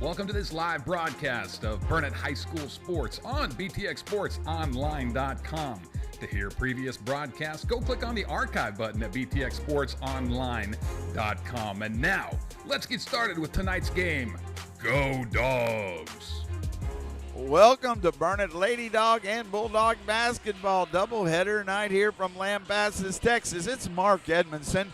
Welcome to this live broadcast of Burnett High School Sports on BTXSportsOnline.com. To hear previous broadcasts, go click on the archive button at BTXSportsOnline.com. And now, let's get started with tonight's game. Go Dogs! Welcome to Burnett Lady Dog and Bulldog basketball doubleheader night here from Lampasas, Texas. It's Mark Edmondson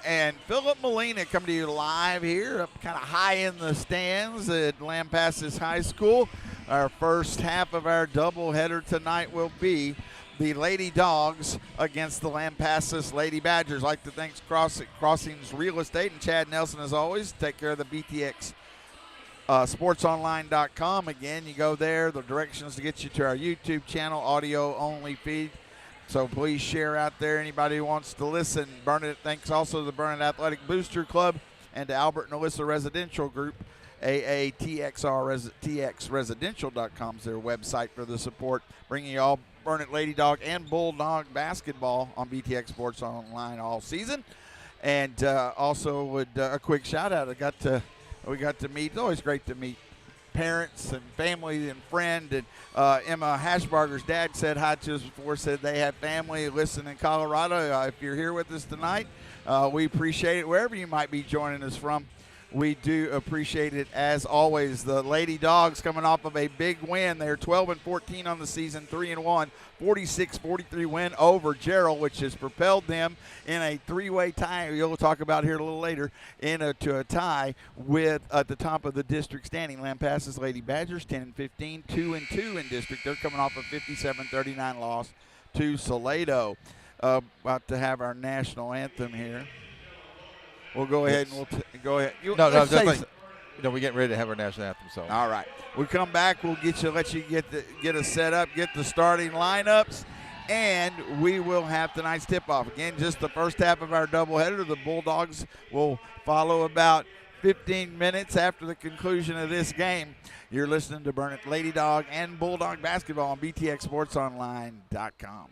and Philip Molina coming to you live here up kind of high in the stands at Lampasas High School. Our first half of our doubleheader tonight will be the Lady Dogs against the Lampasas Lady Badgers. I'd like to thank Crossings Real Estate and Chad Nelson, as always. Take care of the BTX sportsonline.com. Again, you go there, the directions to get you to our YouTube channel, audio only feed. So please share out there, anybody who wants to listen. Burnett, thanks also to the Burnett Athletic Booster Club and to Albert and Alyssa Residential Group. TXresidential.com is their website for the support, bringing you all Burnett Lady Dog and Bulldog basketball on BTX Sports Online all season. And also would a quick shout out. We got to meet. It's always great to meet parents and family and friend. And Emma Hashbarger's dad said hi to us before, said they have family listening in Colorado. If you're here with us tonight, we appreciate it wherever you might be joining us from. We do appreciate it as always. The Lady Dogs coming off of a big win. They're 12-14 on the season, 3-1, 46-43 win over Gerald, which has propelled them in a three-way tie. You'll talk about here a little later to a tie with at the top of the district standing. Lampasas Lady Badgers 10-15, 2-2 in district. They're coming off a 57-39 loss to Salado. About to have our national anthem here. We'll go ahead and we'll go ahead. We're getting ready to have our national anthem song. All right. We come back. We'll let you get us set up, get the starting lineups, and we will have tonight's tip-off. Again, just the first half of our doubleheader. The Bulldogs will follow about 15 minutes after the conclusion of this game. You're listening to Burnett Lady Dog and Bulldog basketball on BTXSportsOnline.com.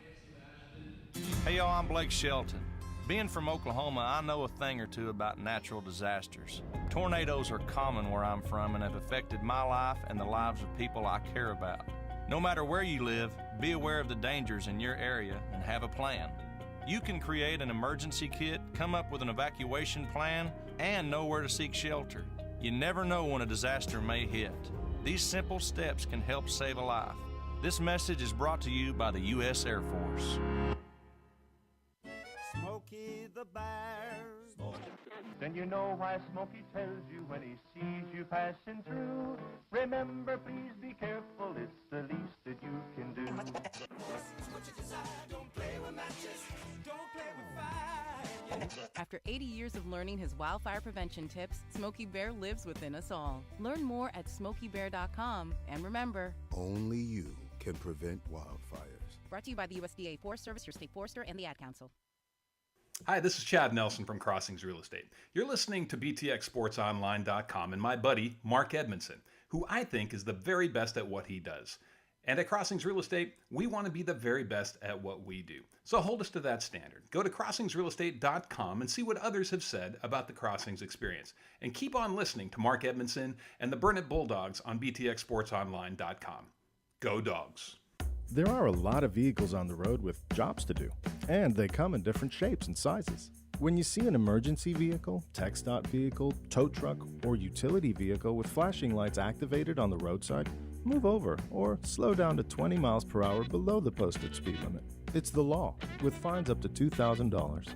Hey, y'all, I'm Blake Shelton. Being from Oklahoma, I know a thing or two about natural disasters. Tornadoes are common where I'm from and have affected my life and the lives of people I care about. No matter where you live, be aware of the dangers in your area and have a plan. You can create an emergency kit, come up with an evacuation plan, and know where to seek shelter. You never know when a disaster may hit. These simple steps can help save a life. This message is brought to you by the U.S. Air Force. Smokey the Bear. Then you know why Smokey tells you when he sees you passing through. Remember, please be careful, it's the least that you can do. Don't play with matches, don't play with fire. After 80 years of learning his wildfire prevention tips, Smokey Bear lives within us all. Learn more at SmokeyBear.com. And remember, only you can prevent wildfires. Brought to you by the USDA Forest Service, your state forester, and the Ad Council. Hi, this is Chad Nelson from Crossings Real Estate. You're listening to BTXSportsOnline.com and my buddy, Mark Edmondson, who I think is the very best at what he does. And at Crossings Real Estate, we want to be the very best at what we do. So hold us to that standard. Go to CrossingsRealEstate.com and see what others have said about the Crossings experience. And keep on listening to Mark Edmondson and the Burnett Bulldogs on BTXSportsOnline.com. Go Dogs! There are a lot of vehicles on the road with jobs to do, and they come in different shapes and sizes. When you see an emergency vehicle, TxDOT vehicle, tow truck, or utility vehicle with flashing lights activated on the roadside, move over or slow down to 20 miles per hour below the posted speed limit. It's the law, with fines up to $2,000.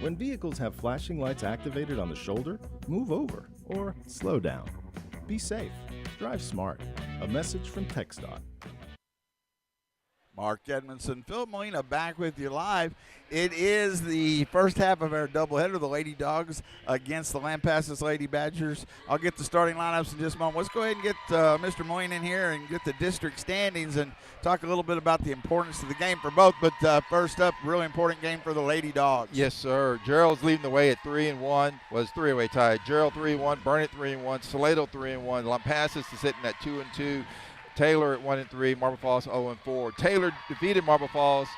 When vehicles have flashing lights activated on the shoulder, move over or slow down. Be safe. Drive smart. A message from TxDOT. Mark Edmondson, Phil Molina back with you live. It is the first half of our doubleheader, the Lady Dogs against the Lampasas Lady Badgers. I'll get the starting lineups in just a moment. Let's go ahead and get Mr. Molina in here and get the district standings and talk a little bit about the importance of the game for both. But first up, really important game for the Lady Dogs. Yes, sir. Gerald's leading the way at 3-1. Was three-way tie. Gerald 3-1, Burnett 3-1, Salado 3-1. Lampasas is sitting at 2-2. Taylor at 1-3, Marble Falls 0-4. Taylor defeated Marble Falls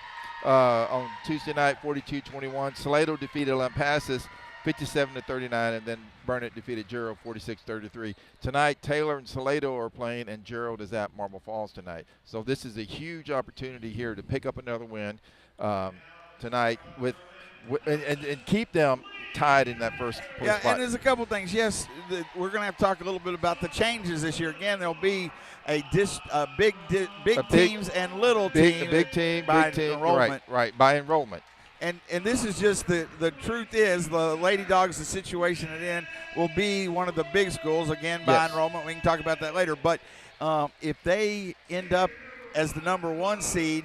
on Tuesday night, 42-21. Salado defeated Lampasas 57-39, and then Burnett defeated Gerald 46-33. Tonight, Taylor and Salado are playing, and Gerald is at Marble Falls tonight. So this is a huge opportunity here to pick up another win tonight and keep them tied in that first place Yeah, spot. and there's a couple things. Yes, we're going to have to talk a little bit about the changes this year. Again, there'll be big teams and little teams. Big team, by big team. enrollment. Right, by enrollment. And this is just the truth is the Lady Dogs, the situation it in, will be one of the big schools, again, by Yes. enrollment. We can talk about that later. But if they end up as the #1 seed,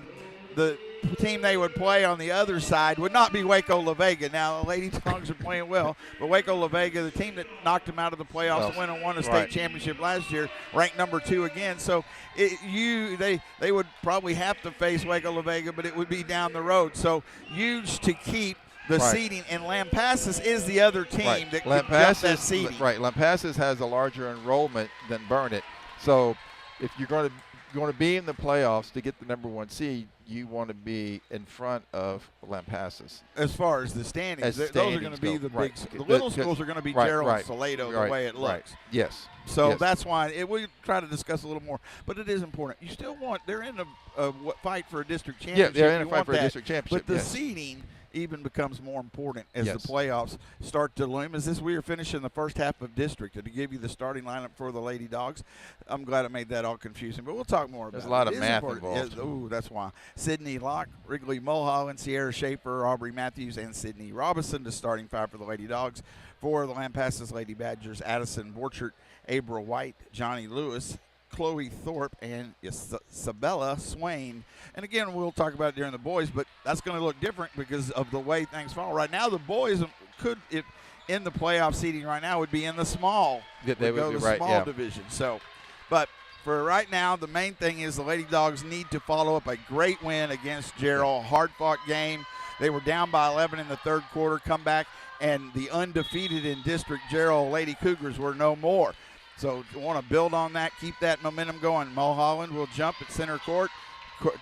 the team they would play on the other side would not be Waco La Vega. Now, the Lady Dogs are playing well, but Waco La Vega, the team that knocked them out of the playoffs, went and won a state championship last year, ranked #2 again. So they would probably have to face Waco La Vega, but it would be down the road. So huge to keep the seeding, and Lampasas is the other team that could jump that seeding. Right, Lampasas has a larger enrollment than Burnett. So if you're going to be in the playoffs to get the #1 seed, you want to be in front of Lampasas. As far as the standings, those are going to be the big. The little schools are going to be Gerald and Salado the way it looks. Yes. So that's why we try to discuss a little more. But it is important. You still want – they're in a fight for a district championship. Yeah, they're in a fight for a district championship, But the seeding even becomes more important as the playoffs start to loom. As we are finishing the first half of district, to give you the starting lineup for the Lady Dogs. I'm glad I made that all confusing, but we'll talk more about it. There's a lot of math involved. Ooh, that's why. Sydney Locke, Wrigley Mulholland, Sierra Schaefer, Aubrey Matthews, and Sydney Robinson, the starting five for the Lady Dogs. For the Lampasas Lady Badgers, Addison Borchert, April White, Johnny Lewis, Chloe Thorpe, and Isabella Swain. And again, we'll talk about it during the boys, but that's going to look different because of the way things fall. Right now, the boys could, if in the playoff seeding right now, would be in the small. They would go be to small division. So, but for right now, the main thing is the Lady Dogs need to follow up a great win against Gerald. Hard-fought game. They were down by 11 in the third quarter, come back, and the undefeated in district Gerald Lady Cougars were no more. So you want to build on that, keep that momentum going. Mulholland will jump at center court.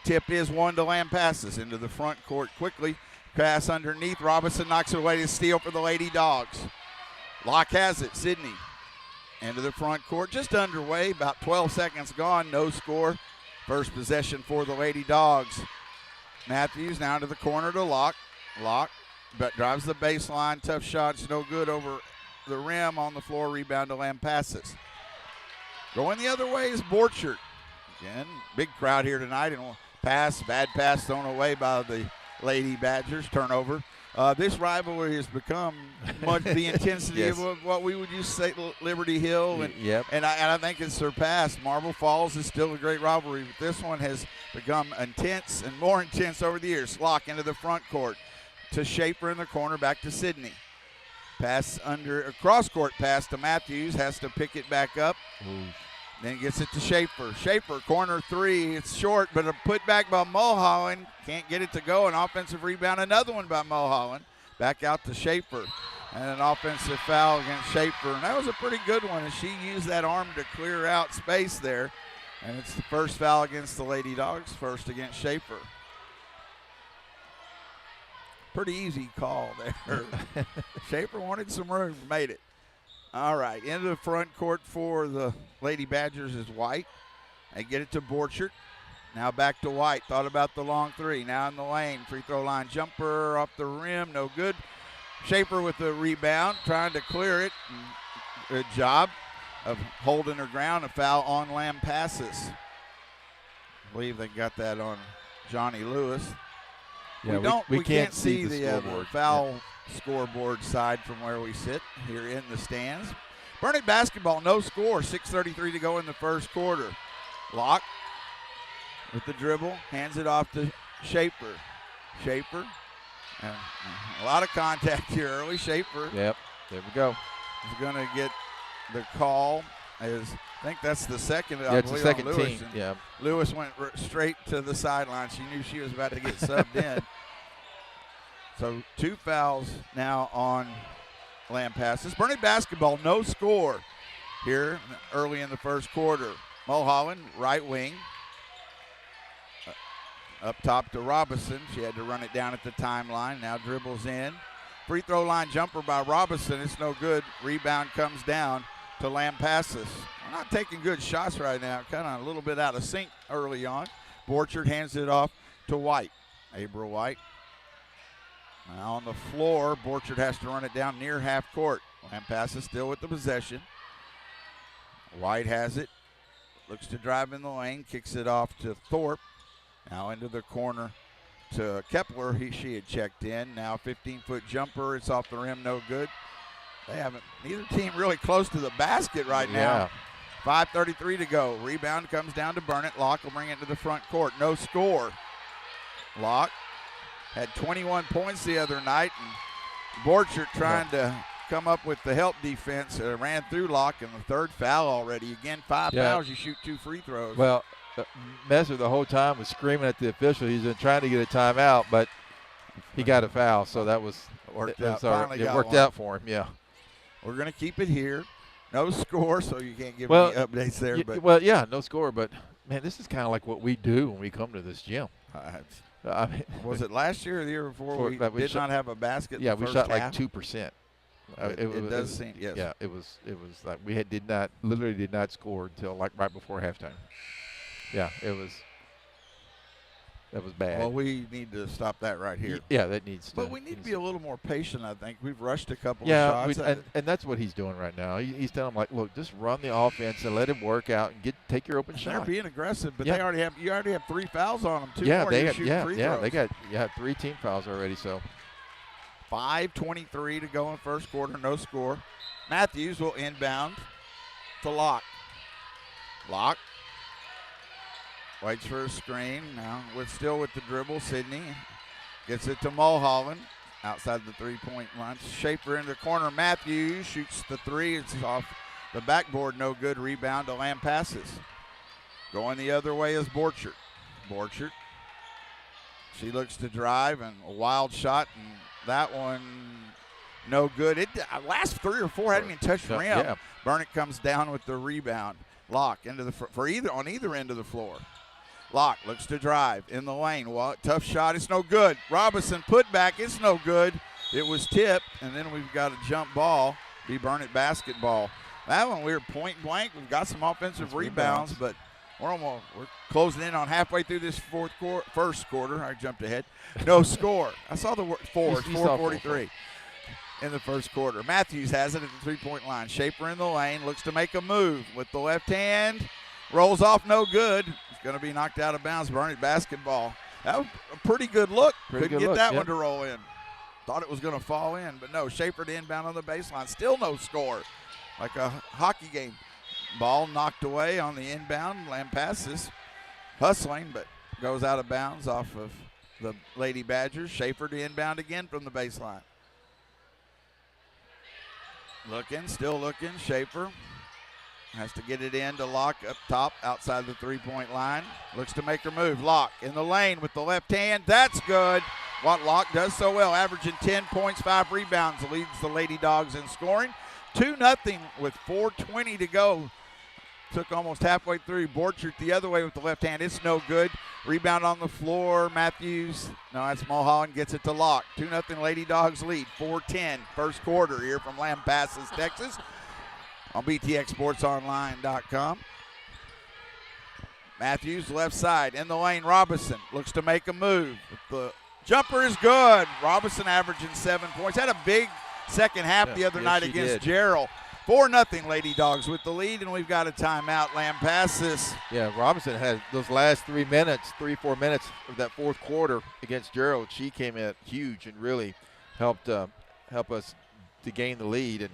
Tip is one to Lampasas into the front court quickly. Pass underneath. Robinson knocks it away to steal for the Lady Dogs. Locke has it. Sydney into the front court. Just underway. About 12 seconds gone. No score. First possession for the Lady Dogs. Matthews now to the corner to Locke. Locke but drives the baseline. Tough shots. No good over the rim. On the floor. Rebound to Lampasas. Going the other way is Borchert. Again, big crowd here tonight. And bad pass thrown away by the Lady Badgers. Turnover. This rivalry has become the intensity of what we would used to say Liberty Hill. And I think it's surpassed. Marble Falls is still a great rivalry, but this one has become intense and more intense over the years. Locke into the front court to Schaefer in the corner, back to Sydney. Pass a cross-court pass to Matthews, has to pick it back up. Then gets it to Schaefer. Schaefer, corner three. It's short, but a put back by Mulholland. Can't get it to go. An offensive rebound. Another one by Mulholland. Back out to Schaefer. And an offensive foul against Schaefer. And that was a pretty good one as she used that arm to clear out space there. And it's the first foul against the Lady Dogs, first against Schaefer. Pretty easy call there. Schaefer wanted some room, made it. All right, into the front court for the Lady Badgers is White. They get it to Borchert. Now back to White. Thought about the long three. Now in the lane. Free throw line jumper off the rim. No good. Schaefer with the rebound. Trying to clear it. Good job of holding her ground. A foul on Lampasas. I believe they got that on Johnny Lewis. Yeah, we can't see the foul scoreboard side from where we sit here in the stands. Burnett basketball, no score, 6:33 to go in the first quarter. Locke with the dribble, hands it off to Schaefer. Schaefer, and a lot of contact here early. Schaefer. Yep, there we go. Is going to get the call. I think that's the second. Yeah, it's the second team. Yeah. Lewis went straight to the sideline. She knew she was about to get subbed in. So 2 fouls now on Lampasas. Burnett basketball, no score here early in the first quarter. Mulholland, right wing. Up top to Robinson. She had to run it down at the timeline. Now dribbles in. free throw line jumper by Robinson. It's no good. Rebound comes down to Lampasas. We're not taking good shots right now. Kind of a little bit out of sync early on. Borchard hands it off to White. Abra White. Now on the floor, Borchard has to run it down near half court. Lampasas still with the possession. White has it. Looks to drive in the lane. Kicks it off to Thorpe. Now into the corner to Kepler. She had checked in. Now 15-foot jumper. It's off the rim. No good. They haven't. Neither team really close to the basket right now. 5:33 to go. Rebound comes down to Burnett. Locke will bring it to the front court. No score. Locke had 21 points the other night, and Borchert trying to come up with the help defense. Ran through Locke in the third foul already. Again, 5 fouls. You shoot 2 free throws. Well, Messer the whole time was screaming at the official. He's been trying to get a timeout, but he got a foul, so that was worked it out. Worked out for him. Yeah. We're going to keep it here. No score, so you can't give any updates there. But no score, but, man, this is kind of like what we do when we come to this gym. Was it last year or the year before we did not have a basket? Yeah, in the we first shot half? like 2%. It does seem, yes. Yeah, it was like we literally did not score until like right before halftime. Yeah, that was bad. Well, we need to stop that right here. Yeah, that needs to. But we need to be a little more patient, I think. We've rushed a couple of shots. And that's what he's doing right now. He's telling them, like, look, just run the offense and let him work out and take your open shot. They're being aggressive, but you already have 3 fouls on them, 2 more. They got 3 team fouls already, so. 5:23 to go in first quarter, no score. Matthews will inbound to Locke. Locke waits for a screen. Now still with the dribble. Sidney gets it to Mulholland outside the 3-point line. Schaefer in the corner. Matthews shoots the 3. It's off the backboard. No good. Rebound to Lampasas. Going the other way is Borchert. Borchert. She looks to drive and a wild shot, and that one no good. Last 3 or 4 hadn't even touched the rim. Yeah. Burnett comes down with the rebound. Locke into the on either end of the floor. Locke looks to drive in the lane. Well, tough shot. It's no good. Robinson put back. It's no good. It was tipped, and then we've got a jump ball. Be Burnett basketball. That one we were point blank. We've got some offensive rebounds, but we're closing in on halfway through this first quarter. I jumped ahead. No score. I saw the word 4. It's 4:43 in the first quarter. Matthews has it at the 3-point line. Schaefer in the lane. Looks to make a move with the left hand. Rolls off, no good. It's going to be knocked out of bounds. Burnett basketball. That was a pretty good look. Couldn't get that one to roll in. Thought it was going to fall in, but no. Schaefer to inbound on the baseline. Still no score. Like a hockey game. Ball knocked away on the inbound. Lampasas hustling, but goes out of bounds off of the Lady Badgers. Schaefer to inbound again from the baseline. Still looking. Schaefer has to get it in to Locke up top outside the 3-point line. Looks to make her move. Locke in the lane with the left hand. That's good. What Locke does so well, averaging 10 points, 5 rebounds, leads the Lady Dogs in scoring. 2-0 with 4:20 to go. Took almost halfway through. Borchert the other way with the left hand. It's no good. Rebound on the floor. Matthews. No, that's Mulholland. Gets it to Locke. 2-0 Lady Dogs lead. 4:10 first quarter here from Lampasas, Texas on BTXSportsOnline.com. Matthews left side in the lane. Robinson looks to make a move. The jumper is good. Robinson averaging 7 points. Had a big second half the other night against Gerald. 4-0 Lady Dogs with the lead, and we've got a timeout. Lampasas. Yeah, Robinson had those last 4 minutes of that fourth quarter against Gerald. She came in huge and really helped us to gain the lead and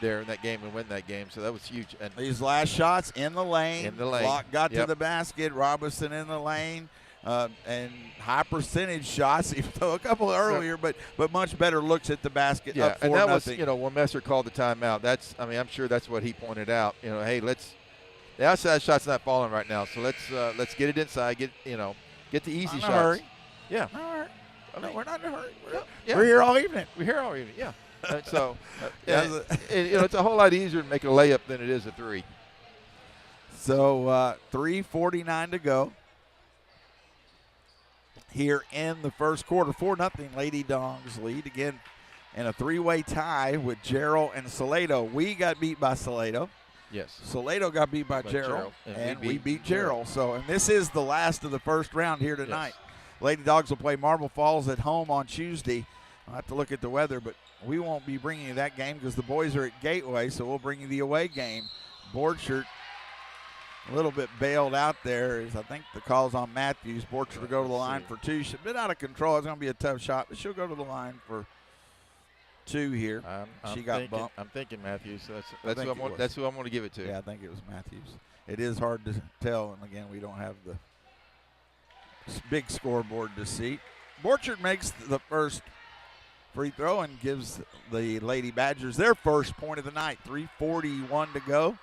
there in that game and win that game. So that was huge. And these last shots in the lane. Locke got to the basket. Robinson in the lane. And high percentage shots, even though a couple earlier, but much better looks at the basket. Yeah, up 4-0. And that was, when Messer called the timeout. I'm sure that's what he pointed out. Hey, the outside shot's not falling right now, so let's get it inside. Get the easy shots. Hurry. Yeah. No, we're not in a hurry. We're here all evening. We're here all evening. Yeah. And so, it's a whole lot easier to make a layup than it is a 3. So 3:49 to go. Here in the first quarter, 4-0 Lady Dogs lead. Again, in a three-way tie with Gerald and Salado. We got beat by Salado. Yes. Salado got beat by Gerald, and we beat Gerald. So, and this is the last of the first round here tonight. Yes. Lady Dogs will play Marble Falls at home on Tuesday. I'll have to look at the weather, but we won't be bringing you that game because the boys are at Gateway, so we'll bring you the away game. Borchert a little bit bailed out there. I think the call's on Matthews. Borchert to go to the line for two. She's a bit out of control. It's going to be a tough shot, but she'll go to the line for two here. She got bumped. I'm thinking Matthews. That's who I'm going to give it to. Yeah, I think it was Matthews. It is hard to tell, and again, we don't have the big scoreboard to see. Borchert makes the first free throw and gives the Lady Badgers their first point of the night. 3:41 to go.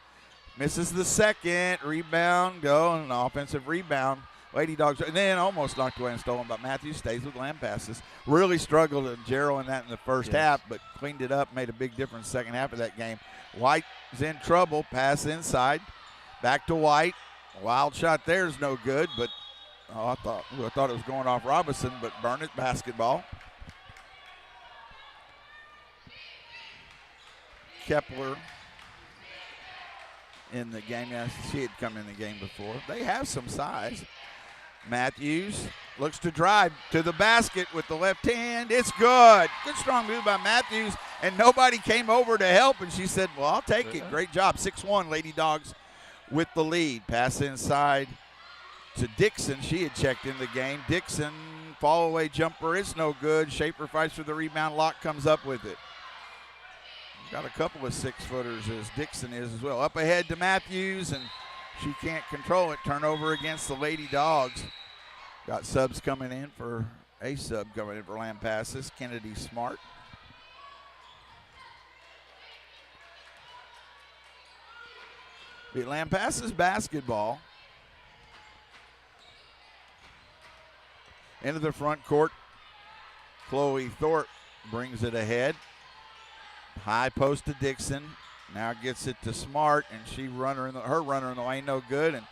Misses the second. Rebound, go, and an offensive rebound. Lady Dogs, and then almost knocked away and stolen by Matthews. Stays with land passes. Really struggled at Gerald in that in the first half, but cleaned it up, made a big difference second half of that game. White is in trouble. Pass inside. Back to White. Wild shot there is no good, but I thought it was going off Robinson, but Burnett basketball. Kepler in the game. Yeah, she had come in the game before. They have some size. Matthews looks to drive to the basket with the left hand. It's good. Good strong move by Matthews, and nobody came over to help, and she said, well, I'll take it. Great job. 6-1 Lady Dogs with the lead. Pass inside to Dixon. She had checked in the game. Dixon, fall away jumper. It's no good. Schaefer fights for the rebound. Locke comes up with it. Got a couple of 6-footers as Dixon is as well. Up ahead to Matthews, and she can't control it. Turnover against the Lady Dogs. Got subs coming in for a sub coming in for Lampasas. Kennedy Smart. Be Lampasas basketball. Into the front court. Chloe Thorpe brings it ahead. High post to Dixon. Now gets it to Smart, and her runner in the lane no good, and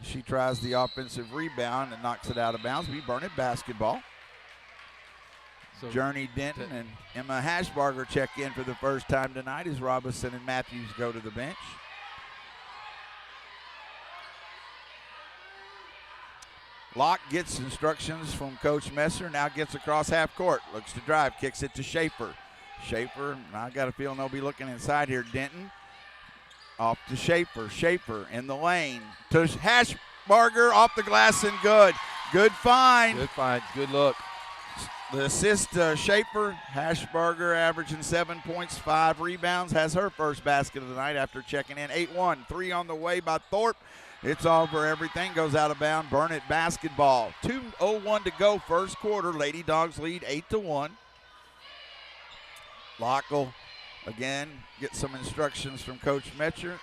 she tries the offensive rebound and knocks it out of bounds. We burn it basketball. So Journey Denton and Emma Hashbarger check in for the first time tonight as Robinson and Matthews go to the bench. Locke gets instructions from Coach Messer, now gets across half court, looks to drive, kicks it to Schaefer. Schaefer, I got a feeling they'll be looking inside here. Denton off to Schaefer. Schaefer in the lane to Hashbarger, off the glass and good. Good find. Good find. Good look. The assist to Schaefer. Hashbarger averaging 7 points, 5 rebounds. Has her first basket of the night after checking in. 8-1. 3 on the way by Thorpe. It's over everything. Goes out of bounds. Burnett basketball. 2:01 to go first quarter. Lady Dogs lead 8-1. Locke will again get some instructions from Coach Messer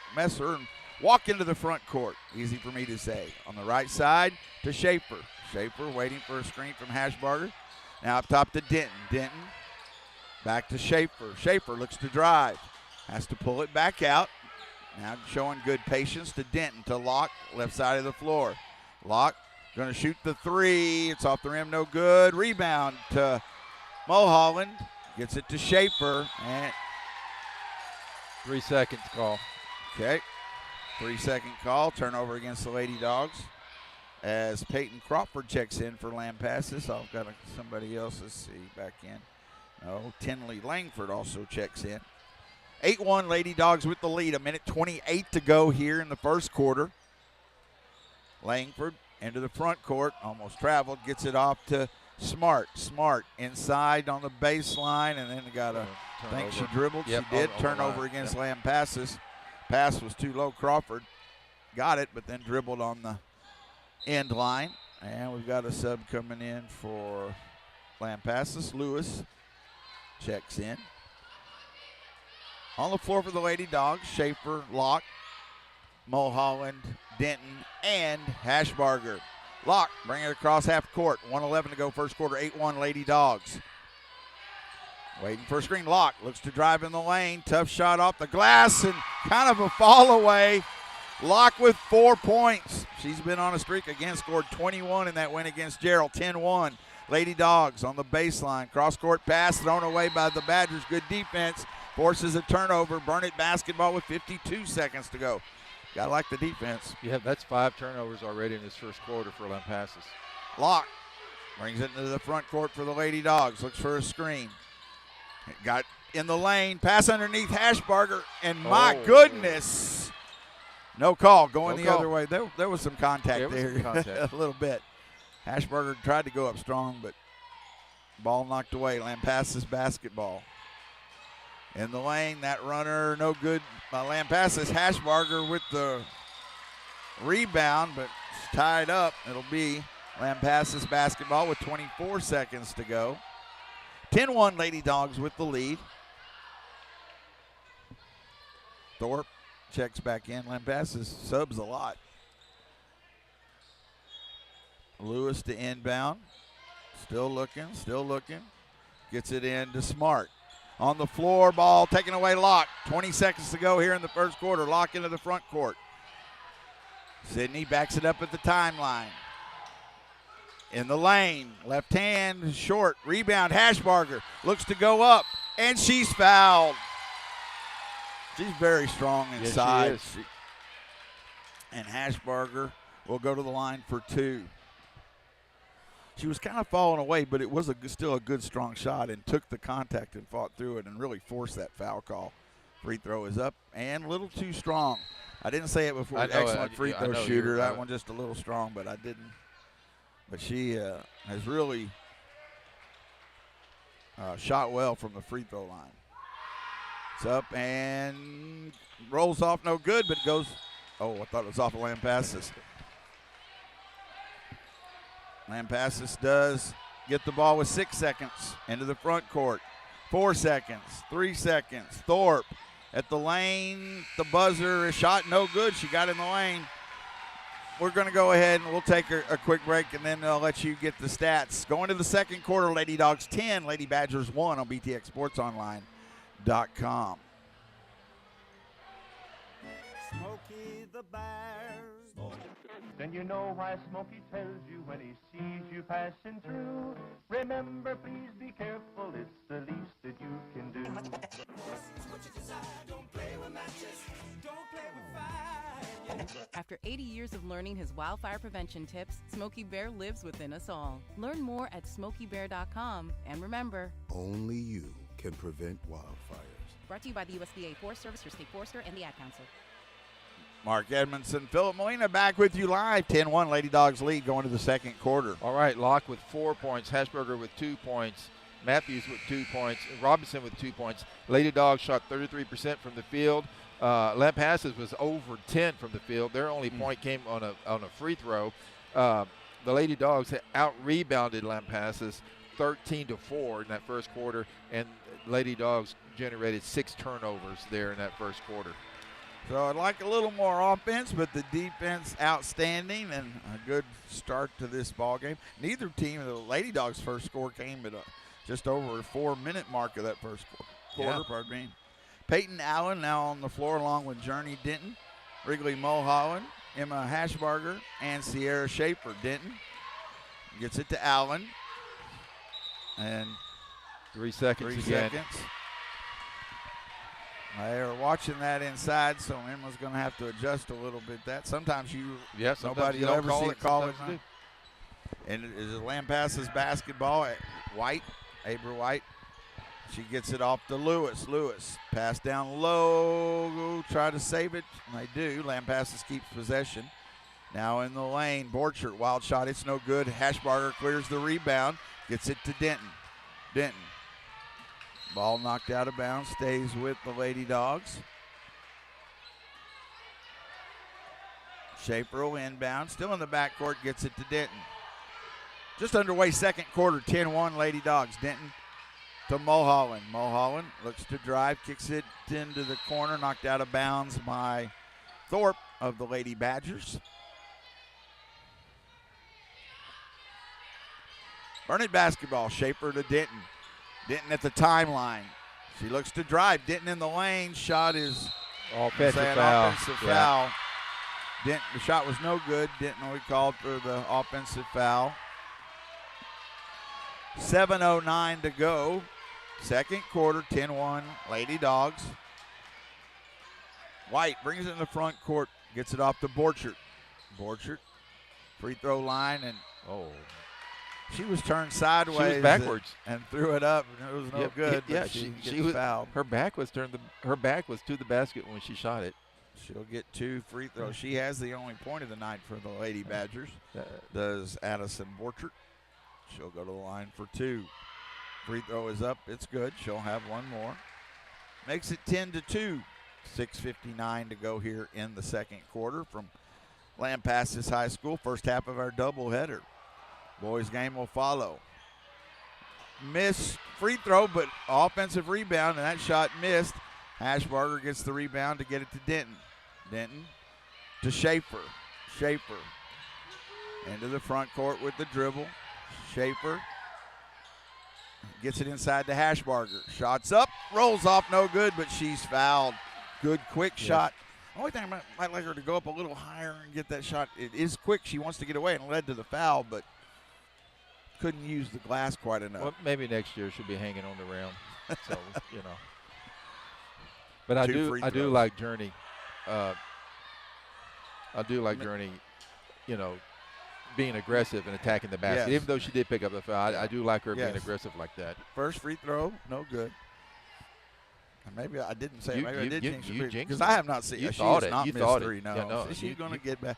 and walk into the front court. Easy for me to say. On the right side to Schaefer. Schaefer waiting for a screen from Hashbarger. Now up top to Denton. Denton back to Schaefer. Schaefer looks to drive. Has to pull it back out. Now showing good patience to Denton. To Locke, left side of the floor. Locke going to shoot the three. It's off the rim, no good. Rebound to Mulholland. Gets it to Schaefer, and 3 seconds call. Okay, 3-second call. Turnover against the Lady Dogs as Peyton Crawford checks in for Lampasas. I've got somebody else, let's see, back in. Oh, Tinley Langford also checks in. 8-1 Lady Dogs with the lead. 1:28 to go here in the first quarter. Langford into the front court, almost traveled, gets it off to Smart inside on the baseline, and then got a, I think she dribbled. Yep, she did. Turnover against Lampasas. Pass was too low. Crawford got it, but then dribbled on the end line. And we've got a sub coming in for Lampasas. Lewis checks in. On the floor for the Lady Dogs, Schaefer, Locke, Mulholland, Denton, and Hashbarger. Locke, bring it across half court. 1:11 to go first quarter. 8-1 Lady Dogs. Waiting for a screen. Locke looks to drive in the lane. Tough shot off the glass and kind of a fall away. Locke with 4 points. She's been on a streak again. Scored 21 in that win against Gerald. 10-1. Lady Dogs on the baseline. Cross-court pass thrown away by the Badgers. Good defense. Forces a turnover. Burnett basketball with 52 seconds to go. Gotta like the defense. Yeah, that's 5 turnovers already in this first quarter for Lampasas. Locke brings it into the front court for the Lady Dogs. Looks for a screen. It got in the lane. Pass underneath Hashbarger. And my goodness. No call. Going the other way. There was some contact there. A little bit. Hashbarger tried to go up strong, but ball knocked away. Lampasas basketball. In the lane, that runner no good by Lampasas. Hashbarger with the rebound, but it's tied up. It'll be Lampasas basketball with 24 seconds to go. 10-1 Lady Dogs with the lead. Thorpe checks back in. Lampasas subs a lot. Lewis to inbound. Still looking. Gets it in to Smart. On the floor, ball taken away, Locke. 20 seconds to go here in the first quarter. Locke into the front court. Sydney backs it up at the timeline. In the lane, left hand, short, rebound, Hashbarger. Looks to go up, and she's fouled. She's very strong inside. Yes, she is. And Hashbarger will go to the line for 2. She was kind of falling away, but it was still a good, strong shot and took the contact and fought through it and really forced that foul call. Free throw is up and a little too strong. I didn't say it before. Excellent free throw shooter. That one just a little strong, but I didn't. But she has really shot well from the free throw line. It's up and rolls off, no good, but goes. Oh, I thought it was off of Lampasas. Lampasas does get the ball with 6 seconds into the front court. 4 seconds, 3 seconds. Thorpe at the lane. The buzzer is shot, no good. She got in the lane. We're going to go ahead and we'll take a quick break, and then I'll let you get the stats. Going to the second quarter, Lady Dogs 10, Lady Badgers 1 on BTXSportsOnline.com. Smokey the Bear. Then you know why Smokey tells you when he sees you passing through. Remember, please be careful, it's the least that you can do. Don't play with matches. Don't play with fire. After 80 years of learning his wildfire prevention tips, Smokey Bear lives within us all. Learn more at SmokeyBear.com, and remember, Only you can prevent wildfires. brought to you by the USDA Forest Service, your state forester, and the Ad Council. Mark Edmondson, Philip Molina back with you live. 10-1 Lady Dogs lead going to the second quarter. All right, Locke with 4 points, Hashberger with 2 points, Matthews with 2 points, Robinson with 2 points. Lady Dogs shot 33% from the field. Lampasas was over 10 from the field. Their only point came on a free throw. The Lady Dogs out-rebounded Lampasas 13-4 in that first quarter, and Lady Dogs generated 6 turnovers there in that first quarter. So I'd like a little more offense, but the defense outstanding and a good start to this ball game. Neither team, the Lady Dogs' first score came at just over a 4-minute mark of that first quarter. Pardon me. Peyton Allen now on the floor along with Journey Denton, Wrigley Mulholland, Emma Hashbarger, and Sierra Schaefer. Denton gets it to Allen. And 3 seconds 3 again. seconds. They are watching that inside, so Emma's going to have to adjust a little bit. Sometimes nobody will ever see it call it. And it is Lampasas basketball at White, Abra White. She gets it off to Lewis. Lewis pass down low, try to save it. And they do. Lampasas keeps possession. Now in the lane, Borchert, wild shot, it's no good. Hashbarger clears the rebound, gets it to Denton. Denton. Ball knocked out of bounds, stays with the Lady Dogs. Schaefer will inbound, still in the backcourt, gets it to Denton. Just underway second quarter, 10-1 Lady Dogs. Denton to Mulholland. Mulholland looks to drive, kicks it into the corner, knocked out of bounds by Thorpe of the Lady Badgers. Burnett basketball, Schaefer to Denton. Denton at the timeline. She looks to drive. Denton in the lane. Shot is offensive foul. Offensive foul. Denton, the shot was no good. Denton only called for the offensive foul. 7:09 to go. Second quarter, 10-1, Lady Dogs. White brings it in the front court, gets it off to Borchert. Borchert, free throw line, and she was turned sideways. She was backwards and threw it up, and it was no good. Yeah, but she was fouled. Her back was turned. Her back was to the basket when she shot it. She'll get 2 free throws. She has the only point of the night for the Lady Badgers. Does Addison Borchert. She'll go to the line for 2. Free throw is up. It's good. She'll have one more. Makes it 10-2. 6:59 to go here in the second quarter from Lampasas High School. First half of our doubleheader. Boys game will follow. Missed free throw, but offensive rebound, and that shot missed. Hashbarger gets the rebound to get it to Denton. Denton to Schaefer. Schaefer into the front court with the dribble. Schaefer gets it inside to Hashbarger. Shots up, rolls off, no good, but she's fouled. Good quick shot. The only thing I might like her to go up a little higher and get that shot. It is quick. She wants to get away and led to the foul, but couldn't use the glass quite enough. Well, maybe next year she'll be hanging on the rim. So, But I do like Journey. I do like Journey, being aggressive and attacking the basket. Yes. Even though she did pick up the foul, I do like her being Yes. aggressive like that. First free throw, no good. And maybe I didn't say it. Maybe I did jinx it jinxed because it. I have not seen. You She thought has it. not You missed thought it. 3. No, Yeah, no, she's going to get back.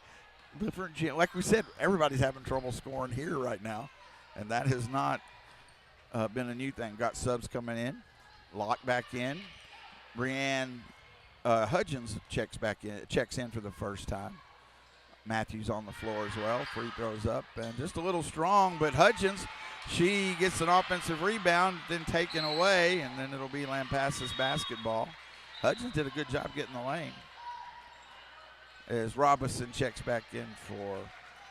Different, like we said, everybody's having trouble scoring here right now, and that has not been a new thing. Got subs coming in, Locke back in. Brianne Hudgens checks in for the first time. Matthews on the floor as well. Free throws up and just a little strong, but Hudgens, she gets an offensive rebound, then taken away, and then it'll be Lampasas basketball. Hudgens did a good job getting the lane. As Robinson checks back in for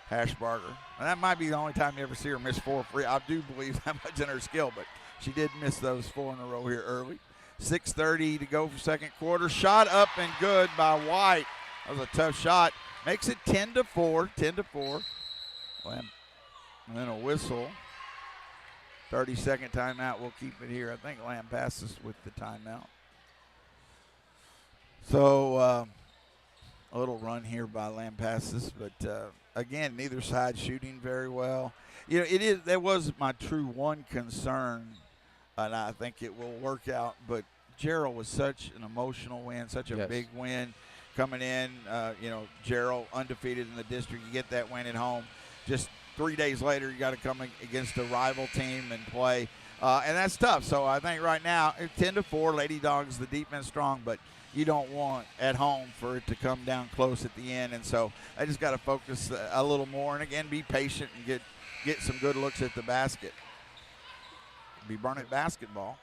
Hashbarger. And that might be the only time you ever see her miss 4 free. I do believe that much in her skill, but she did miss those 4 in a row here early. 6:30 to go for second quarter. Shot up and good by White. That was a tough shot. Makes it 10-4. 10-4. And then a whistle. 30-second timeout. We'll keep it here. I think Lampasas with the timeout. So a little run here by Lampasas, but again, neither side shooting very well. That was my true one concern, and I think it will work out. But Gerald was such an emotional win, such a big win coming in. Gerald undefeated in the district. You get that win at home. Just 3 days later, you got to come against a rival team and play, and that's tough. So I think right now, 10-4, Lady Dogs, the defense strong, but you don't want at home for it to come down close at the end. And so I just got to focus a little more and, again, be patient and get some good looks at the basket. Be Burnett basketball.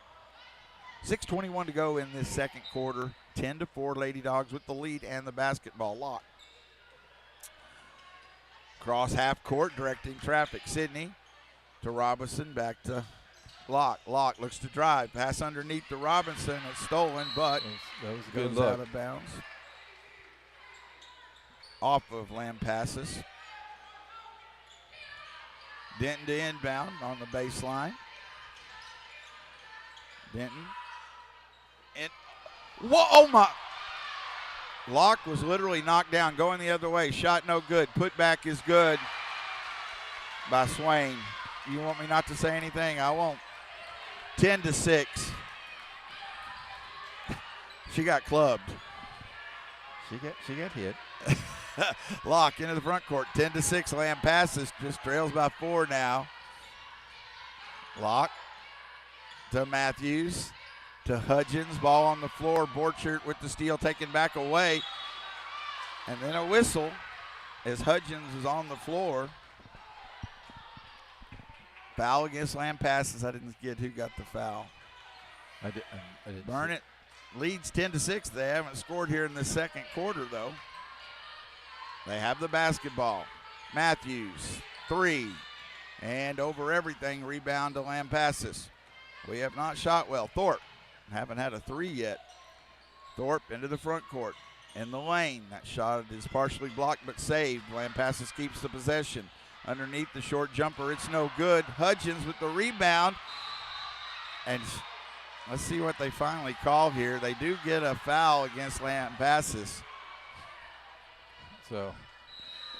6:21 to go in this second quarter. 10-4, Lady Dogs with the lead and the basketball lock. Cross half court, directing traffic. Sydney to Robinson, back to Locke. Locke looks to drive. Pass underneath to Robinson. It's stolen, but that was a good goes look. out of bounds. Off of Lampasas. Denton to inbound on the baseline. Denton. And whoa, oh my. Locke was literally knocked down, going the other way. Shot no good. Put back is good by Swain. You want me not to say anything? I won't. 10-6. She got clubbed. She got hit. Locke into the front court. 10-6. Lampasas just trails by 4 now. Locke to Matthews to Hudgens. Ball on the floor. Borchert with the steal taken back away. And then a whistle as Hudgens is on the floor. Foul against Lampasas. I didn't get who got the foul. I didn't Burnett leads 10-6. They haven't scored here in the second quarter, though. They have the basketball. Matthews, 3. And over everything, rebound to Lampasas. We have not shot well. Thorpe, haven't had a 3 yet. Thorpe into the front court. In the lane. That shot is partially blocked but saved. Lampasas keeps the possession. Underneath the short jumper, it's no good. Hudgens with the rebound. And let's see what they finally call here. They do get a foul against Lampasas. So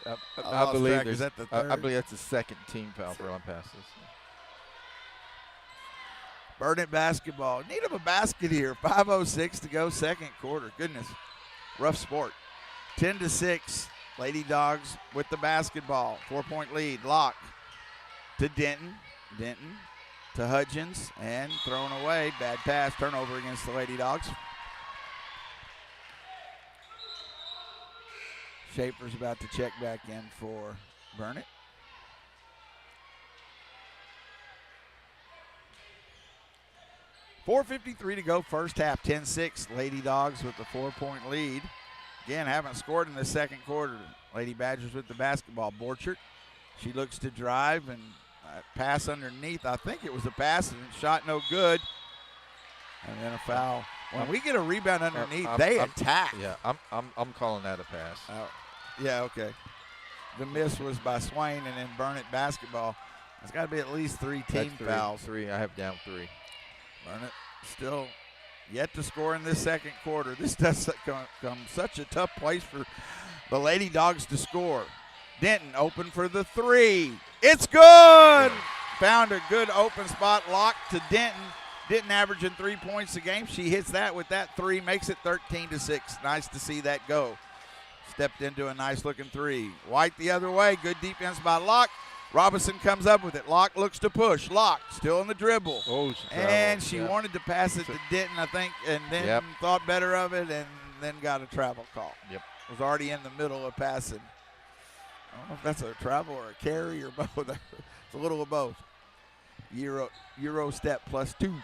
I lost believe track. Is that the I third? believe that's the second team foul for Lampasas. Burnett basketball. Need of a basket here. 5:06 to go, second quarter. Goodness, rough sport. 10-6. Lady Dogs with the basketball. 4-point lead. Locke to Denton. Denton to Hudgens and thrown away. Bad pass. Turnover against the Lady Dogs. Schaefer's about to check back in for Burnett. .453 to go, first half, 10-6. Lady Dogs with the 4-point lead. Again, haven't scored in the second quarter. Lady Badgers with the basketball. Borchert, she looks to drive and pass underneath. I think it was a pass and shot no good. And then a foul. When we get a rebound underneath, they attack. Yeah, I'm calling that a pass. Yeah, okay. The miss was by Swain, and then Burnett basketball. There's got to be at least three team fouls. Three. I have down 3. Burnett still yet to score in this second quarter. This does come such a tough place for the Lady Dogs to score. Denton open for the 3. It's good! Found a good open spot. Locked to Denton. Denton averaging 3 points a game. She hits that with that 3, makes it 13-6. Nice to see that go. Stepped into a nice looking 3. White the other way. Good defense by Locke. Robinson comes up with it. Locke looks to push. Locke still in the dribble. Oh, and she wanted to pass it to Denton, I think, and then thought better of it and then got a travel call. Yep. Was already in the middle of passing. I don't know if that's a travel or a carry or both. It's a little of both. Euro step +2.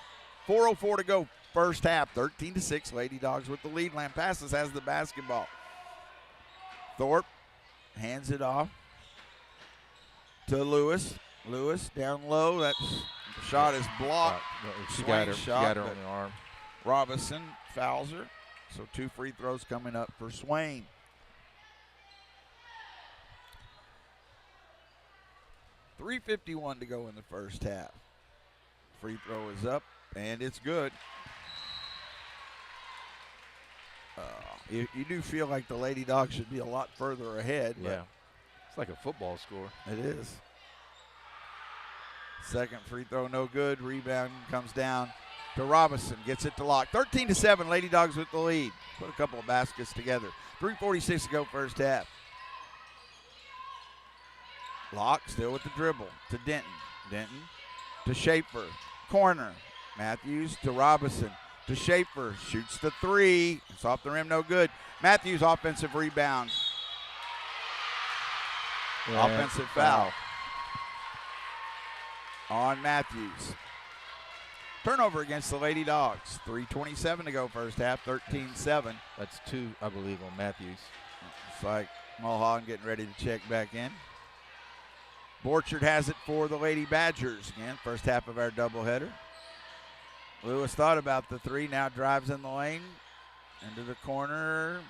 4:04 to go, first half. 13-6. Lady Dogs with the lead. Lampasas has the basketball. Thorpe hands it off to Lewis. Lewis down low. That shot is blocked. She got her on the arm. Robinson fouls her. So 2 free throws coming up for Swain. .351 to go in the first half. Free throw is up, and it's good. You do feel like the Lady Dogs should be a lot further ahead. Yeah. It's like a football score. It is. Second free throw, no good. Rebound comes down to Robinson. Gets it to Locke. 13-7, Lady Dogs with the lead. Put a couple of baskets together. 3:46 to go first half. Locke still with the dribble to Denton. Denton to Schaefer. Corner. Matthews to Robinson. To Schaefer. Shoots the 3. It's off the rim, no good. Matthews offensive rebound. Yeah, offensive foul on Matthews. Turnover against the Lady Dogs. 3:27 to go first half, 13-7. That's 2, I believe, on Matthews. It's like Mulholland getting ready to check back in. Borchard has it for the Lady Badgers. Again, first half of our doubleheader. Lewis thought about the 3, now drives in the lane. Into the corner.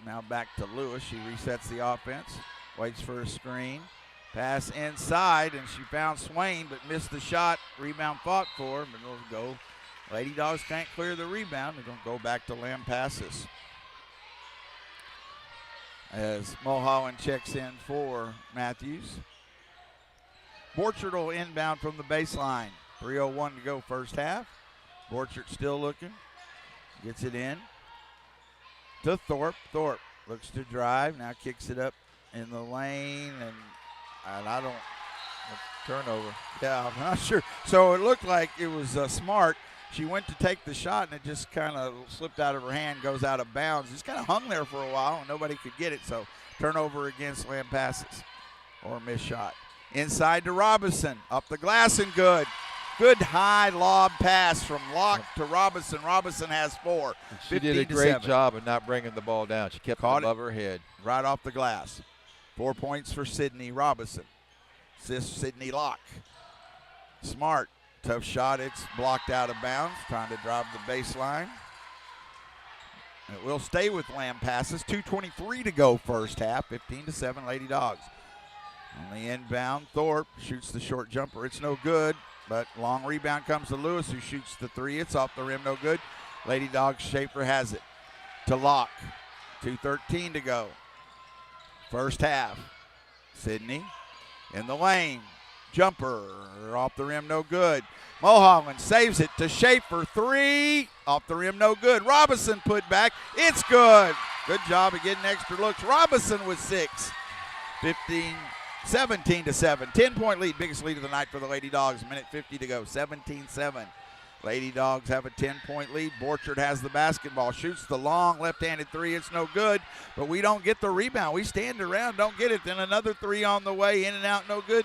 Now back to Lewis. She resets the offense. Waits for a screen. Pass inside, and she found Swain, but missed the shot. Rebound fought for, but it'll go. Lady Dogs can't clear the rebound. They're going to go back to Lampasas. As Mulholland checks in for Matthews. Borchard will inbound from the baseline. 3:01 to go first half. Borchard still looking. Gets it in to Thorpe. Thorpe looks to drive. Now kicks it up in the lane, and I don't. Turnover. Yeah, I'm not sure. So it looked like it was Smart. She went to take the shot, and it just kind of slipped out of her hand, goes out of bounds. Just kind of hung there for a while, and nobody could get it. So turnover against Lampasas, or missed shot. Inside to Robinson. Up the glass and good. Good high lob pass from Locke to Robinson. Robinson has 4. She did a great job of not bringing the ball down. She kept it above her head. Right off the glass. 4 points for Sydney Robinson. Sydney Locke. Smart. Tough shot. It's blocked out of bounds. Trying to drive the baseline. It will stay with Lampasas. 2:23 to go first half. 15-7 Lady Dogs. On the inbound, Thorpe shoots the short jumper. It's no good, but long rebound comes to Lewis, who shoots the three. It's off the rim, no good. Lady Dogs Schaefer has it to Locke. 2:13 to go. First half. Sydney in the lane. Jumper off the rim, no good. Mulholland saves it to Schaefer. Three off the rim, no good. Robinson put back. It's good. Good job of getting extra looks. Robinson with 6. 17-7. 10-point lead. Biggest lead of the night for the Lady Dogs. Minute 50 to go. 17-7. Lady Dogs have a 10-point lead. Borchard has the basketball. Shoots the long left-handed three. It's no good, but we don't get the rebound. We stand around, don't get it. Then another three on the way. In and out, no good.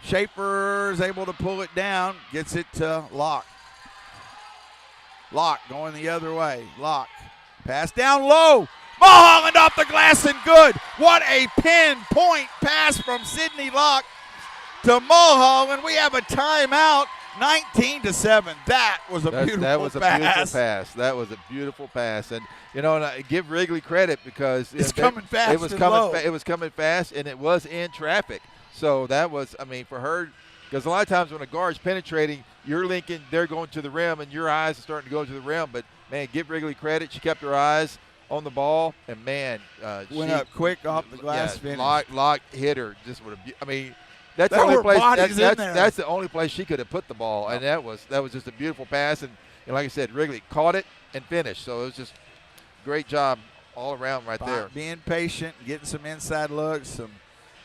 Schaefer is able to pull it down. Gets it to Locke. Locke going the other way. Locke. Pass down low. Mulholland off the glass and good. What a pinpoint pass from Sydney Locke to Mulholland. We have a timeout. 19-7. That was a beautiful pass. That was a beautiful pass. That was a beautiful pass. And, and I give Wrigley credit because it's coming fast. It was coming fast, and it was in traffic. So that was, for her, because a lot of times when a guard's penetrating, you're linking, they're going to the rim, and your eyes are starting to go to the rim. But, man, give Wrigley credit. She kept her eyes on the ball, and, man. Went up quick off the glass finish. Locke hit her just with that's the only place. That's the only place she could have put the ball, and that was just a beautiful pass. And like I said, Wrigley caught it and finished. So it was just great job all around right there. Being patient, getting some inside looks. Some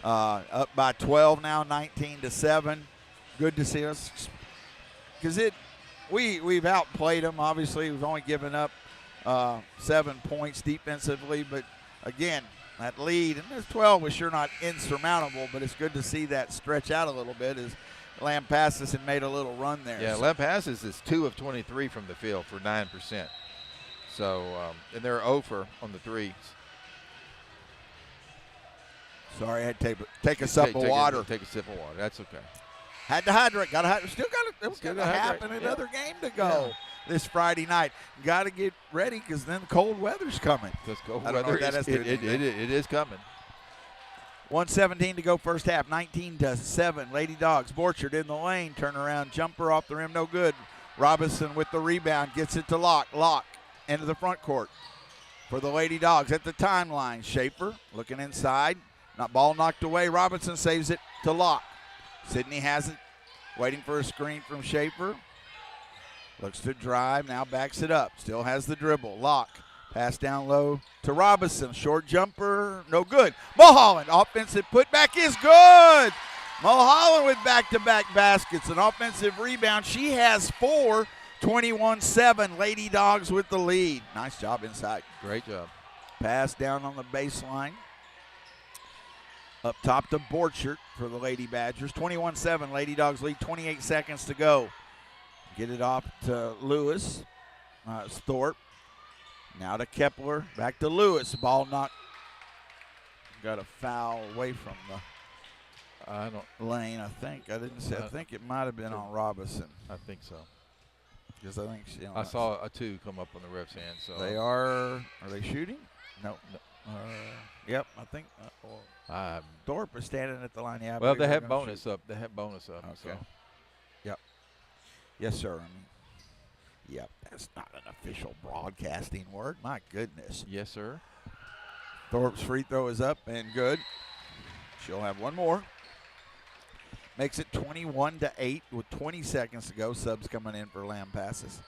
up by 12 now, 19-7. Good to see us because we've outplayed them. Obviously, we've only given up 7 points defensively, but again. That lead, and this 12 was sure not insurmountable, but it's good to see that stretch out a little bit as Lampasas had made a little run there. Yeah, Lampasas is 2 of 23 from the field for 9%. So, and they're 0 for on the threes. Sorry, I had to take a sip of water. Take a sip of water. That's okay. Had to hydrate. Got to hydrate. Still got to. It was going to happen. Another game to go. This Friday night. Got to get ready because then cold weather's coming. Cold weather it is coming. 1:17 to go first half. 19-7. Lady Dogs. Borchard in the lane. Turnaround jumper off the rim. No good. Robinson with the rebound. Gets it to Locke. Locke into the front court for the Lady Dogs at the timeline. Schaefer looking inside. Ball knocked away. Robinson saves it to Locke. Sydney has it. Waiting for a screen from Schaefer. Looks to drive, now backs it up. Still has the dribble. Locke. Pass down low to Robinson. Short jumper, no good. Mulholland, offensive putback is good. Mulholland with back-to-back baskets. An offensive rebound. She has 4. 21-7. Lady Dogs with the lead. Nice job inside. Great job. Pass down on the baseline. Up top to Borchert for the Lady Badgers. 21-7. Lady Dogs lead. 28 seconds to go. Get it off to Lewis. Thorpe. Now to Kepler. Back to Lewis. Ball knocked. Got a foul away from the lane, I think. I didn't see. I think it might have been on Robinson. I think so. Because I think I saw a 2 come up on the ref's hand. So they are they shooting? No. Yep, I think. Thorpe is standing at the line. Yeah. Well, they have bonus up. They have bonus up. Okay. So. Yep. Yes, sir. Yep. That's not an official broadcasting word. My goodness. Yes, sir. Thorpe's free throw is up and good. She'll have one more. Makes it 21-8 with 20 seconds to go. Subs coming in for Lampasas.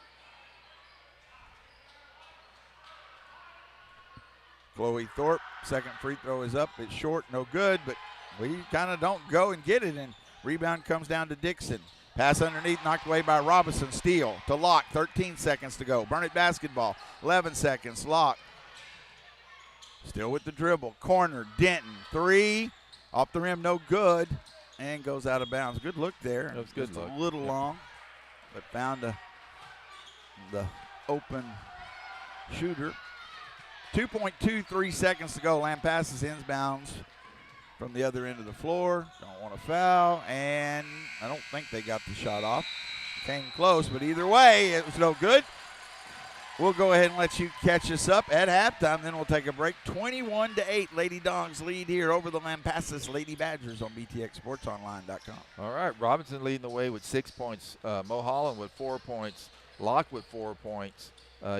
Chloe Thorpe, second free throw is up. It's short, no good, but we kind of don't go and get it. And rebound comes down to Dixon. Pass underneath, knocked away by Robinson. Steal to Locke, 13 seconds to go. Burnett basketball, 11 seconds. Locke still with the dribble. Corner, Denton, 3. Off the rim, no good. And goes out of bounds. Good look there. That was good Just look. a little long, but found the open shooter. 2.23 seconds to go. Lampasas inbounds from the other end of the floor. Don't want to foul, and I don't think they got the shot off. Came close, but either way, it was no good. we'll go ahead and let you catch us up at halftime. Then we'll take a break. 21-8, Lady Dogs lead here over the Lampasas Lady Badgers on BTXSportsOnline.com. All right, Robinson leading the way with 6 points. Mulholland with 4 points. Locke with 4 points.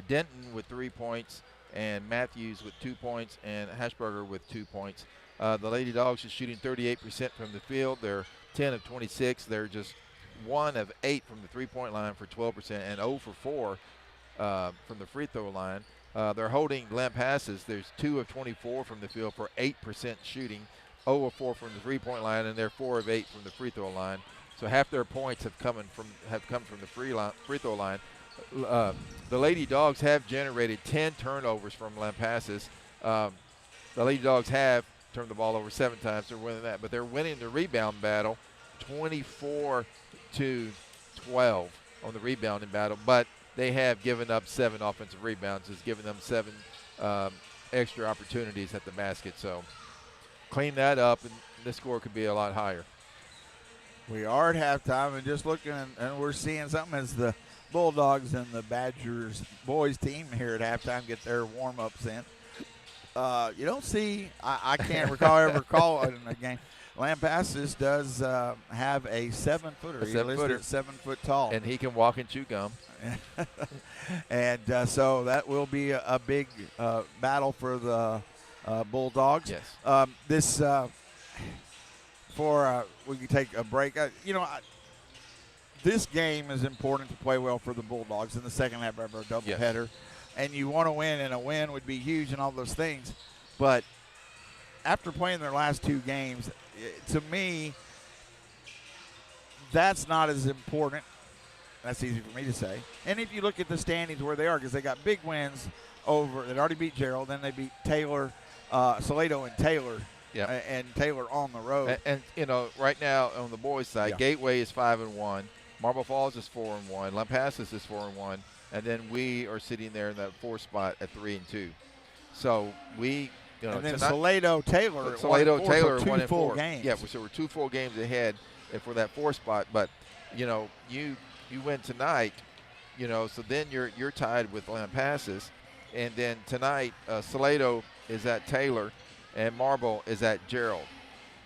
Denton with 3 points. And Matthews with 2 points. And Hashberger with 2 points. The Lady Dogs are shooting 38% from the field. They're 10 of 26. They're just 1 of 8 from the three-point line for 12% and 0 for 4 from the free throw line. They're holding Lampasas. There's 2 of 24 from the field for 8% shooting, 0 of 4 from the three-point line, and they're 4 of 8 from the free throw line. So half their points have come from the free throw line. The Lady Dogs have generated 10 turnovers from Lampasas. The Lady Dogs have turned the ball over 7 times. They're winning that, but they're winning the rebound battle 24-12 on the rebounding battle, but they have given up 7 offensive rebounds. It's given them 7 extra opportunities at the basket. So clean that up, and this score could be a lot higher. We are at halftime, and just looking, and we're seeing something as the Bulldogs and the Badgers boys team here at halftime get their warm-ups in. You don't see, I can't recall in a game. Lampasas does have a 7-footer. He's listed at 7 foot tall. And he can walk and chew gum. And so that will be a big battle for the Bulldogs. Yes. We can take a break. This game is important to play well for the Bulldogs in the second half of our doubleheader. Yes. And you want to win, and a win would be huge and all those things. But after playing their last 2 games, to me, that's not as important. That's easy for me to say. And if you look at the standings where they are, because they got big wins over, they already beat Gerald, then they beat Taylor, Salado and Taylor, and Taylor on the road. And right now on the boys' side, Gateway is 5-1, Marble Falls is 4-1, Lampasas is 4-1, and then we are sitting there in that 4th spot at 3-2. So we. And then Salado Taylor 2 full games. Yeah, so we're 2 full games ahead for that 4th spot. But you win tonight, so then you're tied with Lampasas, and then tonight Salado is at Taylor, and Marble is at Gerald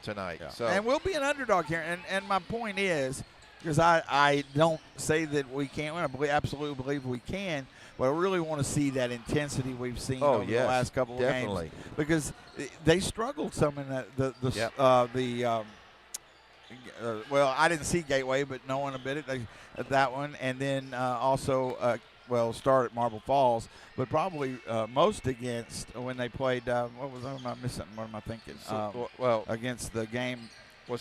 tonight. Yeah. So and we'll be an underdog here. And my point is, because I don't say that we can't win, I absolutely believe we can. But I really want to see that intensity we've seen over the last couple of games, because they struggled some in well, I didn't see Gateway, but no one admitted that one, and then also start at Marble Falls, but probably most against when they played. What am I missing? What am I thinking? Against the game. Well,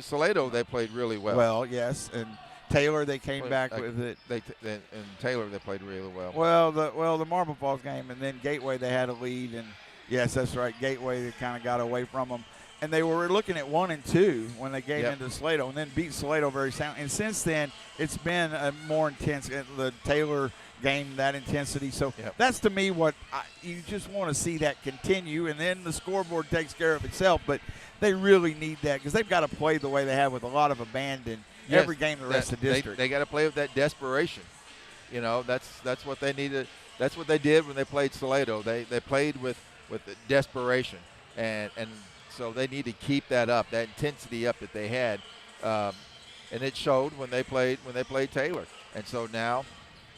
Salado they played really well. Well, yes, and Taylor, they came back with it. And Taylor, they played really well. Well, the Marble Falls game, and then Gateway, they had a lead, and yes, that's right. Gateway, they kind of got away from them, and they were looking at 1-2 when they gave into Salado, and then beat Salado very sound. And since then, it's been a more intense. The Taylor game, that intensity. So that's to me what you just want to see that continue, and then the scoreboard takes care of itself. But they really need that because they've got to play the way they have with a lot of abandon. Every game the rest of the district. They got to play with that desperation. That's what they needed. That's what they did when they played Salado. They played with the desperation, and so they need to keep that up, that intensity up that they had, and it showed when they played Taylor. And so now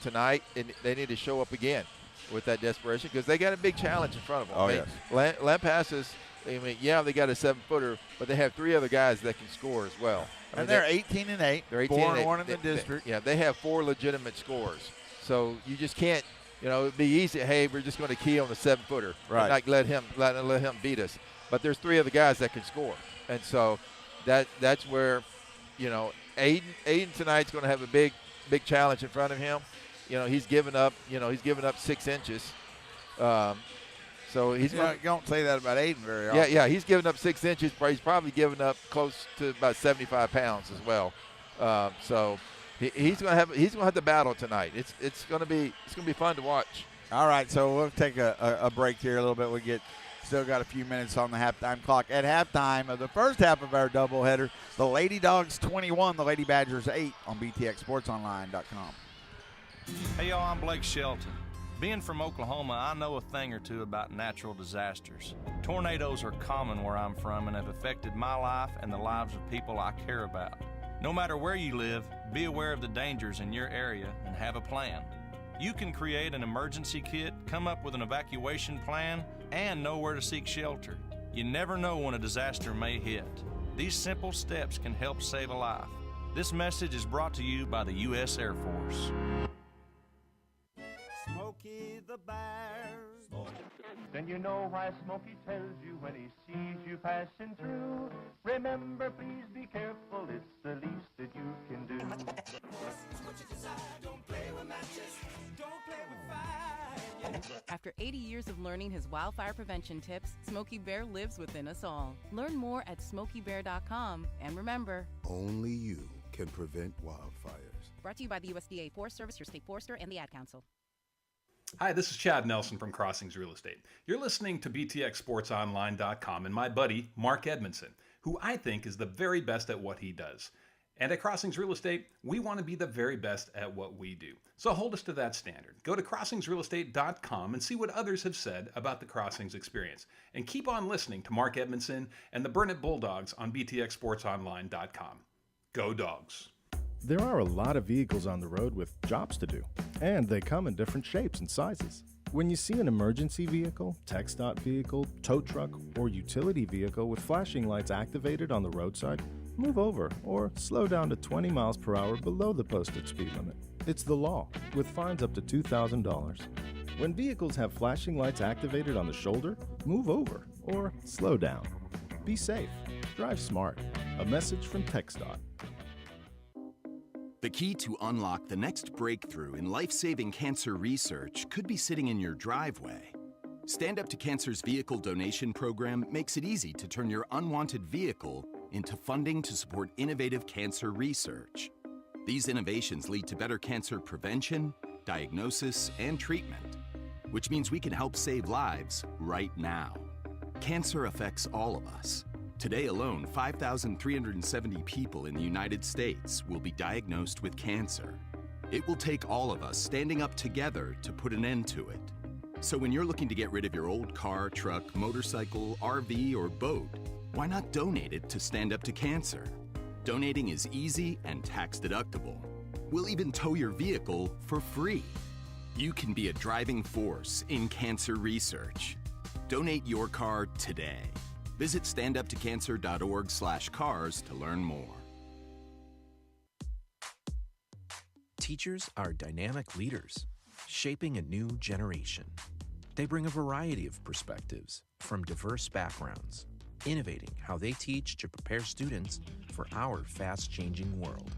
tonight they need to show up again with that desperation because they got a big challenge in front of them. Lampasas. They got a 7-footer, but they have 3 other guys that can score as well. And they're 18-8. They're 4-1 in the district. They have 4 legitimate scorers. So you just can't, it'd be easy. Hey, we're just going to key on the 7-footer, right? Not let him beat us. But there's 3 other guys that can score, and so that's where, Aiden tonight's going to have a big challenge in front of him. He's given up 6 inches. So he's don't say that about Aiden very often. Yeah, he's given up 6 inches, but he's probably given up close to about 75 pounds as well. So he's gonna have the battle tonight. It's gonna be fun to watch. All right, so we'll take a break here a little bit. We still got a few minutes on the halftime clock. At halftime of the first half of our doubleheader, the Lady Dogs 21, the Lady Badgers 8 on BTXSportsOnline.com. Hey y'all, I'm Blake Shelton. Being from Oklahoma, I know a thing or two about natural disasters. Tornadoes are common where I'm from and have affected my life and the lives of people I care about. No matter where you live, be aware of the dangers in your area and have a plan. You can create an emergency kit, come up with an evacuation plan, and know where to seek shelter. You never know when a disaster may hit. These simple steps can help save a life. This message is brought to you by the U.S. Air Force. Smokey the Bear. Then you know why Smokey tells you when he sees you passing through. Remember, please be careful, it's the least that you can do. Don't play with matches, don't play with fire. After 80 years of learning his wildfire prevention tips, Smokey Bear lives within us all. Learn more at SmokeyBear.com. And remember, Only you can prevent wildfires. brought to you by the USDA Forest Service, your state forester, and the Ad Council. Hi, this is Chad Nelson from Crossings Real Estate. You're listening to BTXSportsOnline.com and my buddy, Mark Edmondson, who I think is the very best at what he does. And at Crossings Real Estate, we want to be the very best at what we do. So hold us to that standard. Go to CrossingsRealEstate.com and see what others have said about the Crossings experience. And keep on listening to Mark Edmondson and the Burnett Bulldogs on BTXSportsOnline.com. Go Dogs! There are a lot of vehicles on the road with jobs to do, and they come in different shapes and sizes. When you see an emergency vehicle, TxDOT vehicle, tow truck, or utility vehicle with flashing lights activated on the roadside, move over or slow down to 20 miles per hour below the posted speed limit. It's the law, with fines up to $2,000. When vehicles have flashing lights activated on the shoulder, move over or slow down. Be safe. Drive smart. A message from TxDOT. The key to unlock the next breakthrough in life-saving cancer research could be sitting in your driveway. Stand Up to Cancer's vehicle donation program makes it easy to turn your unwanted vehicle into funding to support innovative cancer research. These innovations lead to better cancer prevention, diagnosis, and treatment, which means we can help save lives right now. Cancer affects all of us. Today alone, 5,370 people in the United States will be diagnosed with cancer. It will take all of us standing up together to put an end to it. So when you're looking to get rid of your old car, truck, motorcycle, RV, or boat, why not donate it to Stand Up to Cancer? Donating is easy and tax deductible. We'll even tow your vehicle for free. You can be a driving force in cancer research. Donate your car today. Visit standuptocancer.org/cars to learn more. Teachers are dynamic leaders, shaping a new generation. They bring a variety of perspectives from diverse backgrounds, innovating how they teach to prepare students for our fast-changing world.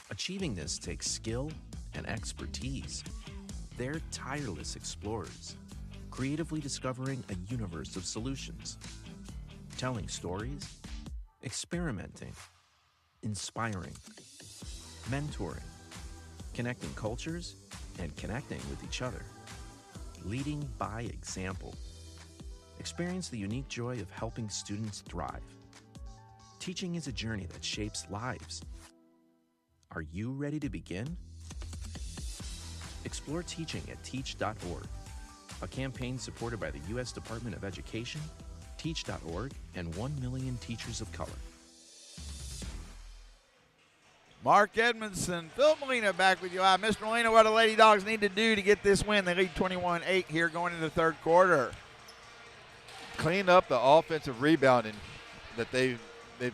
Achieving this takes skill and expertise. They're tireless explorers, creatively discovering a universe of solutions, telling stories, experimenting, inspiring, mentoring, connecting cultures, and connecting with each other, leading by example. Experience the unique joy of helping students thrive. Teaching is a journey that shapes lives. Are you ready to begin? Explore teaching at teach.org, a campaign supported by the U.S. Department of Education, Teach.org, and 1 million teachers of color. Mark Edmondson, Phil Molina back with you live. Mr. Molina, what do Lady Dogs need to do to get this win? They lead 21-8 here going into the third quarter. Clean up the offensive rebounding that they've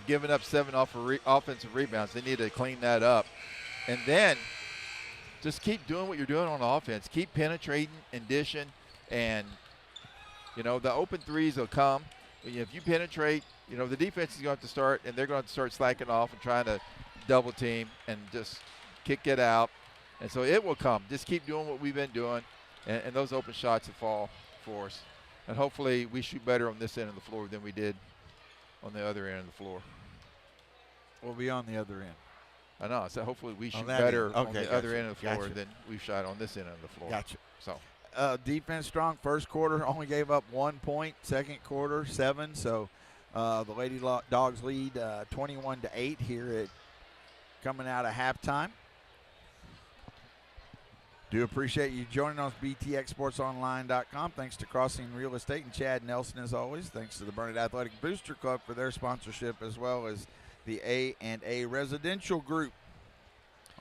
given up 7 offensive rebounds. They need to clean that up. And then just keep doing what you're doing on offense. Keep penetrating and dishing, and the open threes will come. If you penetrate, the defense is going to have to start, and they're going to start slacking off and trying to double team and just kick it out. And so it will come. Just keep doing what we've been doing, and those open shots will fall for us. And hopefully we shoot better on this end of the floor than we did on the other end of the floor. We'll be on the other end. I know. So hopefully we shoot that better end. on Okay, the other end of the floor Gotcha. than we've shot on this end of the floor. Gotcha. So defense strong. First quarter only gave up 1 point. Second quarter 7. So the Lady Dogs lead 21-8 here at coming out of halftime. Do appreciate you joining us, BTXSportsOnline.com. Thanks to Crossing Real Estate and Chad Nelson, as always. Thanks to the Burnett Athletic Booster Club for their sponsorship, as well as the A&A Residential Group,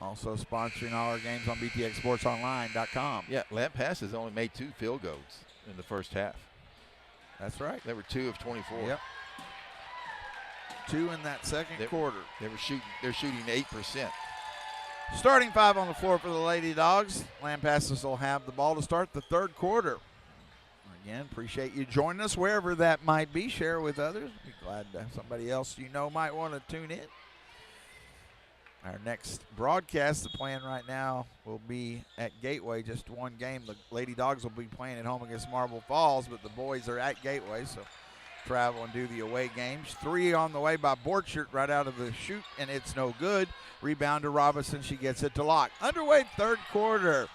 also sponsoring all our games on BTXSportsOnline.com. Yeah, Lampasas only made 2 field goals in the first half. That's right. They were 2 of 24. Yep. 2 in that second quarter. They're shooting 8%. Starting 5 on the floor for the Lady Dogs. Lampasas will have the ball to start the third quarter. Again, appreciate you joining us wherever that might be. Share with others. Be glad to have somebody else you know might want to tune in. Our next broadcast, the plan right now, will be at Gateway. Just one game. The Lady Dogs will be playing at home against Marble Falls, but the boys are at Gateway, so travel and do the away games. 3 on the way by Borchert right out of the chute, and it's no good. Rebound to Robinson. She gets it to Locke. Underway third quarter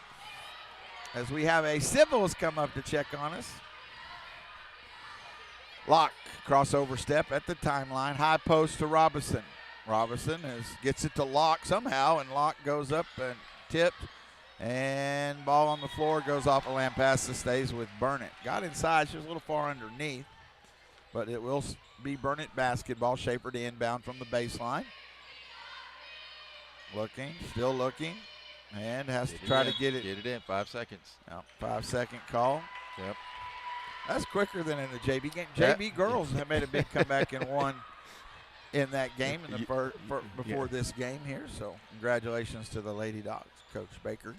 as we have a Civils come up to check on us. Locke, crossover step at the timeline. High post to Robinson. Robinson gets it to Locke somehow, and Locke goes up and tipped. And ball on the floor goes off a Lampasas, stays with Burnett. Got inside. She was a little far underneath, but it will be Burnett basketball. Schaefer to inbound from the baseline. Looking, still looking, and has to try to get it. Get it in, 5 seconds. 5-second call. Yep. That's quicker than in the JV game. JV girls have made a big comeback and won in that game in the before this game here. So congratulations to the Lady Dogs, Coach Baker.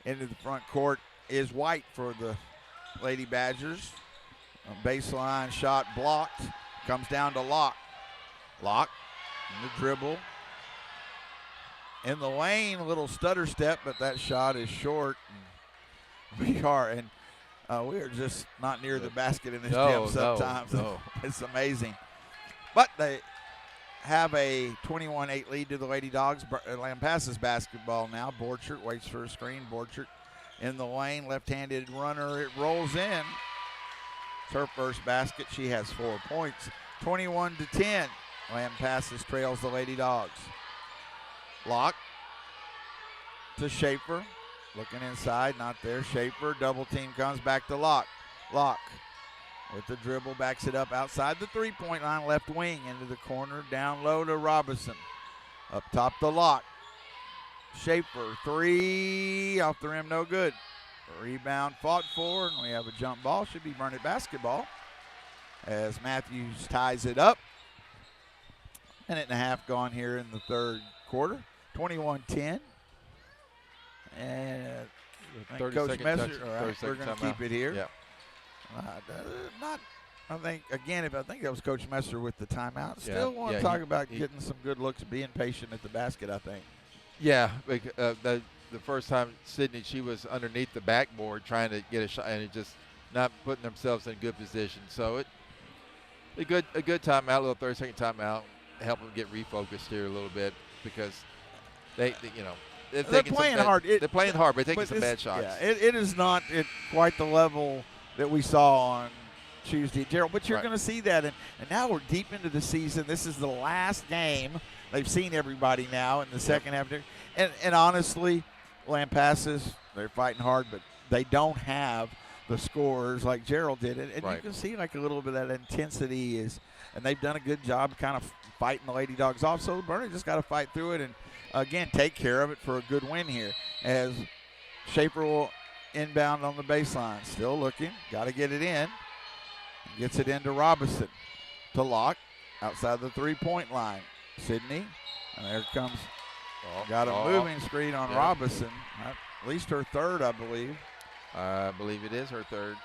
Into the front court is White for the Lady Badgers. A baseline shot blocked. Comes down to Locke. Locke in the dribble. In the lane, a little stutter step, but that shot is short. We are just not near the basket in this gym sometimes. No. It's amazing. But they have a 21-8 lead to the Lady Dogs. Lampasas basketball now. Borchert waits for a screen. Borchert in the lane, left-handed runner. It rolls in. It's her first basket. She has 4 points. 21-10. Lampasas trails the Lady Dogs. Locke to Schaefer. Looking inside, not there. Schaefer, double team comes back to Locke. Locke with the dribble, backs it up outside the three-point line, left wing into the corner, down low to Robinson. Up top to Locke. Schaefer, 3, off the rim, no good. Rebound fought for, and we have a jump ball. Should be Burnett basketball as Matthews ties it up. Minute and a half gone here in the third quarter. 21-10. And Coach Messer, we're going to keep it here. Yeah. I think that was Coach Messer with the timeout. Still want to talk about getting some good looks, being patient at the basket, I think. Yeah, the first time Sydney, she was underneath the backboard trying to get a shot, and it just not putting themselves in good position. So a good timeout, a little 30-second timeout, help them get refocused here a little bit because they're playing hard. They're playing hard, but taking some bad shots. Yeah, it is not at quite the level that we saw on Tuesday at Gerald, but you're going to see that. And now we're deep into the season. This is the last game. They've seen everybody now in the second half. And honestly, Lampasas, they're fighting hard, but they don't have the scorers like Gerald did. And you can see like a little bit of that intensity is, and they've done a good job kind of fighting the Lady Dogs off. So Burnett just got to fight through it and, again, take care of it for a good win here as Schaefer will inbound on the baseline. Still looking. Got to get it in. Gets it into Robinson. To Locke. Outside the three-point line. Sydney. And there comes. Got a moving screen on Robinson. At least her third, I believe. I believe it is her third.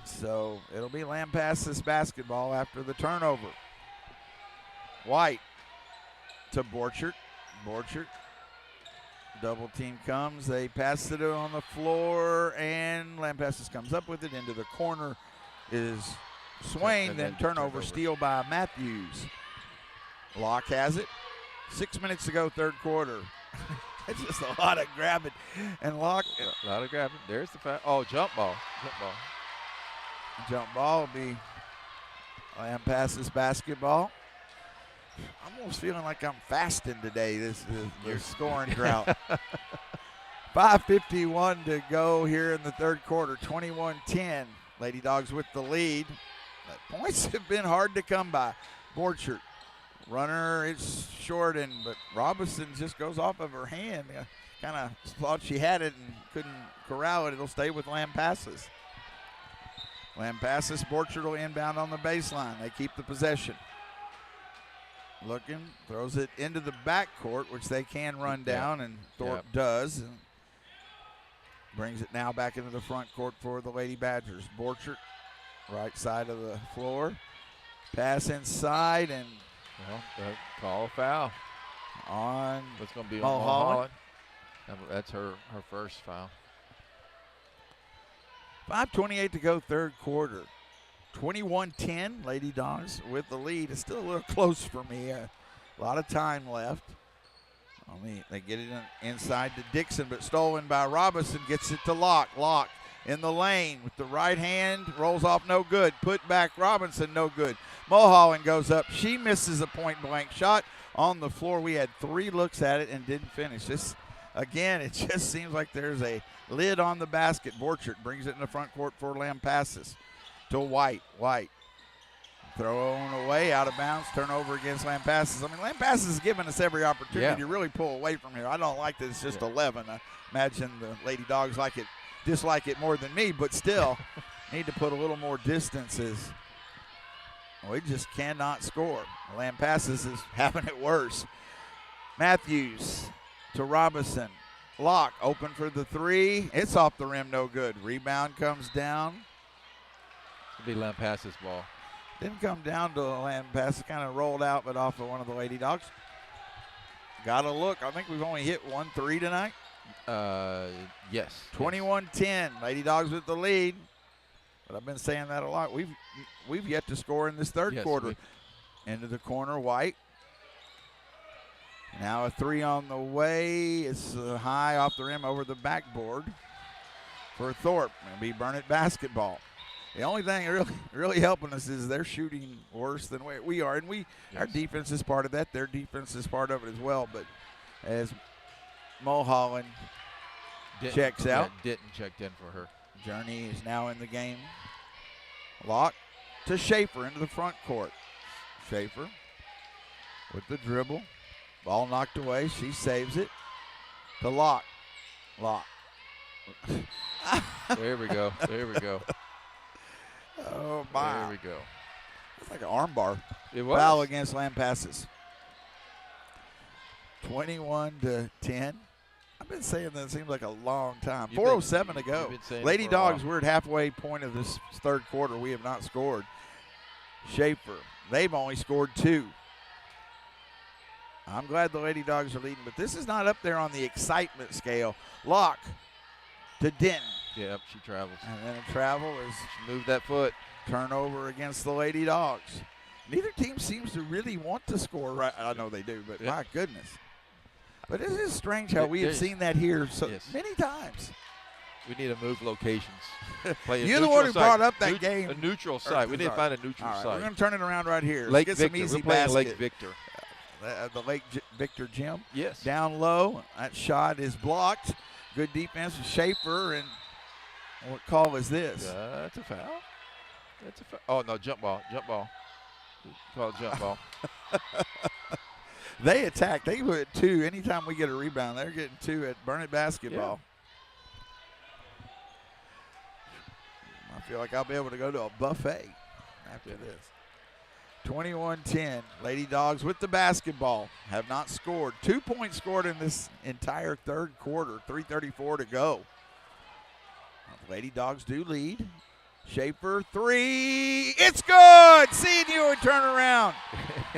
So it'll be Lampasas basketball after the turnover. White to Borchert. Borchert. Double team comes. They pass it on the floor, and Lampasas comes up with it. Into the corner is Swain. Then turnover, steal by Matthews. Locke has it. 6 minutes to go, third quarter. It's just a lot of grabbing. And Locke. A lot of grabbing. There's the foul. Oh, jump ball. Jump ball will be Lampasas basketball. I'm almost feeling like I'm fasting today, this scoring drought. 5:51 to go here in the third quarter, 21-10. Lady Dogs with the lead. But points have been hard to come by. Borchert, runner is shortened, but Robinson just goes off of her hand. Kind of thought she had it and couldn't corral it. It'll stay with Lampasas. Lampasas, Borchert will inbound on the baseline. They keep the possession. Looking, throws it into the backcourt, which they can run down, and Thorpe does. And brings it now back into the front court for the Lady Badgers. Borchert, right side of the floor. Pass inside, and call a foul on. What's going to be on Mulholland. That's her first foul. 5:28 to go, third quarter. 21-10, Lady Dogs with the lead. It's still a little close for me. A lot of time left. They get it inside to Dixon, but stolen by Robinson. Gets it to Locke. Locke in the lane with the right hand. Rolls off, no good. Put back Robinson, no good. Mulholland goes up. She misses a point-blank shot on the floor. We had 3 looks at it and didn't finish. This, again, it just seems like there's a lid on the basket. Borchert brings it in the front court for Lampasas. To White. White thrown away, out of bounds, turnover against Lampasas. I mean, Lampasas has given us every opportunity to really pull away from here. I don't like that it's just 11. I imagine the Lady Dogs dislike it more than me, but still need to put a little more distances. We just cannot score. Lampasas is having it worse. Matthews to Robinson. Locke open for the 3. It's off the rim, no good. Rebound comes down. It'll be Lampasas' ball. Didn't come down to Lampasas, kind of rolled out, but off of one of the Lady Dogs. Got a look. I think we've only hit 1 3 tonight. Yes. 21-10. Lady Dogs with the lead. But I've been saying that a lot. We've yet to score in this third quarter. Into the corner, White. Now a 3 on the way. It's high off the rim over the backboard for Thorpe. It'll be Burnett basketball. The only thing really helping us is they're shooting worse than we are, and our defense is part of that. Their defense is part of it as well. But as Mulholland checks out, Denton checked in for her. Journey is now in the game. Locke to Schaefer into the front court. Schaefer with the dribble, ball knocked away. She saves it to Locke. Locke. There we go. There we go. Oh, my. There we go. It's like an arm bar. It was. Foul against Lampasas. 21-10. I've been saying that it seems like a long time. 4:07 to go. Lady Dogs, we're at halfway point of this third quarter. We have not scored. Schaefer, they've only scored 2. I'm glad the Lady Dogs are leading, but this is not up there on the excitement scale. Locke to Denton. Yep, she travels. And then a travel is she moved that foot. Turnover against the Lady Dogs. Neither team seems to really want to score. Right, I know they do, but my goodness. But it is strange how we have seen that here so many times. We need to move locations. You're the one who brought up that game. A neutral site. We need to find a neutral site. We're going to turn it around right here. Lake Let's Victor. get some easy We're playing basket. Lake Victor. The Lake Victor gym. Yes. Down low. That shot is blocked. Good defense with Schaefer. And what call is this? That's a foul. That's a foul. Oh, no, jump ball. Jump ball. Call it jump ball. They attack. They put 2. Anytime we get a rebound, they're getting 2 at Burnett basketball. I feel like I'll be able to go to a buffet after this. 21-10. Lady Dogs with the basketball. Have not scored. 2 points scored in this entire third quarter. 3:34 to go. Lady Dogs do lead. Schaefer, 3. It's good! Seeing you and turn around.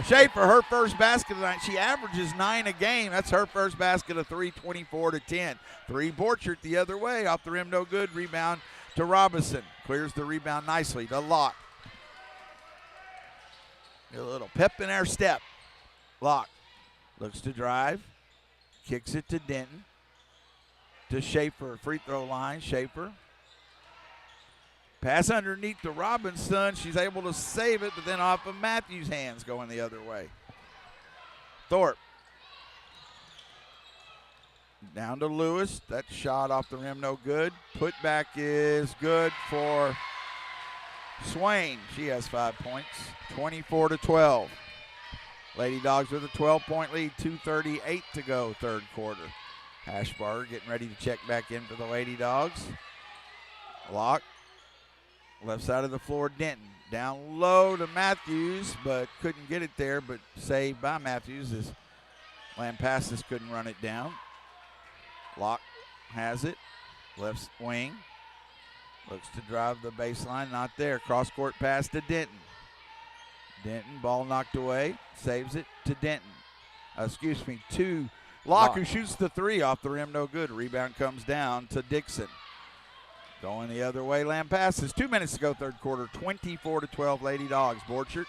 Schaefer, her first basket tonight. She averages 9 a game. That's her first basket of 3, 24-10. 3 Borchert the other way. Off the rim, no good. Rebound to Robinson. Clears the rebound nicely to Locke. A little pep in our step. Locke looks to drive. Kicks it to Denton. To Schaefer, free throw line. Schaefer. Pass underneath to Robinson. She's able to save it, but then off of Matthews' hands going the other way. Thorpe. Down to Lewis. That shot off the rim, no good. Putback is good for Swain. She has 5 points, 24-12. Lady Dogs with a 12-point lead, 2:38 to go, third quarter. Hashbarger getting ready to check back in for the Lady Dogs. Lock. Left side of the floor, Denton. Down low to Matthews, but couldn't get it there, but saved by Matthews as Lampasas couldn't run it down. Locke has it. Left wing. Looks to drive the baseline. Not there. Cross-court pass to Denton. Denton, ball knocked away. Saves it to Denton. To Locke, who shoots the three off the rim. No good. Rebound comes down to Dixon. Going the other way, Lampasas. 2 minutes to go, third quarter. 24-12, Lady Dogs. Borchert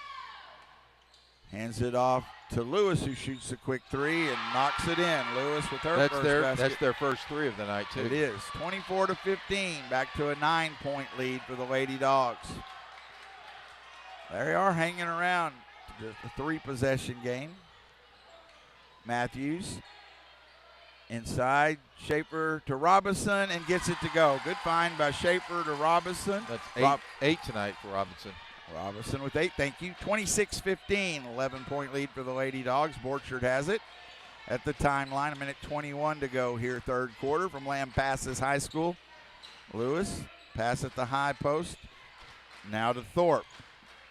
hands it off to Lewis, who shoots a quick three and knocks it in. Lewis with her first basket. That's their first three of the night, too. It is. 24-15. Back to a 9-point lead for the Lady Dogs. They are hanging around. Just a three-possession game. Matthews inside. Schaefer to Robinson and gets it to go. Good find by Schaefer to Robinson. That's eight tonight for Robinson. Robinson with 8, thank you. 26-15, 11-point lead for the Lady Dogs. Borchard has it at the timeline. A minute 21 to go here, third quarter from Lampasas High School. Lewis, pass at the high post. Now to Thorpe.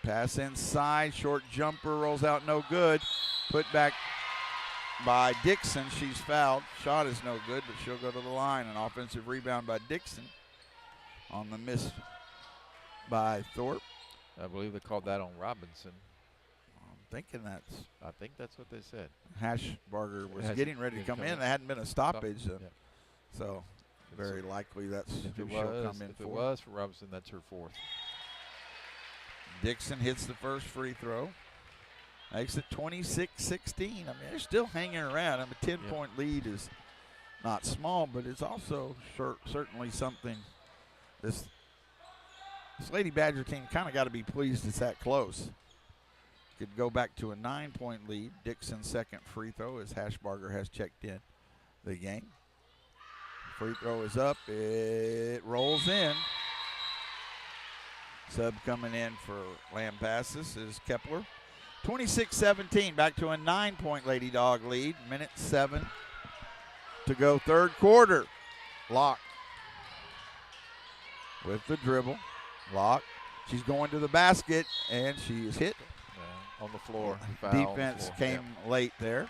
Pass inside, short jumper, rolls out no good. Put back by Dixon. She's fouled. Shot is no good, but she'll go to the line. An offensive rebound by Dixon on the miss by Thorpe. I believe they called that on Robinson. I think that's what they said. Hashbarger was getting ready to come in. There hadn't been a stoppage, so very likely that's who she'll come in for. If it was for Robinson, that's her fourth. Dixon hits the first free throw. Makes it 26-16. I mean, they're still hanging around. I mean, a 10-point lead is not small, but it's also certainly something this Lady Badger team kind of got to be pleased it's that close. Could go back to a 9-point lead. Dixon's second free throw as Hashbarger has checked in the game. Free throw is up. It rolls in. Sub coming in for Lampasas is Kepler. 26-17, back to a 9-point Lady Dog lead. Minute 7 to go, third quarter. Locke with the dribble. Locke, she's going to the basket, and she is hit. On the floor. Defense came late there.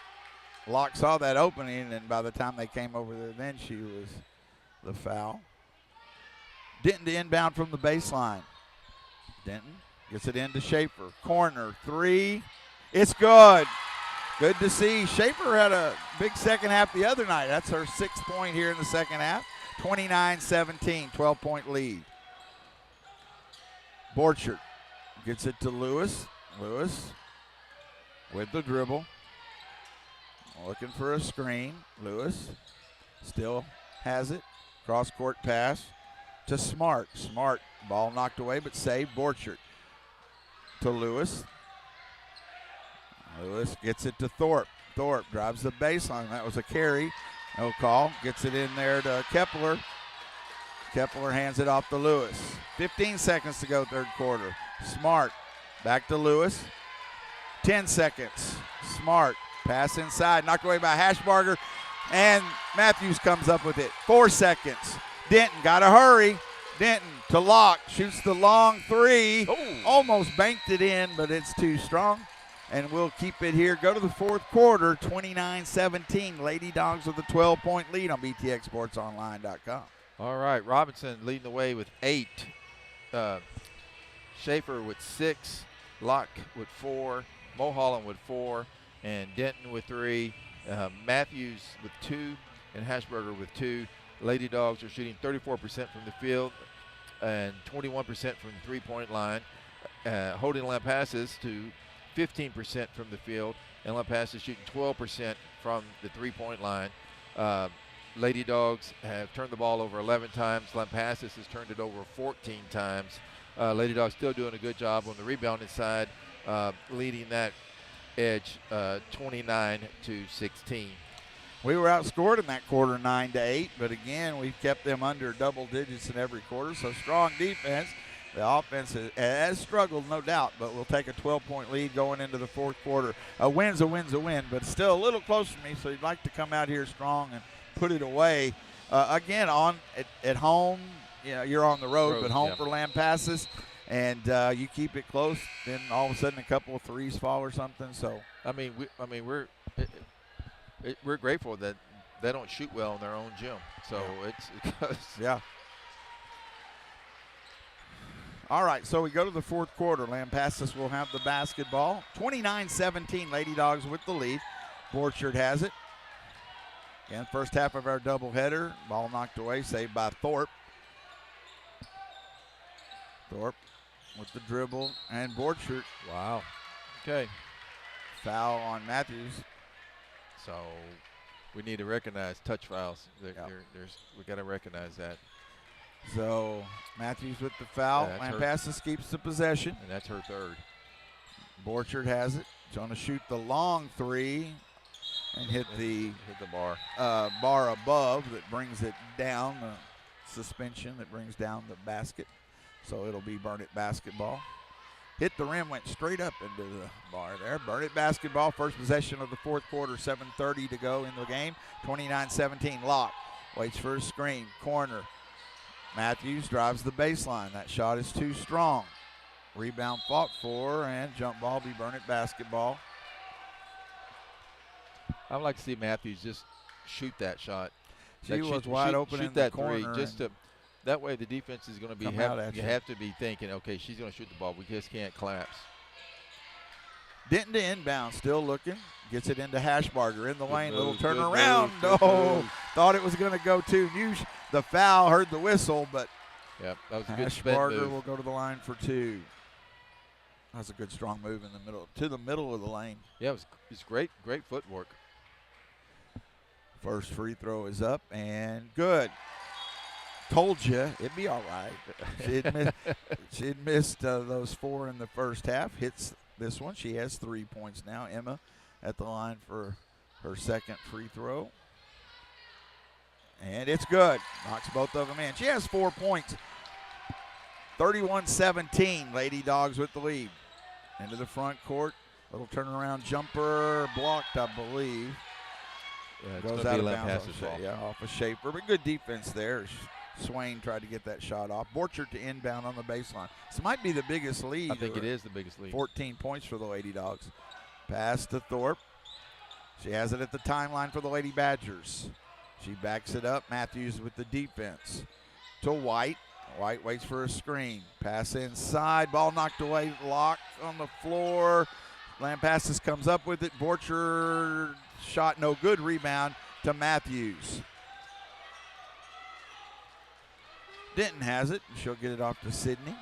Locke saw that opening, and by the time they came over there, then she was the foul. Denton to inbound from the baseline. Denton gets it into Schaefer. Corner, three. It's good. Good to see. Schaefer had a big second half the other night. That's her 6th point here in the second half. 29-17, 12-point lead. Borchert gets it to Lewis. Lewis with the dribble. Looking for a screen. Lewis still has it. Cross-court pass to Smart. Smart, ball knocked away but saved. Borchert to Lewis. Lewis gets it to Thorpe. Thorpe drives the baseline. That was a carry. No call. Gets it in there to Kepler. Kepler hands it off to Lewis. 15 seconds to go, third quarter. Smart back to Lewis. 10 seconds. Smart pass inside. Knocked away by Hashbarger. And Matthews comes up with it. 4 seconds. Denton got to hurry. Denton to Locke. Shoots the long three. Almost banked it in, but it's too strong. And we'll keep it here. Go to the fourth quarter, 29-17. Lady Dogs with a 12-point lead on BTXSportsOnline.com. All right, Robinson leading the way with 8. Schaefer with 6. Locke with 4. Mulholland with 4. And Denton with 3. Matthews with 2. And Hashberger with 2. Lady Dogs are shooting 34% from the field and 21% from the three-point line, holding Lampasas to 15% from the field, and Lampasas shooting 12% from the three-point line. Lady Dogs have turned the ball over 11 times. Lampasas has turned it over 14 times. Lady Dogs still doing a good job on the rebounding side, leading that edge, 29-16. We were outscored in that quarter 9-8, but again, we've kept them under double digits in every quarter, so strong defense. The offense has struggled, no doubt, but we'll take a 12-point lead going into the fourth quarter. A win's a win's a win, but still a little close for me, so you'd like to come out here strong and put it away. Again, at home, you're on the road, but home for Lampasas, and you keep it close, then all of a sudden a couple of threes fall or something. So we're grateful that they don't shoot well in their own gym. So it's yeah. All right, so we go to the fourth quarter. Lampasas will have the basketball. 29-17, Lady Dogs with the lead. Borchard has it. Again, first half of our doubleheader. Ball knocked away, saved by Thorpe. Thorpe with the dribble, and Borchard. Wow. Okay. Foul on Matthews. So we need to recognize touch fouls. We got to recognize that. So Matthews with the foul. Yeah, Lampasas keeps the possession. And that's her third. Borchard has it. She's going to shoot the long three and hit the bar above that brings it down, the suspension that brings down the basket. So it'll be Burnett basketball. Hit the rim, went straight up into the bar there. Burnett basketball, first possession of the fourth quarter, 7:30 to go in the game. 29-17, Locke waits for a screen, corner. Matthews drives the baseline. That shot is too strong. Rebound fought for, and jump ball be Burnett basketball. I'd like to see Matthews just shoot that shot. She was wide open in the corner. That way the defense is going to be, you have to be thinking, okay, she's going to shoot the ball. We just can't collapse. Denton to inbound, still looking. Gets it into Hashbarger in the lane. Move, little turnaround. Thought it was going to go too. Knew the foul, heard the whistle, but that was a good Hashbarger will go to the line for two. That was a good strong move in the middle, to the middle of the lane. Yeah, it's great footwork. First free throw is up and good. Told you it'd be all right. She'd missed those four in the first half. Hits this one. She has 3 points now. Emma at the line for her second free throw. And it's good. Knocks both of them in. She has 4 points. 31-17. Lady Dogs with the lead. Into the front court. Little turnaround jumper. Blocked, I believe. Yeah, goes out of bounds. Off of Schaefer. But good defense there. Swain tried to get that shot off. Borchard to inbound on the baseline. This might be the biggest lead. I think it is the biggest lead. 14 points for the Lady Dogs. Pass to Thorpe. She has it at the timeline for the Lady Badgers. She backs it up. Matthews with the defense. To White. White waits for a screen. Pass inside. Ball knocked away. Locked on the floor. Lampasas comes up with it. Borchard shot no good. Rebound to Matthews. Denton has it. She'll get it off to Sydney.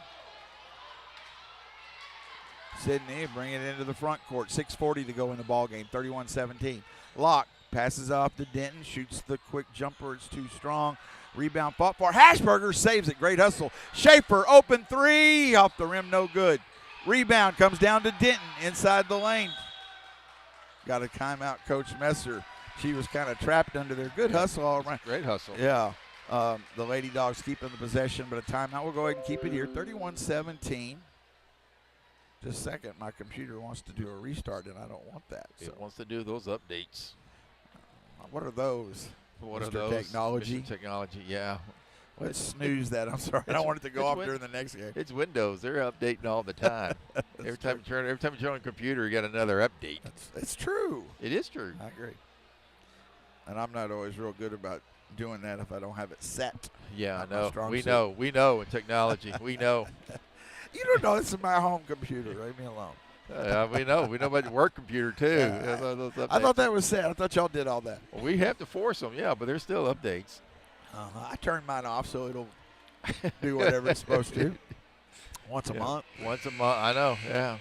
Sydney bring it into the front court. 6:40 to go in the ball game. 31-17. Locke passes off to Denton. Shoots the quick jumper. It's too strong. Rebound fought for. Hashbarger saves it. Great hustle. Schaefer open three. Off the rim. No good. Rebound comes down to Denton inside the lane. Got a timeout, Coach Messer. She was kind of trapped under there. Good hustle all around. Great hustle. Yeah. The Lady Dogs keeping the possession, but a timeout. We'll go ahead and keep it here. 31-17. Just a second. My computer wants to do a restart, and I don't want that. It wants to do those updates. What are those? What Mr. are those? Technology? Mr. Technology, yeah. Let's snooze that. I'm sorry. I don't want it to go off during the next game. It's Windows. They're updating all the time. every time you turn on a computer, you get another update. It's true. It is true. I agree. And I'm not always real good about doing that if I don't have it set. Yeah, I know. We know in technology. We know. You don't know. This is my home computer. Leave me alone. We know. We know about your work computer, too. I thought that was set. I thought y'all did all that. Well, we have to force them, yeah, but there's still updates. I turned mine off so it'll do whatever it's supposed to. Once a month. Once a month. I know, yeah.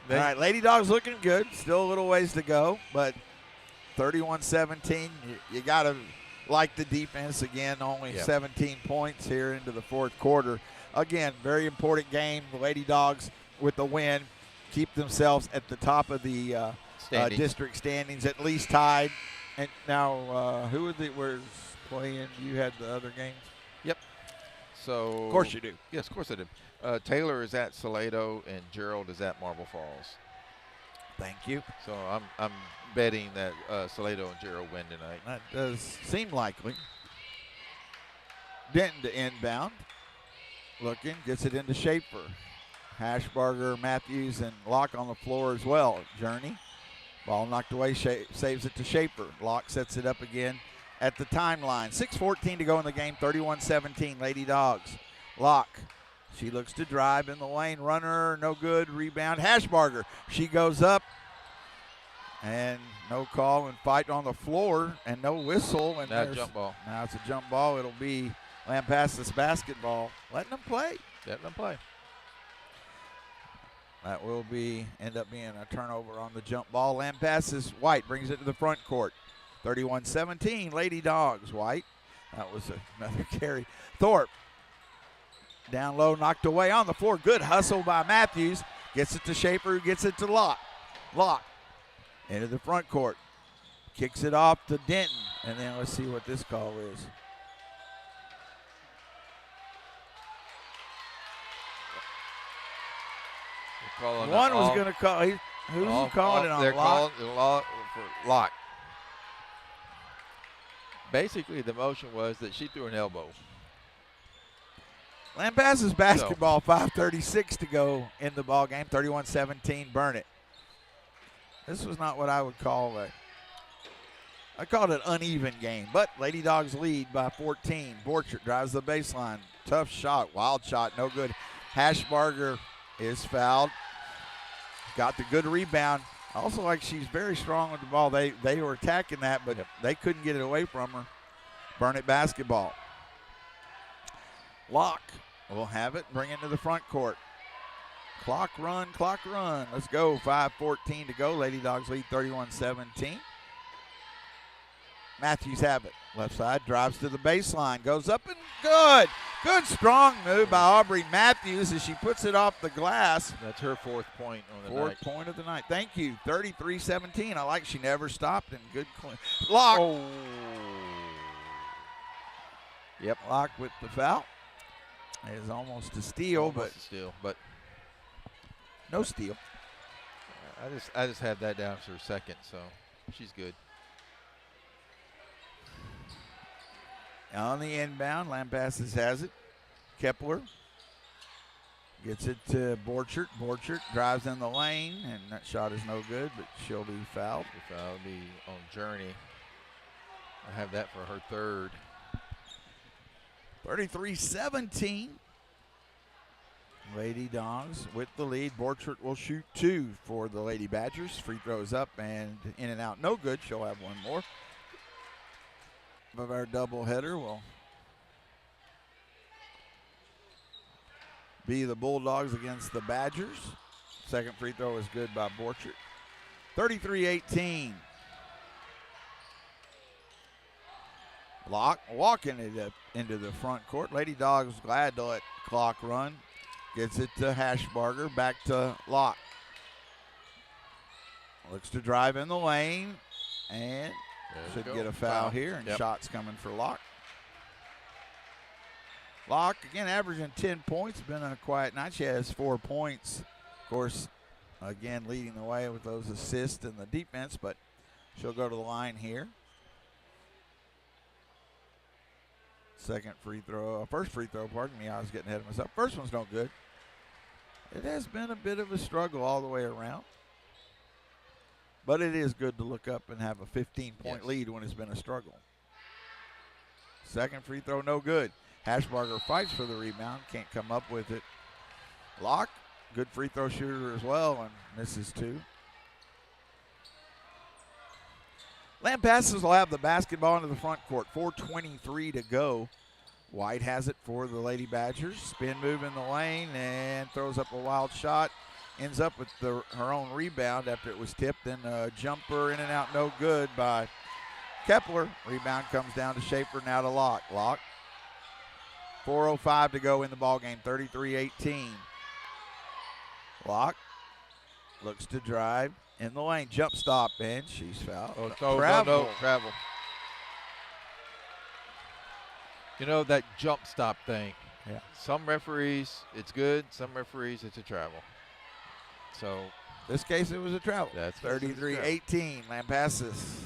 All right, Lady Dogs looking good. Still a little ways to go, but 31-17. You got to like the defense again. Only 17 points here into the fourth quarter. Again, very important game. The Lady Dogs with the win. keep themselves at the top of the district standings, at least tied. And now, who was playing? You had the other games? Yep. So Of course you do. Yes, of course I do. Taylor is at Salado and Gerald is at Marble Falls. Thank you. So I'm betting that Salado and Gerald win tonight. That does seem likely. Denton to inbound. Looking, gets it into Schaefer. Hashbarger, Matthews, and Locke on the floor as well. Journey. Ball knocked away, saves it to Schaefer. Locke sets it up again at the timeline. 6:14 to go in the game, 31-17, Lady Dogs. Locke, she looks to drive in the lane. Runner, no good. Rebound, Hashbarger. She goes up, and no call and fight on the floor, and no whistle. And now jump ball. Now it's a jump ball. It'll be Lampasas basketball. Letting them play. Letting them play. That will end up being a turnover on the jump ball. Lampasas White brings it to the front court. 31-17, Lady Dogs. White. That was another carry. Thorpe. Down low, knocked away on the floor. Good hustle by Matthews. Gets it to Schaefer, who gets it to Locke. Locke into the front court. Kicks it off to Denton. And then let's see what this call is. One was going to call. Who's calling it on They're Locke? calling for Locke. Basically, the motion was that she threw an elbow. Lampasas basketball, 5:36 to go in the ball game. 31-17, burn it. This was not what I would call I called it an uneven game, but Lady Dogs lead by 14. Borchert drives the baseline. Tough shot, wild shot, no good. Hashbarger is fouled. Got the good rebound. Also, like, she's very strong with the ball. They were attacking that, but they couldn't get it away from her. Burn it basketball. Locke will have it, bring it to the front court. Clock run. Let's go. 5:14 to go. Lady Dogs lead 31-17. Matthews have it. Left side, drives to the baseline, goes up and good. Good strong move by Aubrey Matthews as she puts it off the glass. That's her fourth point on the Fourth night. point of the night. Thank you. 33-17. I like she never stopped and good clean. Locke. Oh. Yep. Locke with the foul. It is almost a steal, but no steal. I just had that down for a second, so she's good. On the inbound, Lampasas has it. Kepler gets it to Borchert. Borchert drives in the lane, and that shot is no good, but she'll be fouled. The foul will be on Journey. I have that for her third. 33-17. Lady Dogs with the lead. Borchert will shoot 2 for the Lady Badgers. Free throws up and in and out. No good. She'll have one more. Of our doubleheader will be the Bulldogs against the Badgers. Second free throw is good by Borchert. 33-18. Locke walking it up into the front court. Lady Dogs glad to let clock run. Gets it to Hashbarger. Back to Locke. Looks to drive in the lane and should get a foul here, and shots coming for Locke. Locke, again, averaging 10 points. Been on a quiet night. She has 4 points. Of course, again, leading the way with those assists and the defense, but she'll go to the line here. Second free throw, first free throw, pardon me, I was getting ahead of myself. First one's no good. It has been a bit of a struggle all the way around. But it is good to look up and have a 15-point lead when it's been a struggle. Second free throw, no good. Hashbarger fights for the rebound, can't come up with it. Locke, good free throw shooter as well, and misses 2. Lampasas will have the basketball into the front court. 4:23 to go. White has it for the Lady Badgers. Spin move in the lane and throws up a wild shot. Ends up with her own rebound after it was tipped. Then a jumper in and out, no good by Kepler. Rebound comes down to Schaefer, now to Locke. Locke. 4:05 to go in the ballgame, 33-18. Locke looks to drive in the lane. Jump stop, and she's fouled. Oh, Travel. travel. You know, that jump stop thing. Yeah. Some referees, it's good. Some referees, it's a travel. So This case, it was a travel. That's 33-18, Lampasas.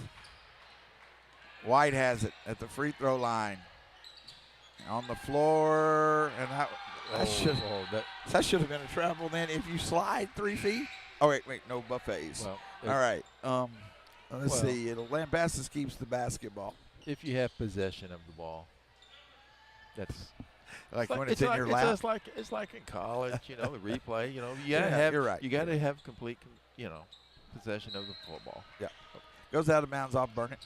White has it at the free throw line. On the floor, and that should have been a travel then. If you slide 3 feet. Oh, wait, no buffets. Well, all right. Let's see. Lampasas keeps the basketball. If you have possession of the ball, that's like when it's in your lap. It's like in college, the replay. You You're right. You got to have complete, possession of the football. Yeah. Goes out of bounds off Burnett.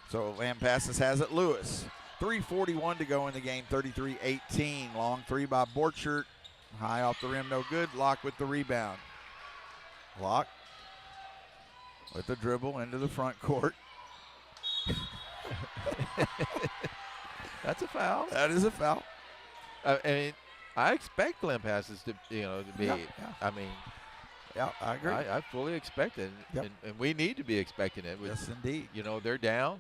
So Lampasas has it. Lewis. 3:41 to go in the game. 33-18. Long three by Borchert. High off the rim, no good. Locke with the rebound. Locke with the dribble into the front court. That's a foul. That is a foul. I expect Lampasas to be. Yeah. I mean, yeah, I agree. I fully expect it, and we need to be expecting it. Yes, indeed. They're down.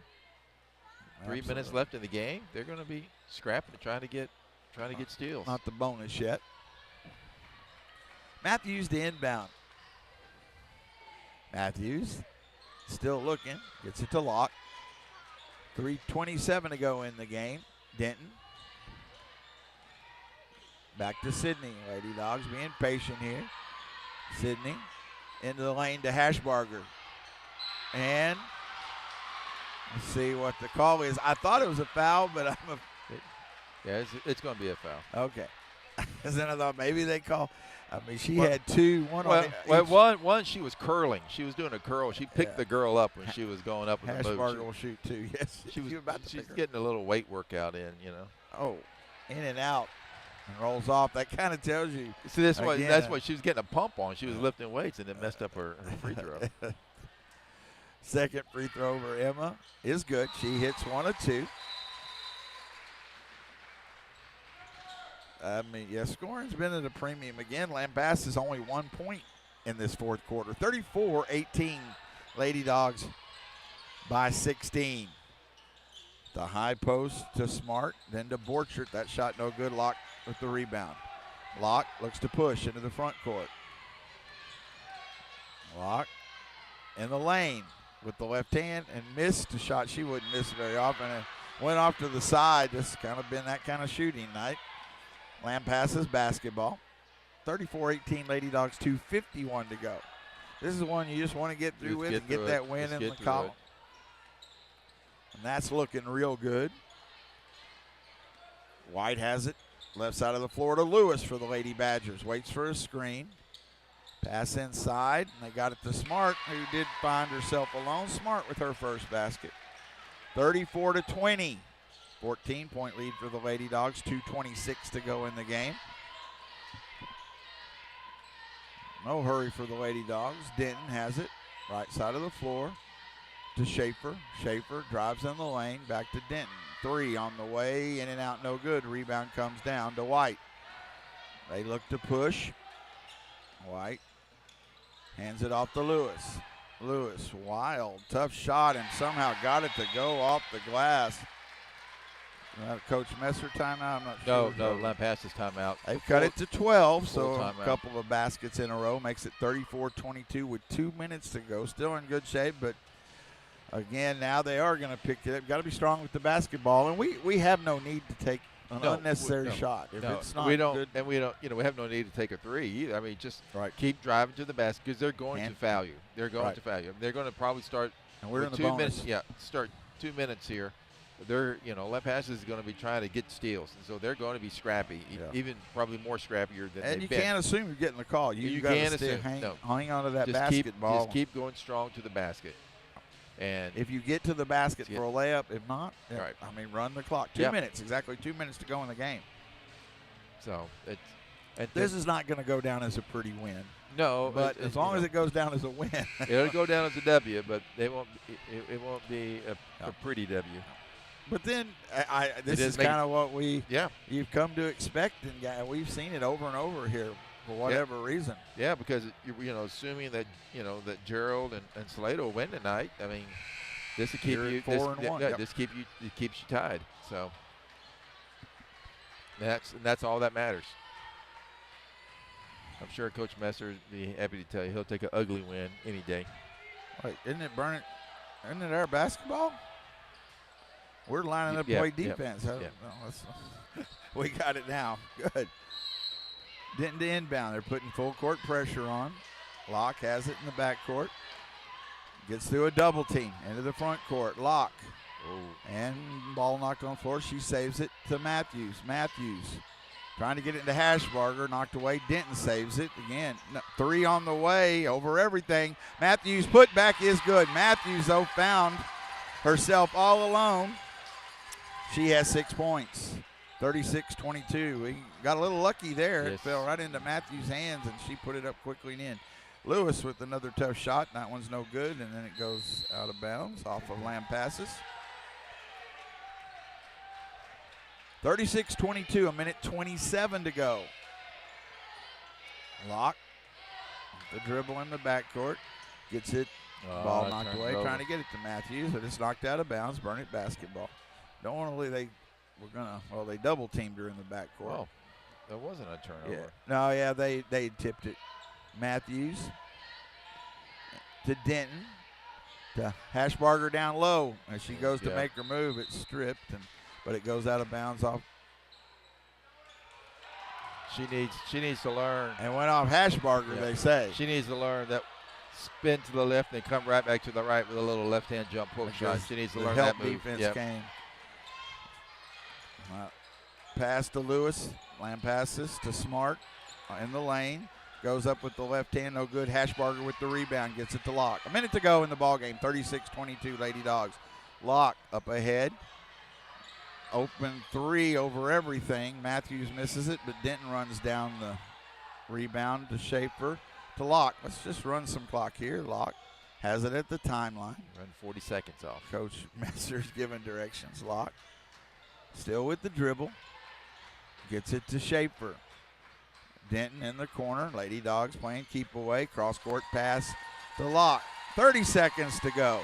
3 minutes Absolutely. left in the game. They're going to be scrapping, trying to get steals. Not the bonus yet. Matthews to inbound. Matthews still looking. Gets it to Locke. 3:27 to go in the game. Denton. Back to Sydney. Lady Dogs being patient here. Sydney into the lane to Hashbarger. And let's see what the call is. I thought it was a foul, but It's going to be a foul. okay. Because then I thought maybe they call. I mean, she had two. One she was curling. She was doing a curl. She picked the girl up when she was going up. Hashbarger will shoot two. Yes, she's getting a little weight workout in. Oh, in and out, and rolls off. That kind of tells you. See, that's what she was getting a pump on. She was lifting weights and then messed up her free throw. Second free throw over Emma is good. She hits one of two. Scoring's been at a premium again. Lampasas is only 1 point in this fourth quarter. 34-18, Lady Dogs by 16. The high post to Smart, then to Borchert. That shot no good. Locke with the rebound. Locke looks to push into the front court. Locke in the lane with the left hand and missed a shot she wouldn't miss very often. And went off to the side. This kind of been that kind of shooting night. Lampasas basketball. 34-18 Lady Dogs, 2:51 to go. This is one you just want to get through with and get that win in the column. And that's looking real good. White has it. Left side of the floor to Lewis for the Lady Badgers. Waits for a screen. Pass inside, and they got it to Smart, who did find herself alone. Smart with her first basket. 34-20. 14-point lead for the Lady Dogs. 2:26 to go in the game. No hurry for the Lady Dogs. Denton has it. Right side of the floor to Schaefer. Schaefer drives in the lane. Back to Denton. Three on the way. In and out, no good. Rebound comes down to White. They look to push. White hands it off to Lewis. Lewis, wild, tough shot, and somehow got it to go off the glass. Coach Messer timeout? I'm not sure. No, Lampasas timeout. They've cut it to 12, so a timeout. couple of baskets in a row makes it 34-22 with 2 minutes to go. Still in good shape, but again, now they are going to pick it up. Got to be strong with the basketball, and we have no need to take an unnecessary shot. If it's not good, and we have no need to take a three either. I mean, just keep driving to the basket because they're going to foul you. They're going to foul you. They're going to probably start. And we're in the 2 bonus. minutes. Yeah, start 2 minutes here. They're, Lampasas is going to be trying to get steals, and so they're going to be scrappy, even probably more scrappier than and they've been. And you can't assume you're getting the call. You got to hang on to that basketball. Just keep going strong to the basket. And if you get to the basket for a layup, if not, right. I mean, run the clock. 2 minutes, exactly 2 minutes to go in the game. So this is not going to go down as a pretty win. No, but as long as it goes down as a win, it'll go down as a W. But it won't be a pretty W. But then this is kind of what you've come to expect, and we've seen it over and over here. for whatever reason. Yeah, because assuming that that Gerald and Salado will win tonight. I mean, this will keep You're you 4-1. Yep. This keeps you tied. So that's all that matters. I'm sure Coach Messer would be happy to tell you he'll take an ugly win any day. Wait, isn't it our basketball? We're lining up to play defense. Yeah. No, we got it now. Good. Denton to inbound. They're putting full court pressure on. Locke has it in the back court. Gets through a double team into the front court. Locke. Oh. And ball knocked on the floor. She saves it to Matthews. Matthews trying to get it into Hashbarger. Knocked away. Denton saves it. Again, 3 on the way over everything. Matthews put back is good. Matthews, though, found herself all alone. She has 6 points. 36-22. We got a little lucky there. Yes. It fell right into Matthews' hands, and she put it up quickly and in. Lewis with another tough shot. That one's no good, and then it goes out of bounds off of Lampasas. 36-22, a minute 27 to go. Locke, the dribble in the backcourt. Gets it, ball knocked away, trying to get it to Matthews, but it's knocked out of bounds. Burnett basketball. Don't want to leave. They double teamed her in the backcourt. Well, that wasn't a turnover. Yeah. No, they tipped it. Matthews to Denton to Hashbarger down low. As she goes to make her move, it's stripped, but it goes out of bounds off. She needs to learn. And went off Hashbarger, they say. She needs to learn that spin to the left and come right back to the right with a little left-hand jump hook shot. She needs to learn that move. Defense came. Pass to Lewis. Lampasas to Smart in the lane. Goes up with the left hand. No good. Hashbarger with the rebound. Gets it to Locke. A minute to go in the ballgame. 36-22 Lady Dogs. Locke up ahead. Open 3 over everything. Matthews misses it, but Denton runs down the rebound to Schaefer. To Locke. Let's just run some clock here. Locke has it at the timeline. Run 40 seconds off. Coach Messer's giving directions. Locke still with the dribble. Gets it to Schaefer. Denton in the corner. Lady Dogs playing keep away. Cross court pass to Locke. 30 seconds to go.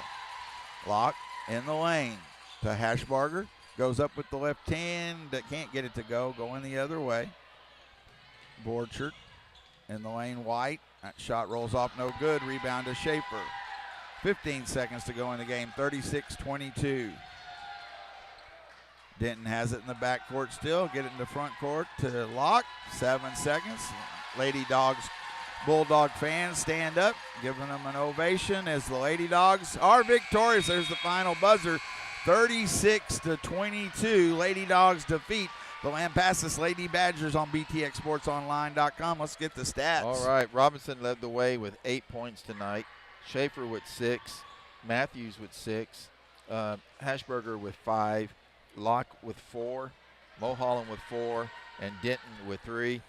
Locke in the lane to Hashbarger. Goes up with the left hand. That can't get it to go. Going the other way. Borchert in the lane. White. That shot rolls off. No good. Rebound to Schaefer. 15 seconds to go in the game. 36-22. Denton has it in the back court still. Get it in the front court to Locke. 7 seconds. Lady Dogs, Bulldog fans stand up, giving them an ovation as the Lady Dogs are victorious. There's the final buzzer. 36-22. Lady Dogs defeat the Lampasas Lady Badgers on BTXSportsOnline.com. Let's get the stats. All right. Robinson led the way with 8 points tonight. Schaefer with 6. Matthews with 6. Hashbarger with 5. Locke with 4, Mulholland with 4, and Denton with 3.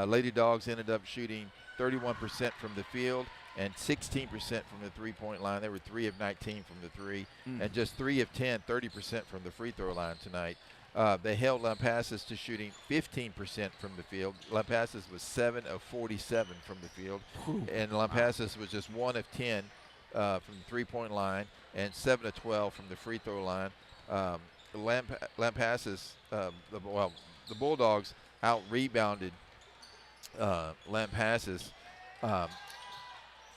Lady Dogs ended up shooting 31% from the field and 16% from the three-point line. They were 3 of 19 from the 3, and just 3 of 10, 30% from the free throw line tonight. They held Lampasas to shooting 15% from the field. Lampasas was 7 of 47 from the field, and Lampasas was just 1 of 10 from the three-point line and 7 of 12 from the free throw line. Lampasas, the Bulldogs out-rebounded Lampasas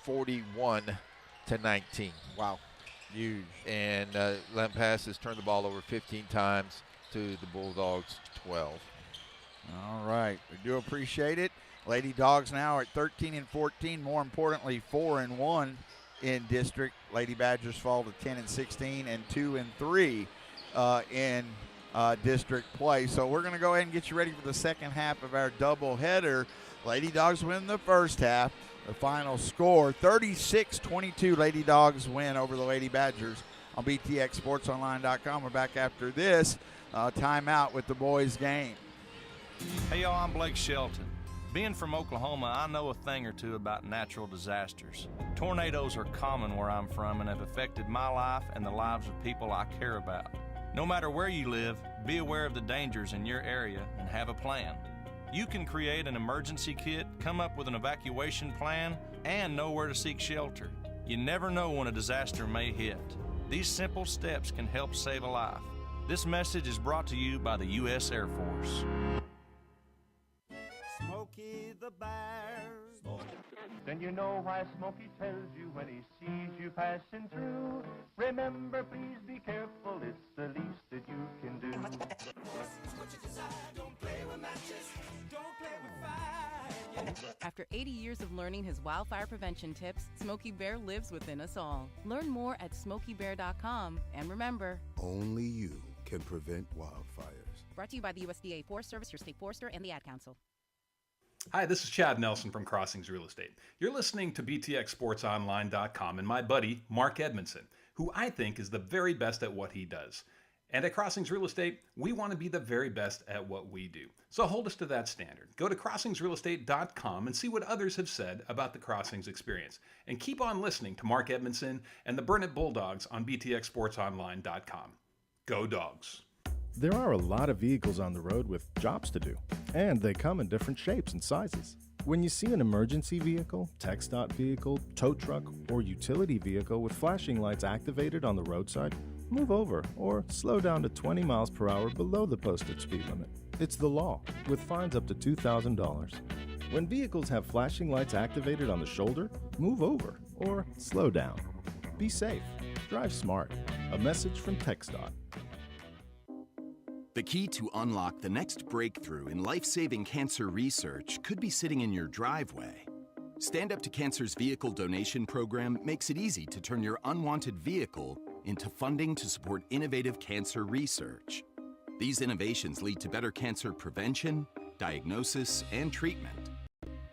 41-19. Wow. Huge. And Lampasas turned the ball over 15 times to the Bulldogs 12. All right. We do appreciate it. Lady Dogs now are at 13-14. More importantly, 4-1 in district. Lady Badgers fall to 10-16 and 2-3 in district play. So we're going to go ahead and get you ready for the second half of our doubleheader. Lady Dogs win the first half. The final score, 36-22. Lady Dogs win over the Lady Badgers on BTXSportsOnline.com. We're back after this timeout with the boys' game. Hey, y'all, I'm Blake Shelton. Being from Oklahoma, I know a thing or two about natural disasters. Tornadoes are common where I'm from and have affected my life and the lives of people I care about. No matter where you live, be aware of the dangers in your area and have a plan. You can create an emergency kit, come up with an evacuation plan, and know where to seek shelter. You never know when a disaster may hit. These simple steps can help save a life. This message is brought to you by the U.S. Air Force. Smokey the Bear. Then you know why Smokey tells you when he sees you passing through. Remember, please be careful, it's the least that you can do. Don't play with matches, don't play with fire. After 80 years of learning his wildfire prevention tips, Smokey Bear lives within us all. Learn more at SmokeyBear.com, and remember, Only you can prevent wildfires. brought to you by the USDA Forest Service, your state forester, and the Ad Council. Hi, this is Chad Nelson from Crossings Real Estate. You're listening to BTXSportsOnline.com and my buddy, Mark Edmondson, who I think is the very best at what he does. And at Crossings Real Estate, we want to be the very best at what we do. So hold us to that standard. Go to CrossingsRealEstate.com and see what others have said about the Crossings experience. And keep on listening to Mark Edmondson and the Burnett Bulldogs on BTXSportsOnline.com. Go Dogs! There are a lot of vehicles on the road with jobs to do, and they come in different shapes and sizes. When you see an emergency vehicle, TxDOT vehicle, tow truck, or utility vehicle with flashing lights activated on the roadside, move over or slow down to 20 miles per hour below the posted speed limit. It's the law, with fines up to $2,000. When vehicles have flashing lights activated on the shoulder, move over or slow down. Be safe. Drive smart. A message from TxDOT. The key to unlock the next breakthrough in life-saving cancer research could be sitting in your driveway. Stand Up to Cancer's vehicle donation program makes it easy to turn your unwanted vehicle into funding to support innovative cancer research. These innovations lead to better cancer prevention, diagnosis, and treatment,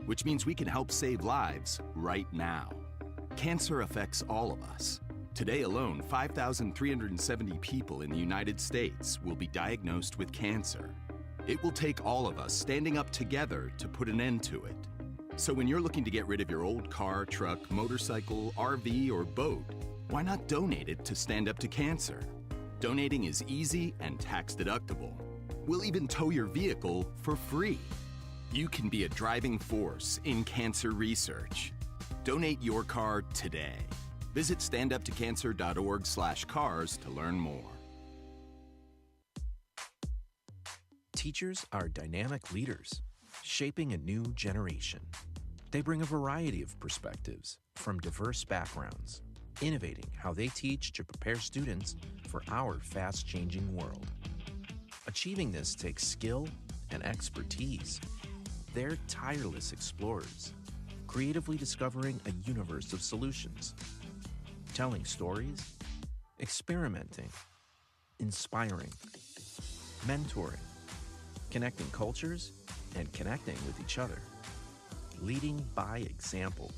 which means we can help save lives right now. Cancer affects all of us. Today alone, 5,370 people in the United States will be diagnosed with cancer. It will take all of us standing up together to put an end to it. So when you're looking to get rid of your old car, truck, motorcycle, RV, or boat, why not donate it to Stand Up to Cancer? Donating is easy and tax deductible. We'll even tow your vehicle for free. You can be a driving force in cancer research. Donate your car today. Visit standuptocancer.org/cars to learn more. Teachers are dynamic leaders, shaping a new generation. They bring a variety of perspectives from diverse backgrounds, innovating how they teach to prepare students for our fast-changing world. Achieving this takes skill and expertise. They're tireless explorers, creatively discovering a universe of solutions, telling stories, experimenting, inspiring, mentoring, connecting cultures, and connecting with each other, leading by example.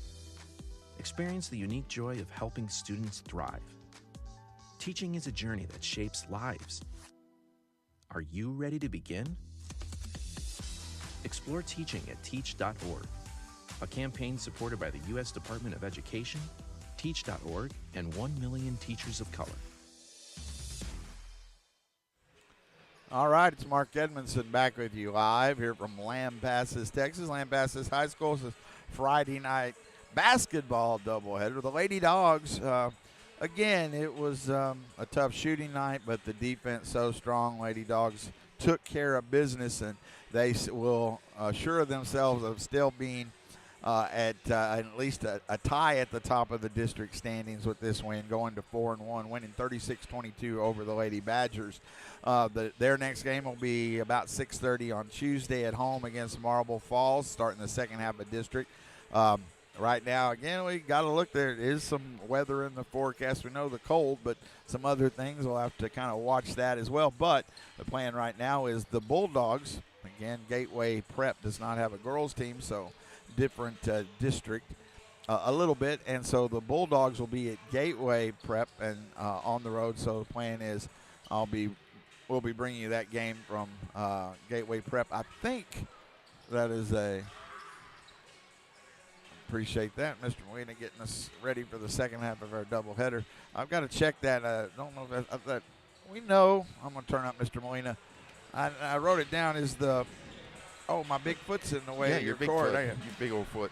Experience the unique joy of helping students thrive. Teaching is a journey that shapes lives. Are you ready to begin? Explore teaching at teach.org, a campaign supported by the U.S. Department of Education, Teach.org, and 1 million teachers of color. All right, it's Mark Edmondson back with you live here from Lampasas, Texas. Lampasas High School's Friday night basketball doubleheader. The Lady Dogs, again, it was a tough shooting night, but the defense so strong. Lady Dogs took care of business, and they will assure themselves of still being at least a tie at the top of the district standings with this win, going to 4-1, winning 36-22 over the Lady Badgers. Their next game will be about 6:30 on Tuesday at home against Marble Falls, starting the second half of district. Right now, again, we got to look. There is some weather in the forecast. We know the cold, but some other things. We'll have to kind of watch that as well. But the plan right now is the Bulldogs. Again, Gateway Prep does not have a girls team, so different district a little bit. And so the Bulldogs will be at Gateway Prep and on the road. So the plan is we'll be bringing you that game from Gateway Prep. I think that is appreciate that, Mr. Molina, getting us ready for the second half of our doubleheader. I've got to check that. Don't know if that we know. I'm going to turn up Mr. Molina. I wrote it down as the Oh, my big foot's in the way Yeah, of your your big cord. foot. Your big old foot.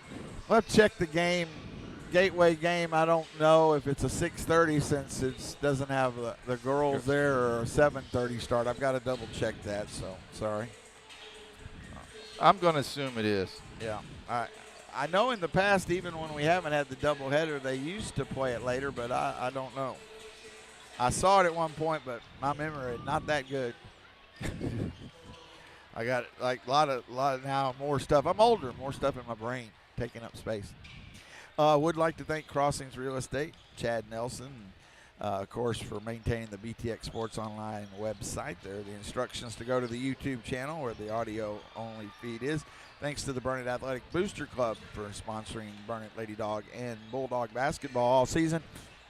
Let's check the game. Gateway game, I don't know if it's a 6:30 since it doesn't have the girls there, or a 7:30 start. I've got to double check that, so sorry. I'm going to assume it is. Yeah. I know in the past, even when we haven't had the doubleheader, they used to play it later, but I don't know. I saw it at one point, but my memory not that good. I got like a lot of now more stuff. I'm older, more stuff in my brain taking up space. Would like to thank Crossings Real Estate, Chad Nelson, of course, for maintaining the BTX Sports Online website. There are the instructions to go to the YouTube channel where the audio-only feed is. Thanks to the Burnett Athletic Booster Club for sponsoring Burnett Lady Dog and Bulldog basketball all season.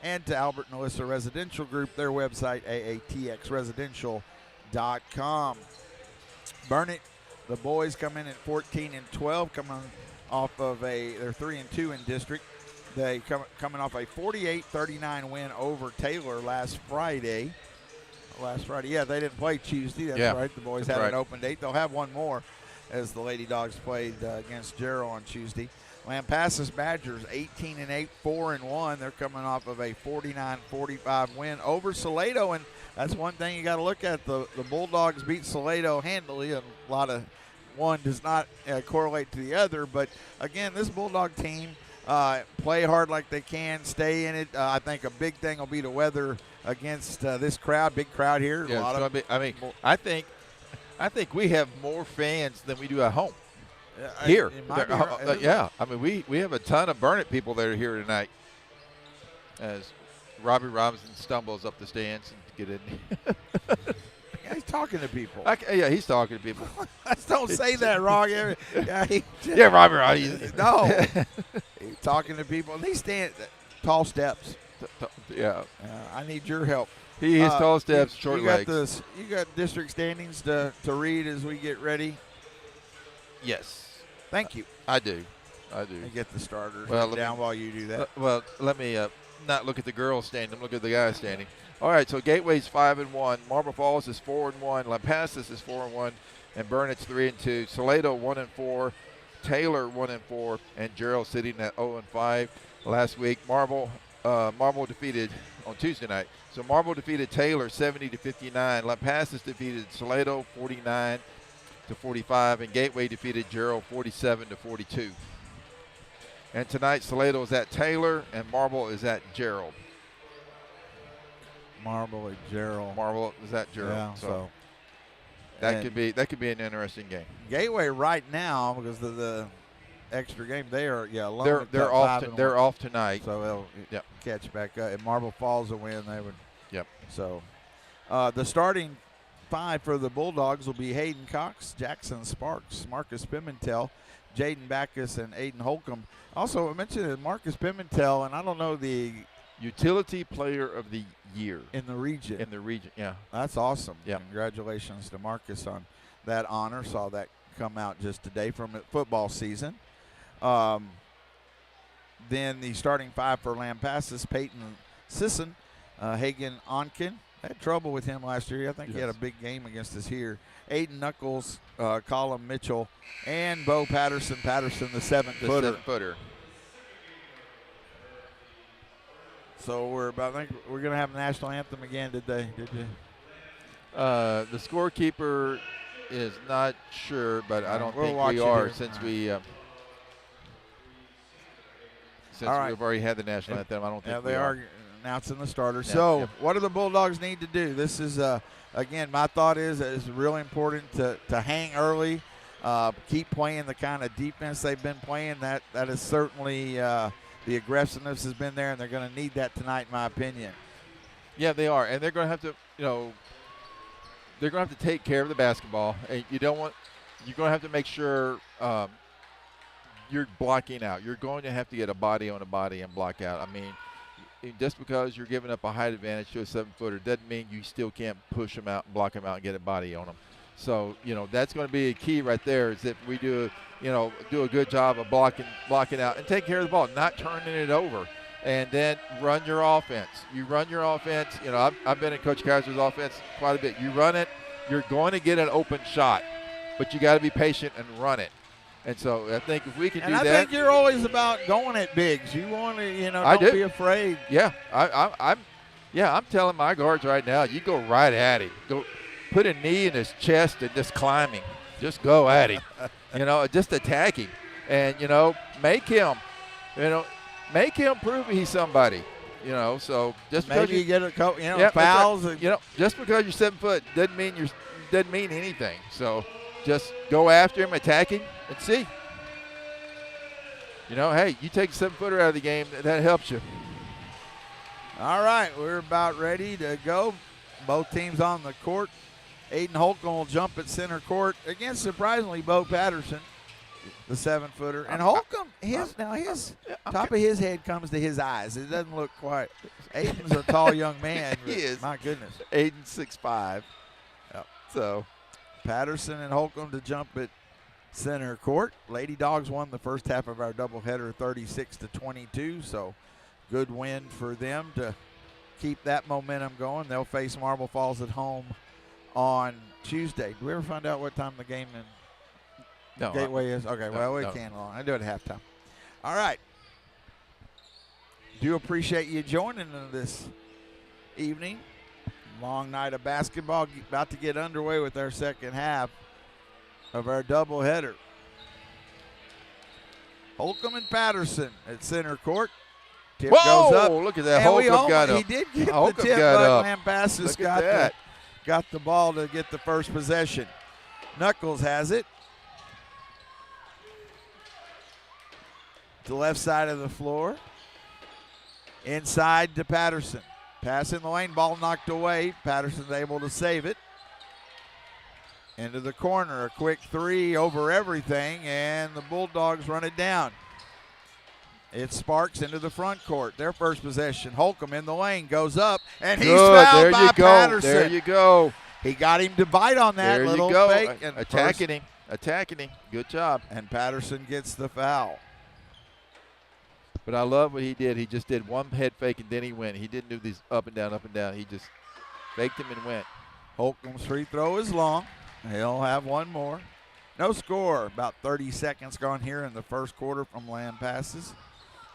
And to Albert and Alyssa Residential Group, their website, aatxresidential.com. Burnett, the boys come in at 14-12, coming off of they're 3-2 in district. They coming off a 48-39 win over Taylor last Friday. Yeah, they didn't play Tuesday. That's right. The boys had an open date. They'll have one more as the Lady Dogs played against Jarrow on Tuesday. Lampasas Badgers 18-8, 4-1. They're coming off of a 49-45 win over Salado, and that's one thing you got to look at. The Bulldogs beat Salado handily, and a lot of one does not correlate to the other. But again, this Bulldog team play hard like they can, stay in it. I think a big thing will be the weather against this crowd, big crowd here. Yeah, I think we have more fans than we do at home. Here. Yeah. I mean, we have a ton of Burnett people that are here tonight as Robbie Robinson stumbles up the stands and get in. Yeah, he's talking to people. Yeah, he's talking to people. Don't say that wrong. Yeah, Robbie. No. He's talking to people. And he's standing tall steps. Yeah. I need your help. He has tall steps, short legs. You got district standings to read as we get ready? Yes. Thank you. I do. And get the starter down while you do that. Let me not look at the girls standing. Look at the guys standing. All right, so Gateway's 5-1. Marble Falls is 4-1. Lampasas is 4-1. And Burnett's 3-2. Salado 1-4. Taylor 1-4. And Jarrow sitting at 0-5. Last week, Marble defeated on Tuesday night. So Marble defeated Taylor 70-59. Lampasas defeated Salado 49-45. And Gateway defeated Jarrow 47-42. And tonight, Salado is at Taylor, and Marble is at Jarrow. Marble at Jarrow. Yeah, so that could be an interesting game. Gateway right now, because of the extra game, they're off tonight, so they'll catch back up. If Marble Falls a win, they would. Yep. So the starting five for the Bulldogs will be Hayden Cox, Jackson Sparks, Marcus Pimentel, Jaden Backus, and Aiden Holcomb. Also, I mentioned Marcus Pimentel, and I don't know the utility player of the year in the region. Yeah. That's awesome. Yeah. Congratulations to Marcus on that honor. Saw that come out just today from the football season. Then the starting five for Lampasas, Peyton Sisson, Hagen Onken. Had trouble with him last year. I think he had a big game against us here. Aiden Knuckles, Colin Mitchell, and Bo Patterson. Patterson, the 7-footer. So I think we're going to have a national anthem again today. Did you? The scorekeeper is not sure, but I don't think we are since we've already had the national anthem. I don't think they are announcing the starter. What do the Bulldogs need to do? This is, again, my thought is it's really important to hang early, keep playing the kind of defense they've been playing. That is certainly the aggressiveness has been there, and they're going to need that tonight, in my opinion. Yeah, they are, and they're going to have to, they're going to have to take care of the basketball. And you're going to have to make sure you're blocking out. You're going to have to get a body on a body and block out. I mean, just because you're giving up a height advantage to a 7-footer doesn't mean you still can't push them out and block them out and get a body on them. So, that's going to be a key right there is that we do a good job of blocking out and take care of the ball, not turning it over, and then run your offense. You run your offense. I've been in Coach Kaiser's offense quite a bit. You run it, you're going to get an open shot. but you got to be patient and run it. And so I think if we can do that. And I think you're always about going at bigs. You want to, don't be afraid. Yeah, I'm telling my guards right now, you go right at him. Go put a knee in his chest and just climb him. Just go at him. Just attack him. And, make him prove he's somebody. So just because maybe you get a couple, fouls. Just because you're 7 foot doesn't mean anything. So just go after him, attack him, and see. Hey, you take a 7-footer out of the game, that helps you. All right, we're about ready to go. Both teams on the court. Aiden Holcomb will jump at center court against, surprisingly, Bo Patterson, the 7-footer. And Holcomb, his top of his head comes to his eyes. It doesn't look quite. Aiden's a tall young man. He is. My goodness. Aiden's 6'5". Yep. So Patterson and Holcomb to jump at center court. Lady Dogs won the first half of our doubleheader 36-22, so good win for them to keep that momentum going. They'll face Marble Falls at home on Tuesday. Did we ever find out what time the game in Gateway is? Okay, we can. I do it at halftime. All right. Do appreciate you joining us this evening. Long night of basketball, about to get underway with our second half of our doubleheader. Holcomb and Patterson at center court. Tip goes up. Look at that. Holcomb got up. He did get the tip, but Lampasas got the ball to get the first possession. Knuckles has it. To the left side of the floor. Inside to Patterson. Pass in the lane, ball knocked away. Patterson's able to save it. Into the corner, a quick three over everything, and the Bulldogs run it down. It's Sparks into the front court. Their first possession. Holcomb in the lane, goes up, and he's fouled by Patterson. There you go. He got him to bite on that little fake. And attacking him. Good job. And Patterson gets the foul. But I love what he did. He just did one head fake, and then he went. He didn't do these up and down. He just faked him and went. Holcomb's free throw is long. He'll have one more. No score. About 30 seconds gone here in the first quarter from Lampasas.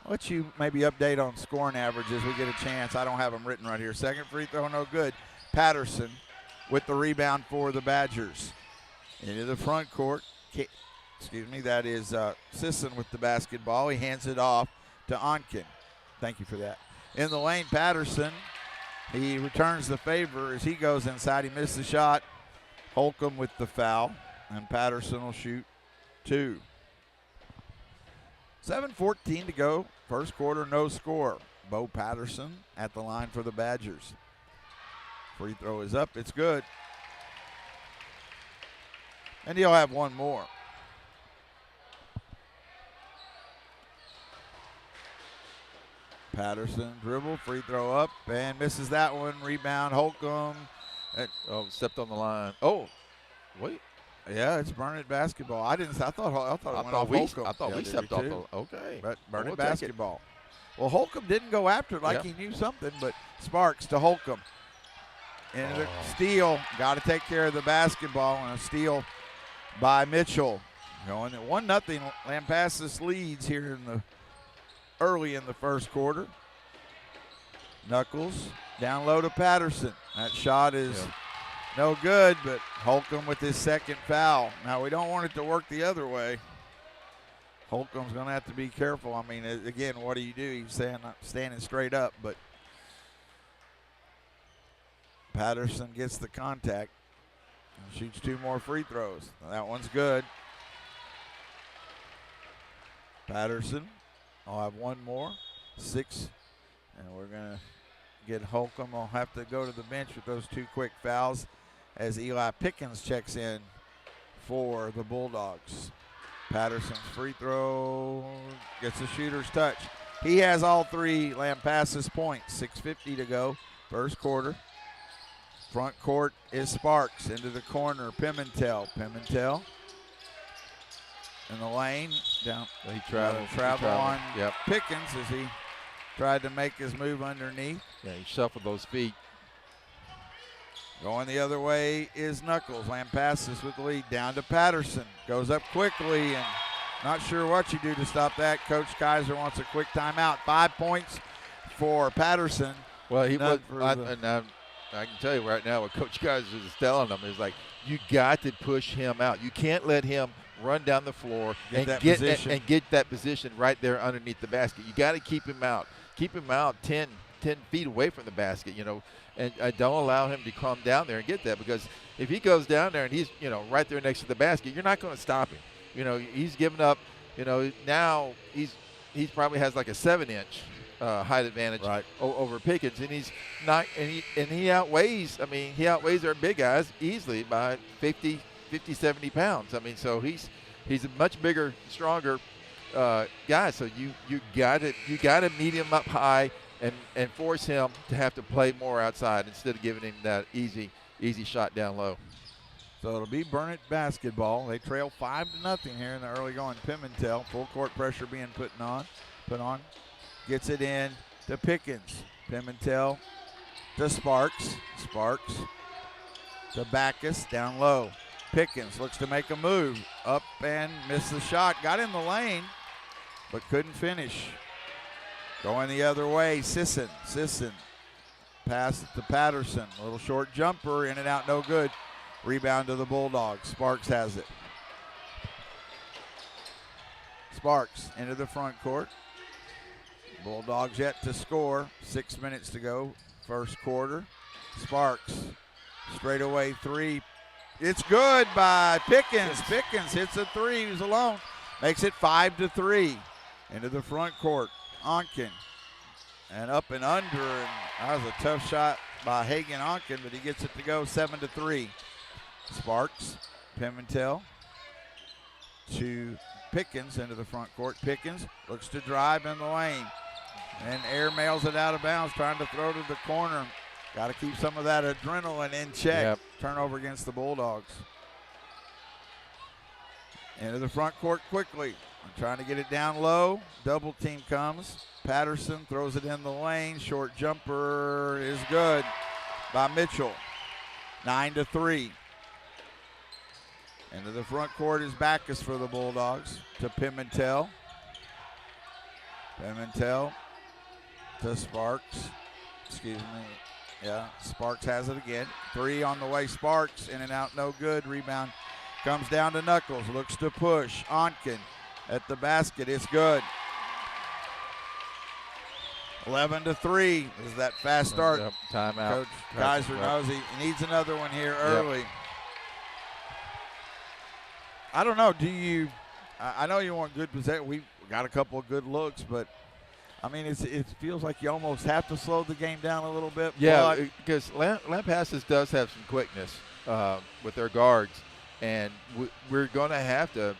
I'll let you maybe update on scoring averages. We get a chance. I don't have them written right here. Second free throw, no good. Patterson with the rebound for the Badgers. Into the front court. That is Sisson with the basketball. He hands it off to Onken. Thank you for that. In the lane, Patterson. He returns the favor as he goes inside. He missed the shot. Holcomb with the foul, and Patterson will shoot two. 7:14 to go. First quarter, no score. Bo Patterson at the line for the Badgers. Free throw is up. It's good. And he'll have one more. Patterson dribble, free throw up, and misses that one. Rebound, Holcomb. Stepped on the line. Oh, wait. Yeah, it's Burnett basketball. I thought it went off Holcomb. I thought we stepped off the. Okay. But Burnett basketball. Well, Holcomb didn't go after it like he knew something, but Sparks to Holcomb. And the steal, got to take care of the basketball, and a steal by Mitchell. Going at 1-0. Lampasas leads here early in the first quarter. Knuckles down low to Patterson. That shot is no good, but Holcomb with his second foul. Now, we don't want it to work the other way. Holcomb's going to have to be careful. I mean, again, what do? He's standing straight up, but Patterson gets the contact and shoots two more free throws. That one's good. Patterson, I'll have one more. 6. And we're going to get Holcomb. I'll have to go to the bench with those two quick fouls as Eli Pickens checks in for the Bulldogs. Patterson's free throw gets a shooter's touch. He has all three Lampasas points. 6:50 to go, first quarter. Front court is Sparks into the corner. Pimentel in the lane down. He traveled on Pickens as he tried to make his move underneath. Yeah, he shuffled those feet. Going the other way is Knuckles. Lampasas with the lead down to Patterson. Goes up quickly and not sure what you do to stop that. Coach Kaiser wants a quick timeout. 5 points for Patterson. Well, he was. I can tell you right now what Coach Kaiser is telling them is like, you got to push him out. You can't let him run down the floor and get that position right there underneath the basket. You got to keep him out. Keep him out 10 feet away from the basket, and don't allow him to come down there and get that, because if he goes down there and he's, right there next to the basket, you're not going to stop him. He's giving up, now he's probably has like a 7-inch height advantage over Pickens, and he's not, and he outweighs, he outweighs our big guys easily by 50, 70 pounds. So he's a much bigger, stronger guy. So you got to meet him up high and force him to have to play more outside instead of giving him that easy shot down low. So it'll be Burnett basketball. They trail 5-0 here in the early going. Pimentel, full court pressure being put on. Gets it in to Pickens. Pimentel to Sparks. Sparks to Backus, down low. Pickens looks to make a move. Up and missed the shot. Got in the lane, but couldn't finish. Going the other way, Sisson. Pass it to Patterson. A little short jumper, in and out, no good. Rebound to the Bulldogs. Sparks has it. Sparks into the front court. Bulldogs yet to score. 6 minutes to go, first quarter. Sparks, straightaway three. It's good by Pickens. Pickens hits a three. He's alone. Makes it 5-3. Into the front court. Onken. And up and under. And that was a tough shot by Hagan Onken, but he gets it to go 7-3. Sparks. Pimentel to Pickens into the front court. Pickens looks to drive in the lane. And air mails it out of bounds, trying to throw to the corner. Got to keep some of that adrenaline in check. Yep. Turnover against the Bulldogs. Into the front court quickly. Trying to get it down low. Double team comes. Patterson throws it in the lane. Short jumper is good by Mitchell. 9-3. Into the front court is Backus for the Bulldogs to Pimentel. Pimentel to Sparks. Excuse me. Yeah, Sparks has it again. Three on the way. Sparks in and out, no good. Rebound comes down to Knuckles. Looks to push. Onken at the basket. It's good. 11-3 is that fast start. Yep, timeout. Coach Kaiser knows he needs another one here early. Yep. I don't know. I know you want good possession. We got a couple of good looks, but it feels like you almost have to slow the game down a little bit. Yeah, because Lampasas does have some quickness with their guards, and we're going to have to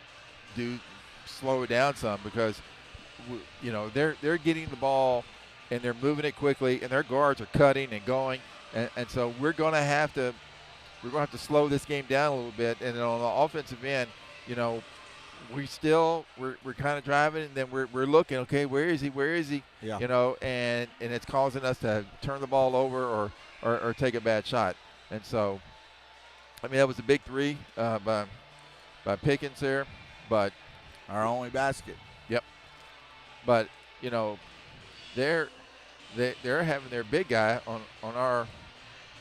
slow it down some, because they're getting the ball and they're moving it quickly, and their guards are cutting and going, and so we're going to have to slow this game down a little bit. And then on the offensive end, we're kind of driving, and then we're looking, okay, where is he? Yeah. And it's causing us to turn the ball over or take a bad shot. And so, that was a big three by Pickens there, but our only basket. Yep. But they're having their big guy on our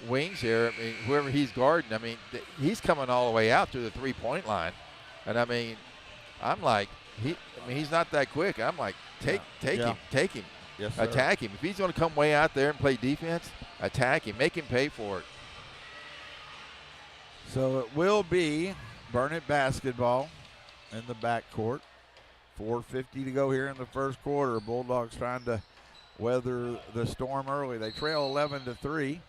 wings here. Whoever he's guarding, he's coming all the way out to the 3-point line, and I'm like, he's not that quick. I'm like, take him. Yes, sir. Attack him. If he's going to come way out there and play defense, attack him. Make him pay for it. So it will be Burnett basketball in the backcourt. 4:50 to go here in the first quarter. Bulldogs trying to weather the storm early. They trail 11-3.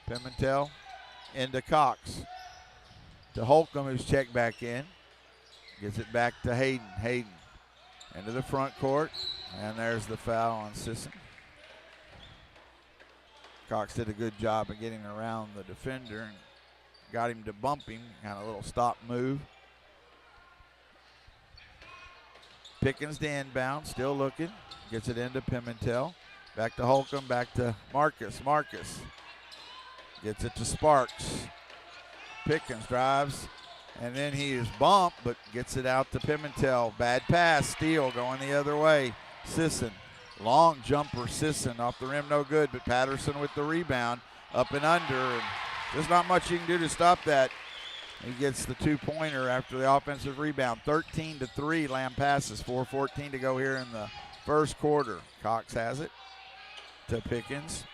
Pimentel into Cox. To Holcomb, who's checked back in. Gets it back to Hayden. Hayden into the front court. And there's the foul on Sisson. Cox did a good job of getting around the defender and got him to bump him. Kind of a little stop move. Pickens to inbound, still looking. Gets it into Pimentel. Back to Holcomb, back to Marcus. Marcus Gets it to Sparks. Pickens drives, and then he is bumped, but gets it out to Pimentel. Bad pass, steal going the other way. Sisson, long jumper, Sisson off the rim, no good, but Patterson with the rebound, up and under, and there's not much you can do to stop that. He gets the two-pointer after the offensive rebound. 13-3, Lampasas, 4:14 to go here in the first quarter. Cox has it to Pickens.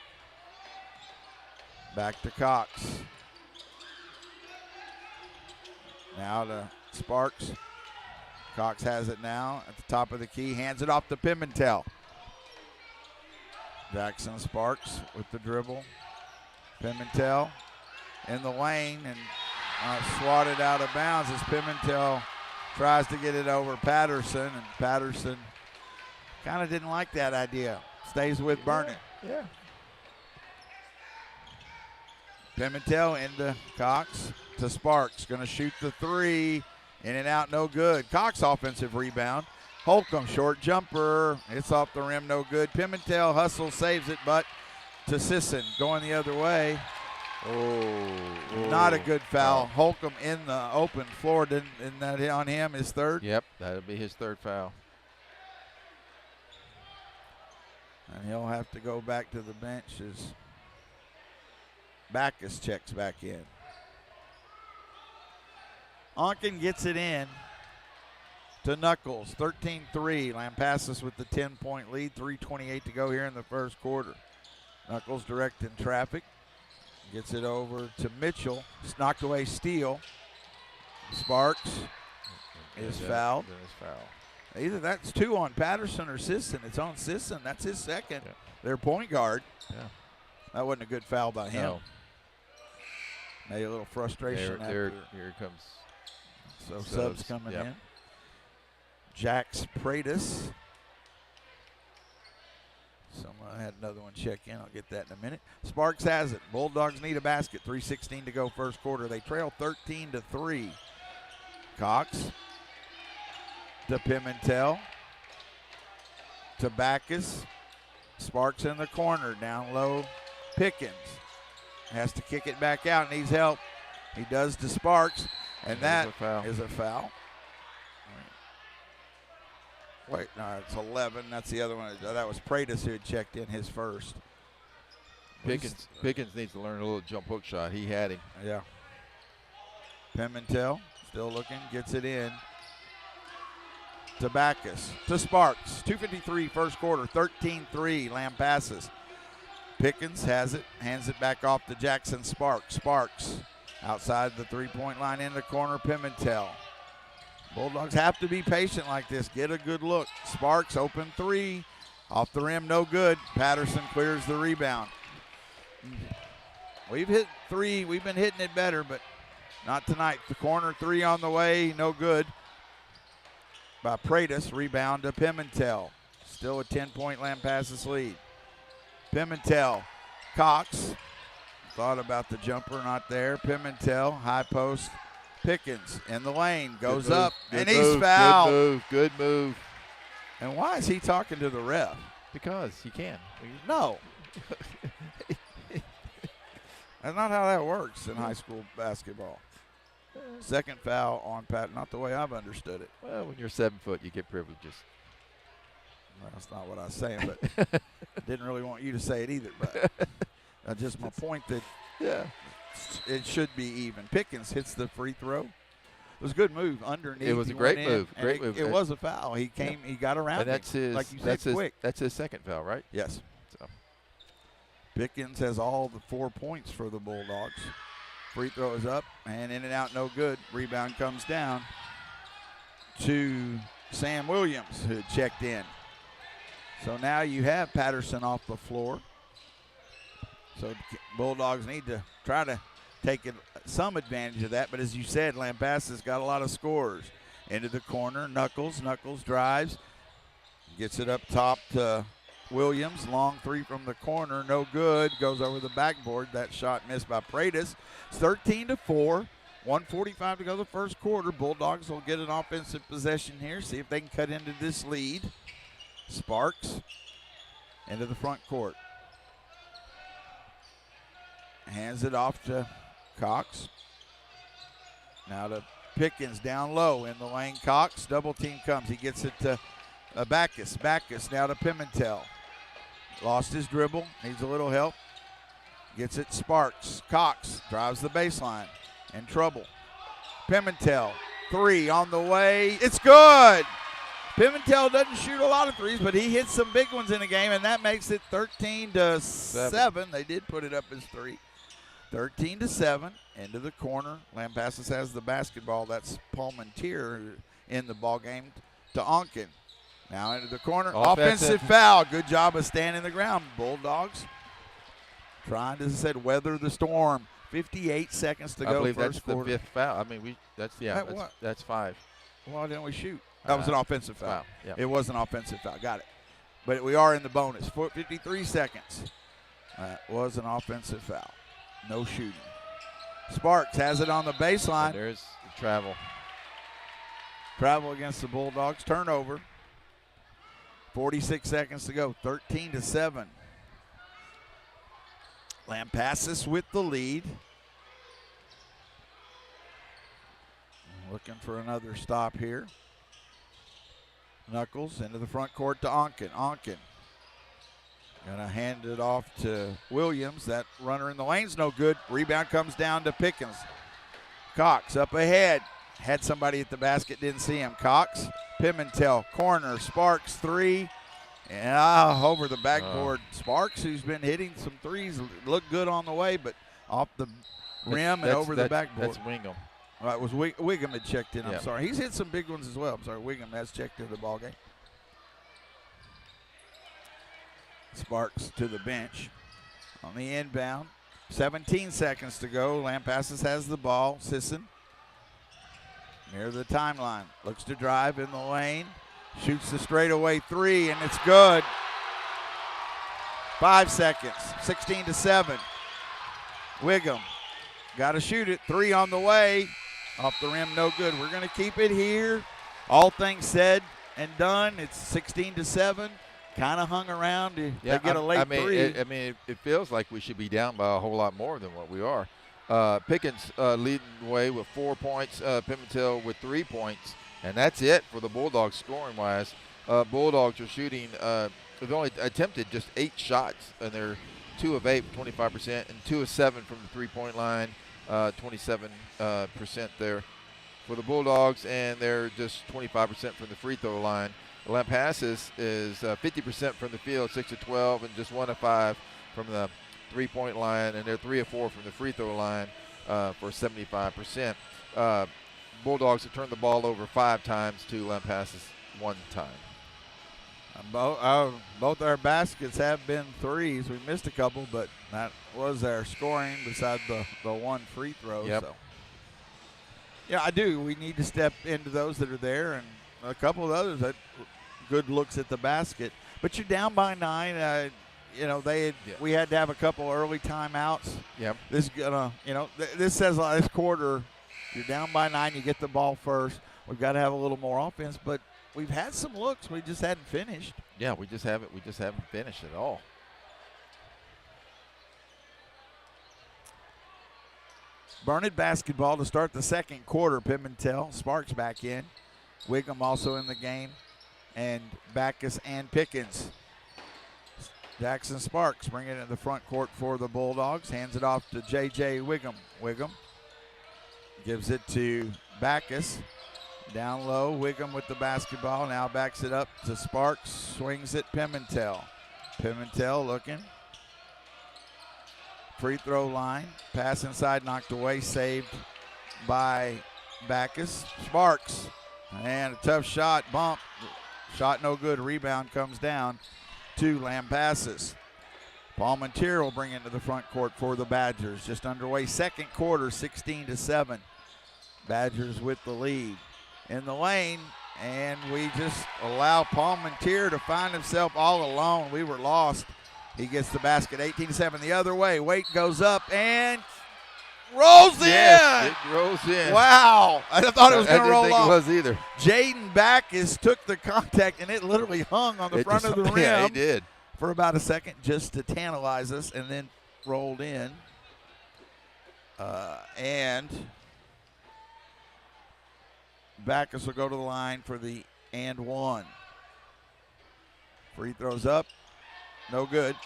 Back to Cox. Now to Sparks. Cox has it now at the top of the key. Hands it off to Pimentel. Jackson Sparks with the dribble. Pimentel in the lane and swatted out of bounds as Pimentel tries to get it over Patterson. And Patterson kind of didn't like that idea. Stays with Burnett. Yeah. Pimentel into Cox to Sparks. Going to shoot the three. In and out, no good. Cox offensive rebound. Holcomb, short jumper. It's off the rim, no good. Pimentel hustles, saves it, but to Sisson going the other way. Not a good foul. Holcomb in the open floor. Didn't that hit on him, his third? Yep, that'll be his third foul. And he'll have to go back to the bench as Backus checks back in. Onken gets it in to Knuckles. 13-3. Lampasas with the 10-point lead. 3:28 to go here in the first quarter. Knuckles directing traffic. Gets it over to Mitchell. It's knocked away steal. Sparks is fouled. Either that's two on Patterson or Sisson. It's on Sisson. That's his second. Yeah. Their point guard. Yeah. That wasn't a good foul by him. No. Maybe a little frustration Here after. comes. So subs coming yep. in. Jax Pratus. Someone had another one check in. I'll get that in a minute. Sparks has it. Bulldogs need a basket. 3:16 to go first quarter. They trail 13-3. Cox to Pimentel. To Backus. Sparks in the corner. Down low. Pickens has to kick it back out. Needs help. He does to Sparks. And that is a foul. Wait, no, it's 11. That's the other one. That was Pratus who had checked in his first. Pickens needs to learn a little jump hook shot. He had him. Yeah. Pimentel still looking, gets it in. To Backus, to Sparks. 2:53 first quarter, 13-3, Lampasas. Pickens has it, hands it back off to Jackson Sparks. Sparks outside the three-point line in the corner, Pimentel. Bulldogs have to be patient like this. Get a good look. Sparks open three. Off the rim, no good. Patterson clears the rebound. We've hit three. We've been hitting it better, but not tonight. The corner three on the way, no good. By Pratus, rebound to Pimentel. Still a 10-point Lampasas lead. Pimentel, Cox. Thought about the jumper, not there. Pimentel, high post. Pickens in the lane, goes up, and he's fouled. Good move. And why is he talking to the ref? Because he can. No. That's not how that works in high school basketball. Second foul on Pat, not the way I've understood it. Well, when you're 7 foot, you get privileges. Well, that's not what I was saying, but I didn't really want you to say it either. But just my point that it should be even. Pickens hits the free throw. It was a good move underneath. It was a great move. Great move. It was a foul. He came. He got around. And that's his. Like you said, quick. That's his second foul, right? Yes. So. Pickens has all the 4 points for the Bulldogs. Free throw is up and in and out, no good. Rebound comes down to Sam Williams, who had checked in. So now you have Patterson off the floor. So Bulldogs need to try to take some advantage of that. But as you said, Lampasas got a lot of scores. Into the corner, Knuckles drives. Gets it up top to Williams. Long three from the corner, no good. Goes over the backboard. That shot missed by Pratus. It's 13-4. 1:45 to go the first quarter. Bulldogs will get an offensive possession here. See if they can cut into this lead. Sparks into the front court. Hands it off to Cox. Now to Pickens down low in the lane. Cox, double team comes. He gets it to Backus. Backus now to Pimentel. Lost his dribble, needs a little help. Gets it Sparks. Cox drives the baseline. In trouble. Pimentel, 3 on the way. It's good. Pimentel doesn't shoot a lot of threes, but he hits some big ones in the game, and that makes it 13-7. They did put it up as 3. 13-7, into the corner. Lampasas has the basketball. That's Palmentier in the ball game to Onken. Now into the corner. Offensive foul. Good job of standing the ground. Bulldogs trying to, as I said, weather the storm. 58 seconds to go. I believe first that's quarter. the 5th foul. I mean, that's 5. Why didn't we shoot? That was an offensive foul. Yeah. It was an offensive foul. Got it. But we are in the bonus. 53 seconds. That was an offensive foul. No shooting. Sparks has it on the baseline. And there's the travel. Travel against the Bulldogs. Turnover. 46 seconds to go. 13-7. Lampasas with the lead. Looking for another stop here. Knuckles into the front court to Onken. Onken gonna hand it off to Williams. That runner in the lane's no good. Rebound comes down to Pickens. Cox up ahead. Had somebody at the basket, didn't see him. Cox, Pimentel, corner, Sparks 3. And over the backboard. Sparks, who's been hitting some threes, looked good on the way, but off the rim and over the backboard. That's Wingham. All right, it was Wiggum had checked in. I'm Yep. sorry. He's hit some big ones as well. I'm sorry. Wiggum has checked into the ball game. Sparks to the bench on the inbound. 17 seconds to go. Lampasas has the ball. Sisson near the timeline. Looks to drive in the lane. Shoots the straightaway 3, and it's good. 5 seconds. 16-7. Wiggum got to shoot it. 3 on the way. Off the rim, no good. We're going to keep it here. All things said and done. It's 16-7. Kind of hung around. They get a late 3. It feels like we should be down by a whole lot more than what we are. Pickens leading the way with 4 points. Pimentel with 3 points. And that's it for the Bulldogs scoring-wise. Bulldogs are shooting, they've only attempted just 8 shots, and they're 2 of 8, 25%, and 2 of 7 from the three-point line, 27% there for the Bulldogs, and they're just 25% from the free throw line. Lampasas is 50% from the field, 6 of 12, and just 1 of 5 from the three-point line, and they're 3 of 4 from the free throw line for 75%. Bulldogs have turned the ball over 5 times to Lampasas 1 time. Both our baskets have been threes. We missed a couple, but that was our scoring beside the 1 free throw. Yep. So. Yeah, I do. We need to step into those that are there, and a couple of others that good looks at the basket. But you're down by 9. We had to have a couple early timeouts. Yep. This this says this quarter. You're down by 9. You get the ball first. We've got to have a little more offense, but we've had some looks. We just hadn't finished. Yeah, we just haven't finished at all. Burnett basketball to start the second quarter. Pimentel, Sparks back in. Wiggum also in the game, and Backus and Pickens. Jackson Sparks bringing it in the front court for the Bulldogs. Hands it off to J.J. Wiggum. Wiggum gives it to Backus. Down low, Wiggum with the basketball. Now backs it up to Sparks. Swings it, Pimentel. Pimentel looking. Free throw line. Pass inside, knocked away. Saved by Backus. Sparks. And a tough shot. Bump. Shot no good. Rebound comes down to Lampasas. Palmentier will bring it to the front court for the Badgers. Just underway. Second quarter, 16-7. Badgers with the lead. In the lane, and we just allow Palmentier to find himself all alone. We were lost. He gets the basket, 18-7 the other way. Weight goes up and rolls in. Yes, it rolls in. Wow. I thought it was going to roll off. I didn't think it was either. Jaden Backus took the contact, and it literally hung on the front of the rim. Yeah, he did. For about a second just to tantalize us, and then rolled in. And Backus will go to the line for the and one. Free throws up. No good.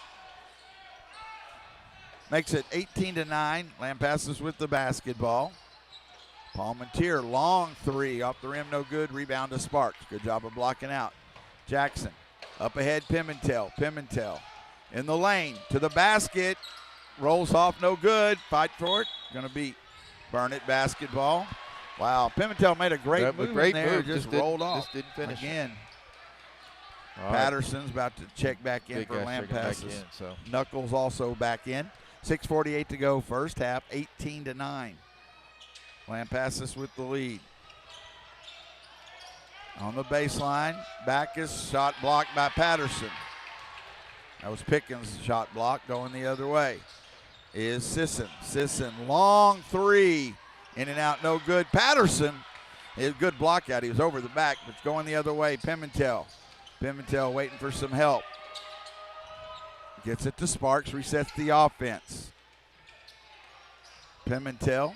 Makes it 18-9. Lampasas with the basketball. Palmentier, long three off the rim, no good. Rebound to Sparks. Good job of blocking out. Jackson up ahead, Pimentel. Pimentel in the lane to the basket. Rolls off, no good. Fight for it. Going to beat Burnett basketball. Wow, Pimentel made a great move in there. Just rolled off. Just didn't finish. Again. Right. Patterson's about to check back in for Lampasas. So. Knuckles also back in. 6:48 to go, first half, 18-9. Lampasas with the lead. On the baseline, Backus, shot blocked by Patterson. That was Pickens' shot block going the other way. Is Sisson. Sisson, long three. In and out, no good. Patterson, a good block out. He was over the back, but it's going the other way. Pimentel. Pimentel waiting for some help. Gets it to Sparks, resets the offense. Pimentel.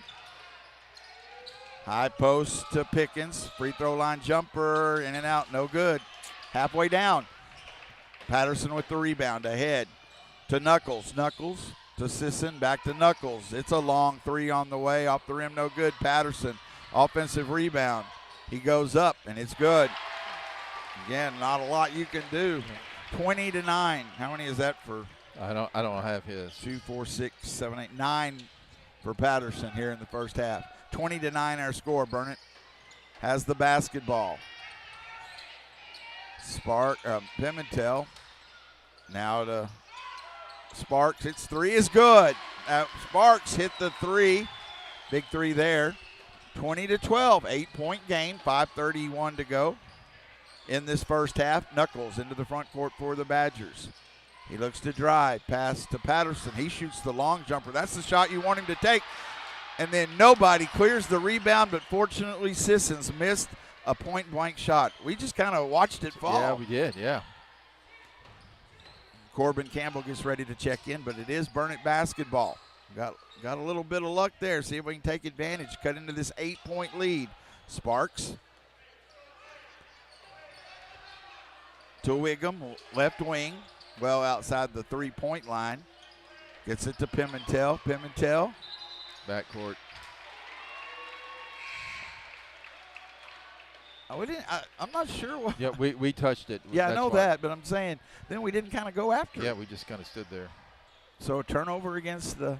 High post to Pickens. Free throw line jumper, in and out, no good. Halfway down. Patterson with the rebound, ahead to Knuckles. Knuckles to Sisson, back to Knuckles. It's a long three on the way, off the rim, no good. Patterson, offensive rebound. He goes up, and it's good. Again, not a lot you can do. 20-9. How many is that for? I don't have his. 2, 4, 6, 7, 8, 9 for Patterson here in the first half. 20-9 our score. Burnett has the basketball. Pimentel now to Sparks. It's three is good. Sparks hit the three. Big three there. 20-12. 8-point game. 5:31 to go in this first half. Knuckles into the front court for the Badgers. He looks to drive. Pass to Patterson. He shoots the long jumper. That's the shot you want him to take. And then nobody clears the rebound, but fortunately Sissons missed a point-blank shot. We just kind of watched it fall. Yeah, we did, yeah. Corbin Campbell gets ready to check in, but it is Burnett basketball. Got a little bit of luck there. See if we can take advantage, cut into this 8-point lead. Sparks to Wiggum, left wing, well outside the three-point line. Gets it to Pimentel. Pimentel. Backcourt. I'm not sure what. Yeah, we touched it. Yeah, I That's know why. that, but I'm saying then we didn't kind of go after it. Yeah, we just kind of stood there. So a turnover against the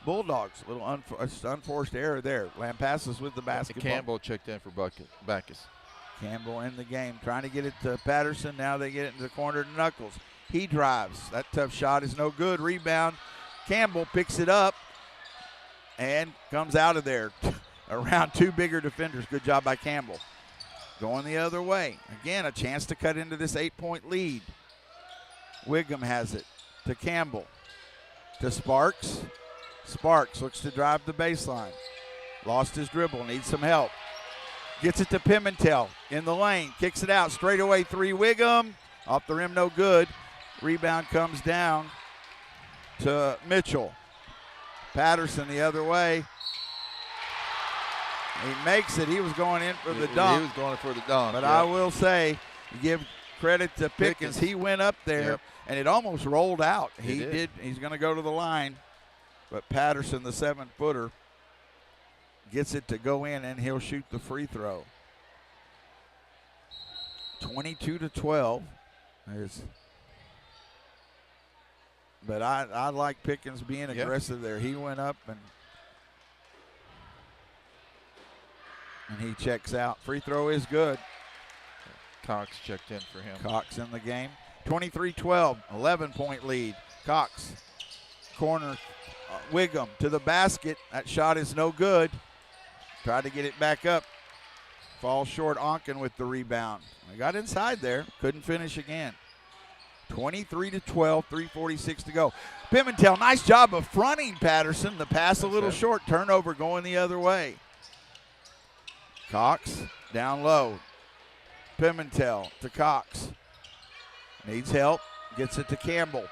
Bulldogs. A little unforced error there. Lampasas with the basketball. Campbell checked in for Backus. Campbell in the game, trying to get it to Patterson. Now they get it into the corner to Knuckles. He drives. That tough shot is no good. Rebound. Campbell picks it up and comes out of there around two bigger defenders. Good job by Campbell. Going the other way. Again, a chance to cut into this 8-point lead. Wiggum has it to Campbell. To Sparks. Sparks looks to drive the baseline. Lost his dribble, needs some help. Gets it to Pimentel in the lane. Kicks it out, straight away three. Wiggum. Off the rim, no good. Rebound comes down to Mitchell. Patterson the other way. He makes it. He was going in for the dunk. He was going for the dunk. But I will say, give credit to Pickens. He went up there, and it almost rolled out. He did. He's going to go to the line. But Patterson, the 7-footer, gets it to go in, and he'll shoot the free throw. 22-12. But I like Pickens being aggressive there. He went up and he checks out. Free throw is good. Cox checked in for him. Cox in the game. 23-12, 11-point lead. Cox, corner, Wiggum to the basket. That shot is no good. Tried to get it back up. Falls short. Onken with the rebound. They got inside there. Couldn't finish again. 23-12, 3:46 to go. Pimentel, nice job of fronting Patterson. The pass a little short. Turnover going the other way. Cox down low. Pimentel to Cox. Needs help. Gets it to Campbell.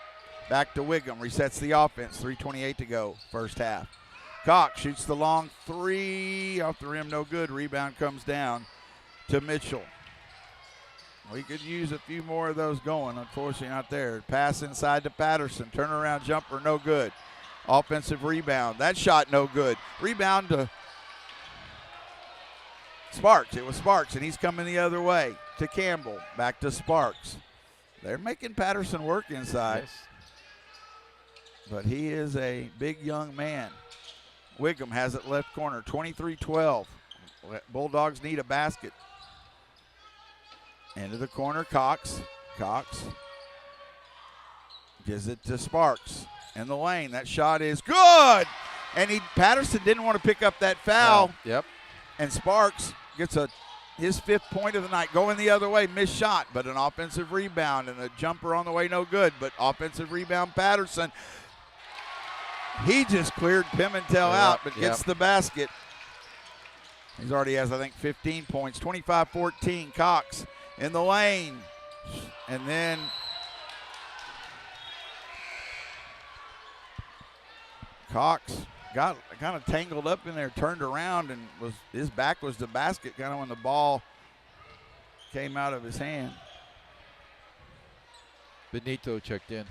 Back to Wiggum. Resets the offense. 3:28 to go. First half. Cox shoots the long three off the rim, no good. Rebound comes down to Mitchell. We could use a few more of those going. Unfortunately, not there. Pass inside to Patterson. Turnaround jumper, no good. Offensive rebound. That shot, no good. Rebound to Sparks. It was Sparks, and he's coming the other way to Campbell. Back to Sparks. They're making Patterson work inside. Yes. But he is a big young man. Wiggum has it left corner, 23-12. Bulldogs need a basket. Into the corner, Cox. Cox gives it to Sparks in the lane. That shot is good. And Patterson didn't want to pick up that foul. Yep. And Sparks gets his 5th point of the night. Going the other way, missed shot, but an offensive rebound and a jumper on the way, no good. But offensive rebound, Patterson. He just cleared Pimentel out, but gets the basket. He already has, I think, 15 points. 25-14, Cox in the lane. And then Cox got kind of tangled up in there, turned around, and his back was the basket kind of when the ball came out of his hand. Benito checked in.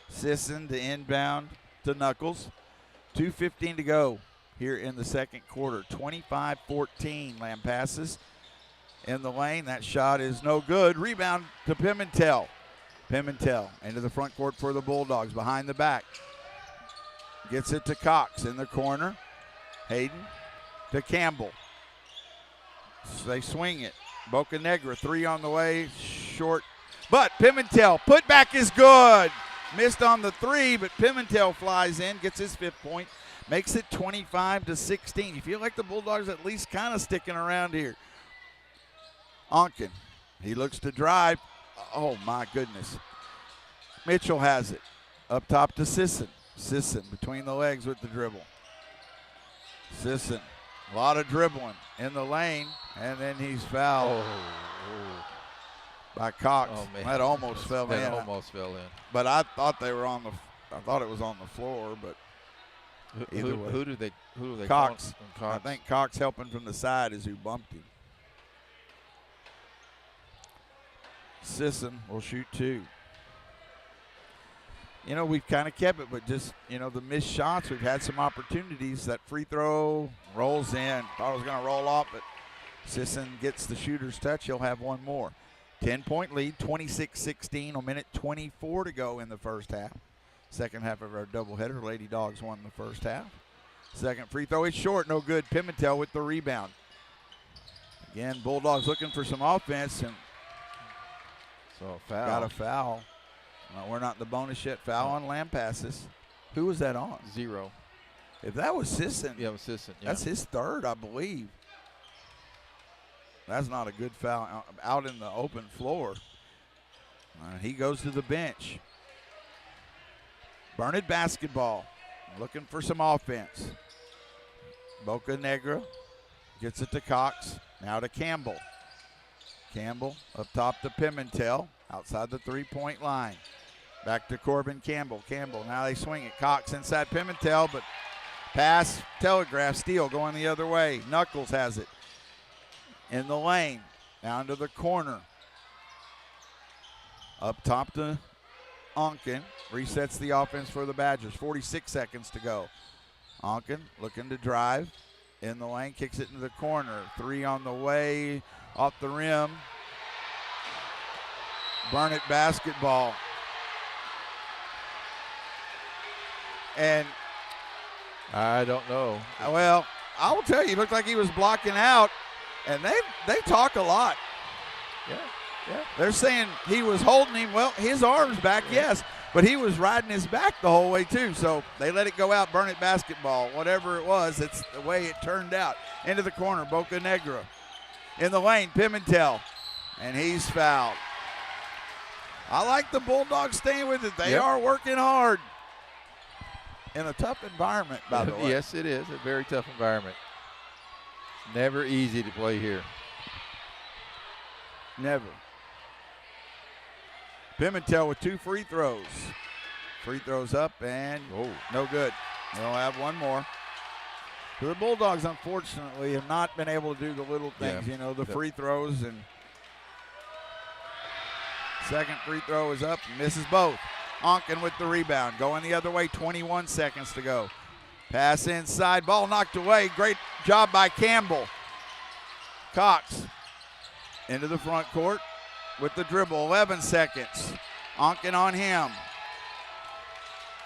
Sisson to inbound to Knuckles. 2:15 to go here in the second quarter. 25-14, Lampasas in the lane. That shot is no good. Rebound to Pimentel. Pimentel into the front court for the Bulldogs, behind the back. Gets it to Cox in the corner. Hayden to Campbell. So they swing it. Bocanegra, 3 on the way, short. But Pimentel, put back is good. Missed on the 3, but Pimentel flies in, gets his 5th point, makes it 25-16. You feel like the Bulldogs at least kind of sticking around here. Onken, he looks to drive. Oh, my goodness. Mitchell has it. Up top to Sisson. Sisson between the legs with the dribble. Sisson, a lot of dribbling in the lane, and then he's fouled by Cox. Oh, man. That almost fell in. That almost fell in. But I thought they were I thought it was on the floor, but either way. Who do they Cox. call? I think Cox helping from the side is who bumped him. Sisson will shoot 2. You know, we've kind of kept it, but just, the missed shots, we've had some opportunities. That free throw rolls in. Thought it was going to roll off, but Sisson gets the shooter's touch. He'll have one more. 10-point lead, 26-16, a minute 24 to go in the first half. Second half of our doubleheader, Lady Dogs won the first half. Second free throw is short, no good. Pimentel with the rebound. Again, Bulldogs looking for some offense, and so foul. Got a foul. No, we're not in the bonus yet. Foul on Lampasas. Who was that on? 0. If that was Sisson, Yeah, it was Sisson. Yeah. that's his 3rd, I believe. That's not a good foul out in the open floor. He goes to the bench. Burnett basketball, looking for some offense. Bocanegra gets it to Cox, now to Campbell. Campbell up top to Pimentel, outside the 3-point line. Back to Corbin Campbell. Campbell, now they swing it. Cox inside Pimentel, but pass, telegraph, steal going the other way. Knuckles has it in the lane, down to the corner. Up top to Onken, resets the offense for the Badgers. 46 seconds to go. Onken looking to drive in the lane, kicks it into the corner. 3 on the way, off the rim. Burnett basketball. And I don't know. well, I will tell you, it looked like he was blocking out, and they talk a lot. Yeah. They're saying he was holding him. Well, his arm's back, yes, but he was riding his back the whole way too. So they let it go out. Burnett basketball, whatever it was, it's the way it turned out. Into the corner, Bocanegra. In the lane, Pimentel, and he's fouled. I like the Bulldogs staying with it. They are working hard. In a tough environment, by the way. Yes, it is a very tough environment. It's never easy to play here. Never. Pimentel with 2 free throws. Free throws up and no good. They'll have one more. So the Bulldogs, unfortunately, have not been able to do the little things, the free throws. And second free throw is up, misses both. Onken with the rebound, going the other way, 21 seconds to go. Pass inside, ball knocked away. Great job by Campbell. Cox into the front court with the dribble, 11 seconds. Onken on him.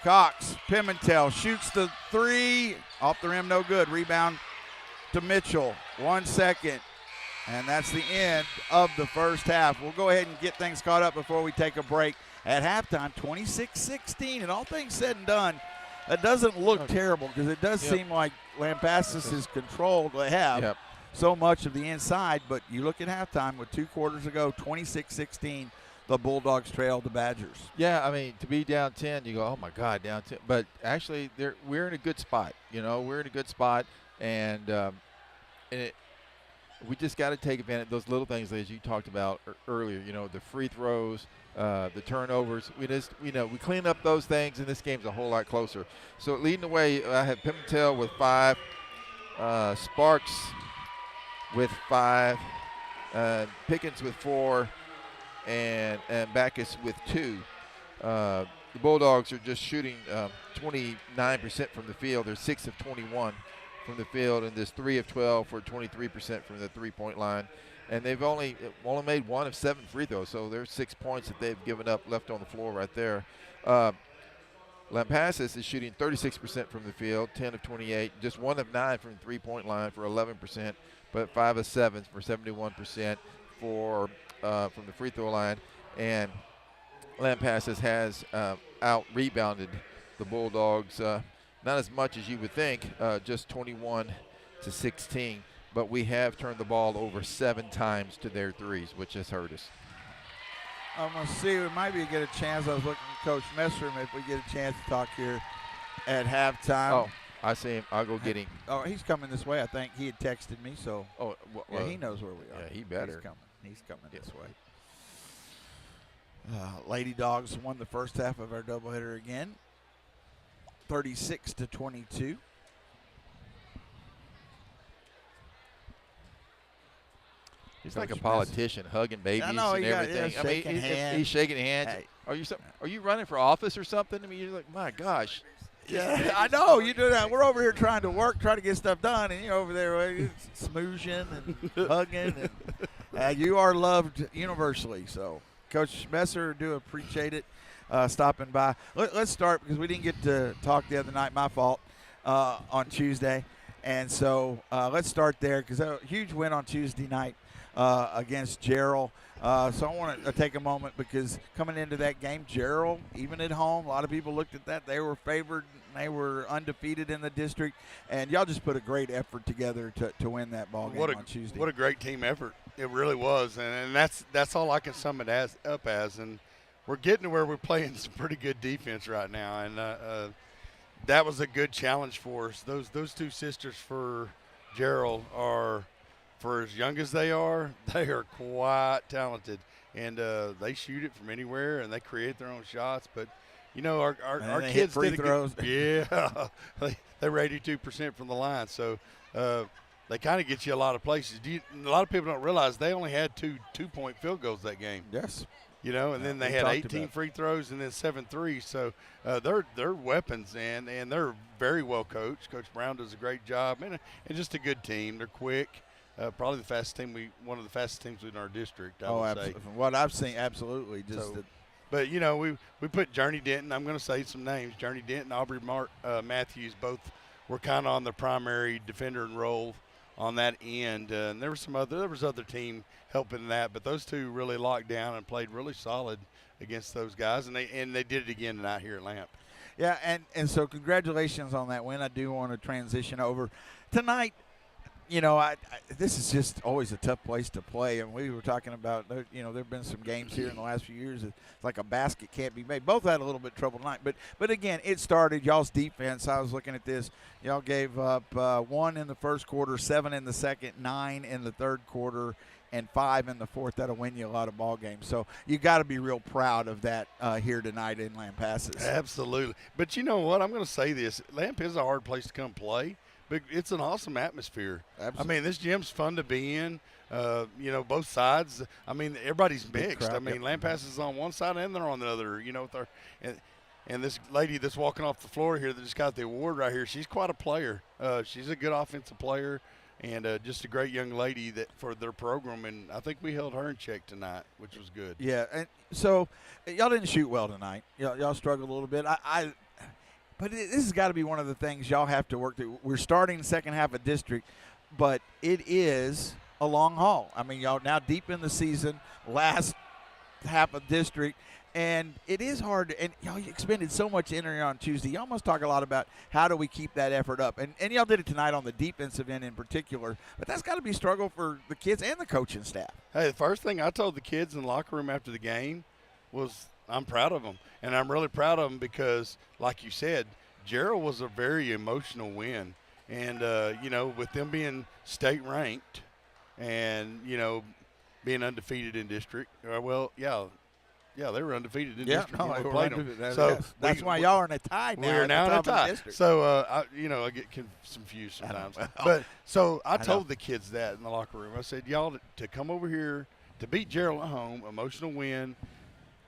Cox, Pimentel shoots the three. Off the rim, no good. Rebound to Mitchell. 1 second. And that's the end of the first half. We'll go ahead and get things caught up before we take a break. At halftime, 26-16. And all things said and done, that doesn't look terrible because it does seem like Lampasas is controlled. They have so much of the inside. But you look at halftime with 2 quarters ago, 26-16. The Bulldogs trailed the Badgers. Yeah, I mean, to be down 10, you go, oh, my God, down 10. But actually, we're in a good spot. We're in a good spot. And we just got to take advantage of those little things, as you talked about earlier, the free throws, the turnovers. We clean up those things, and this game's a whole lot closer. So leading the way, I have Pimentel with 5, Sparks with 5, Pickens with 4, and Backus with 2. The Bulldogs are just shooting 29% from the field. They're 6 of 21 from the field, and there's 3 of 12 for 23% from the three-point line. And they've only made 1 of 7 free throws, so there's 6 points that they've given up left on the floor right there. Lampasas is shooting 36% from the field, 10 of 28, just 1 of 9 from the three-point line for 11%, but 5 of 7 for 71% from the free throw line. And Lampasas has out-rebounded the Bulldogs, not as much as you would think, just 21-16. But we have turned the ball over 7 times to their threes, which has hurt us. I'm going to see. We might be get a chance. I was looking at Coach Messer if we get a chance to talk here at halftime. Oh, I see him. I'll go get him. Oh, he's coming this way. I think he had texted me, so he knows where we are. Yeah, he better. He's coming this way. Lady Dogs won the first half of our doubleheader again, 36-22. He's like a politician, hugging babies and everything. He's shaking hands. Hey. Are you running for office or something? I mean, you're like, my gosh. Yeah, I know you do that. We're over here trying to get stuff done, and you're over there smooching and hugging, and you are loved universally. So, Coach Messer, do appreciate it stopping by. Let's start because we didn't get to talk the other night. My fault on Tuesday, and so let's start there because a huge win on Tuesday night against Gerald. So I want to take a moment because coming into that game, Gerald, even at home, a lot of people looked at that. They were favored. They were undefeated in the district. And y'all just put a great effort together to win that ball game on Tuesday. What a great team effort. It really was. And that's all I can sum it up as. And we're getting to where we're playing some pretty good defense right now. And that was a good challenge for us. Those 2 sisters for Gerald are – for as young as they are quite talented, and they shoot it from anywhere, and they create their own shots. But, our kids free throws. Yeah, they were 82% from the line, so they kind of get you a lot of places. A lot of people don't realize they only had 2 2-point field goals that game. Yes. And then they had 18 free throws and then 7 threes. So they're weapons, and they're very well coached. Coach Brown does a great job, and just a good team. They're quick. Probably the fastest team one of the fastest teams in our district, I would say. From what I've seen, absolutely. But, we put Journey Denton. I'm going to say some names. Journey Denton, Aubrey Matthews, both were kind of on the primary defender and role on that end. And there was other team helping that, but those 2 really locked down and played really solid against those guys, and they did it again tonight here at Lamp. Yeah, and so congratulations on that win. I do want to transition over tonight. This is just always a tough place to play. And we were talking about, there have been some games here in the last few years. It's like a basket can't be made. Both had a little bit of trouble tonight. But again, it started. Y'all's defense, I was looking at this. Y'all gave up 1 in the first quarter, 7 in the second, 9 in the third quarter. and 5 in the fourth. That'll win you a lot of ball games. So you got to be real proud of that here tonight in Lampasas. Absolutely. But you know what? I'm going to say this. Lamp is a hard place to come play, but it's an awesome atmosphere. Absolutely. I mean, this gym's fun to be in. You know, both sides. I mean, everybody's mixed. crowd, I mean, Lampasas is on one side and they're on the other. You know, and this lady that's walking off the floor here that just got the award right here, she's quite a player. She's a good offensive player and just a great young lady that for their program. And I think we held her in check tonight, which was good. Yeah, and so y'all didn't shoot well tonight. Y'all struggled a little bit. But this has got to be one of the things y'all have to work through. We're starting the second half of district, but it is a long haul. I mean, y'all now deep in the season, last half of district, and it is hard. And y'all expended so much energy on Tuesday. Y'all must talk a lot about how do we keep that effort up. And y'all did it tonight on the defensive end in particular, but that's got to be a struggle for the kids and the coaching staff. Hey, the first thing I told the kids in the locker room after the game was I'm proud of them. And I'm really proud of them because, like you said, Gerald was a very emotional win. And, you know, with them being state ranked and, you know, being undefeated in district, they were undefeated in district when we played them. So that's why y'all are in a tie now. We're now in a tie. So, I get confused sometimes. But so I told the kids that in the locker room. I said, y'all, to come over here to beat Gerald at home, emotional win,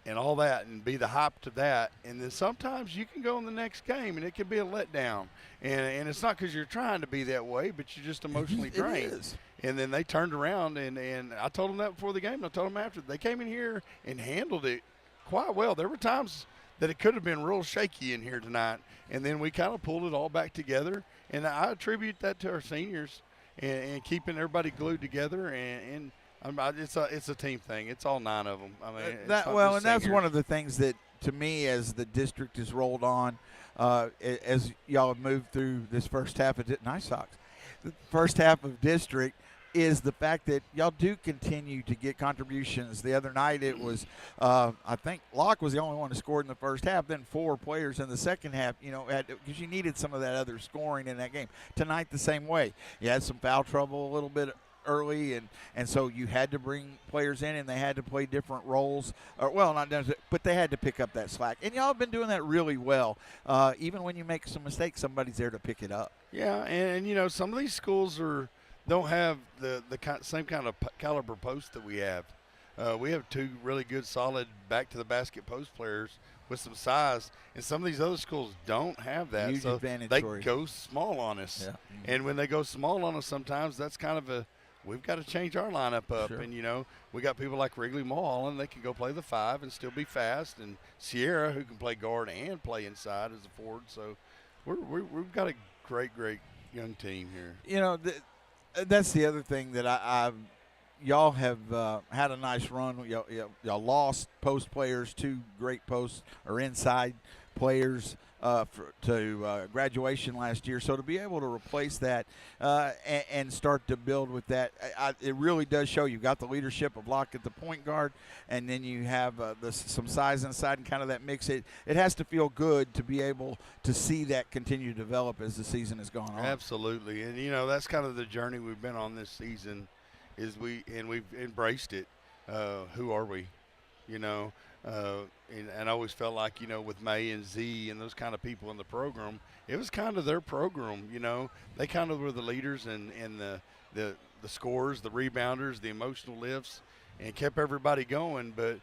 and all that, and be the hype to that. And then sometimes you can go in the next game, and it can be a letdown. And it's not because you're trying to be that way, but you're just emotionally drained. It is. And then they turned around, and I told them that before the game, and I told them after. They came in here and handled it quite well. There were times that it could have been real shaky in here tonight, and then we kind of pulled it all back together. And I attribute that to our seniors and keeping everybody glued together and it's a team thing. It's all 9 of them. I mean, that's one of the things that, to me, as the district has rolled on, as y'all have moved through this first half of nice socks, the first half of district, is the fact that y'all do continue to get contributions. The other night it was, I think Locke was the only one who scored in the first half, then 4 players in the second half, because you needed some of that other scoring in that game. Tonight the same way. You had some foul trouble a little bit early, and so you had to bring players in, and they had to play different roles. But they had to pick up that slack. And y'all have been doing that really well. Even when you make some mistakes, somebody's there to pick it up. Yeah, and some of these schools don't have the same kind of caliber post that we have. We have 2 really good, solid back-to-the-basket post players with some size, and some of these other schools don't have that. Huge so advantage they for you. go small on us. Yeah. Mm-hmm. And when they go small on us, sometimes that's kind of we've got to change our lineup up. Sure. And, we got people like Wrigley Mulholland. They can go play the 5 and still be fast. And Sierra, who can play guard and play inside as a forward. So we've got a great, great young team here. That's the other thing that y'all have had a nice run. Y'all lost post players, 2 great posts or inside players to graduation last year. So to be able to replace that and start to build with that, it really does show you've got the leadership of Locke at the point guard, and then you have some size inside and kind of that mix. It has to feel good to be able to see that continue to develop as the season has gone on. Absolutely. And, that's kind of the journey we've been on this season is we've embraced it. Who are we? And I always felt like, with May and Z and those kind of people in the program, it was kind of their program, They kind of were the leaders and the scorers, the rebounders, the emotional lifts, and kept everybody going. But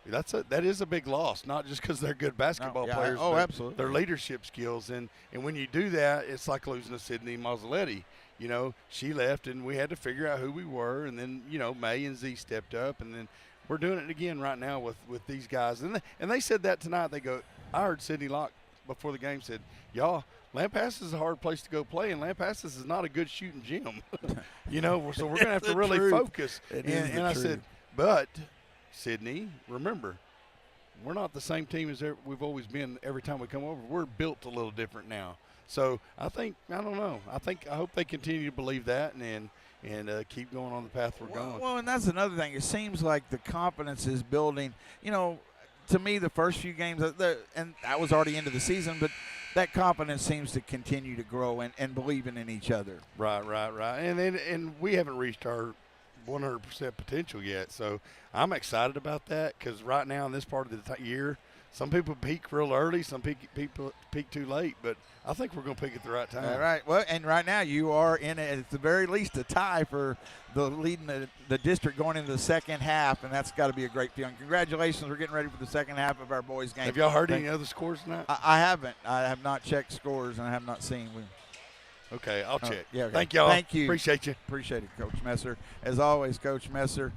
that is a big loss, not just because they're good basketball players, but absolutely. their leadership skills. And when you do that, it's like losing to Sydney Mazzoletti. She left, and we had to figure out who we were. And then, May and Z stepped up, and then we're doing it again right now with these guys. And they said that tonight. They go, I heard Sidney Locke before the game said, y'all, Lampasas is a hard place to go play, and Lampasas is not a good shooting gym. So we're going to have to really focus. And I said, but, Sidney, remember, we're not the same team as we've always been every time we come over. We're built a little different now. So I don't know. I hope they continue to believe that and keep going on the path we're going. Well, and that's another thing. It seems like the confidence is building. To me, the first few games, and that was already into the season, but that confidence seems to continue to grow and believing in each other. Right. And we haven't reached our 100% potential yet. So I'm excited about that because right now in this part of the year, some people peak real early, some people peak too late, but I think we're going to peak at the right time. All right. Well, and right now you are in, at the very least, a tie for the leading the district going into the second half, and that's got to be a great feeling. Congratulations. We're getting ready for the second half of our boys' game. Have y'all heard any other scores tonight? I haven't. I have not checked scores, and I have not seen. Okay, I'll check. Yeah, okay. Thank y'all. Thank you. Appreciate you. Appreciate it, Coach Messer. As always, Coach Messer,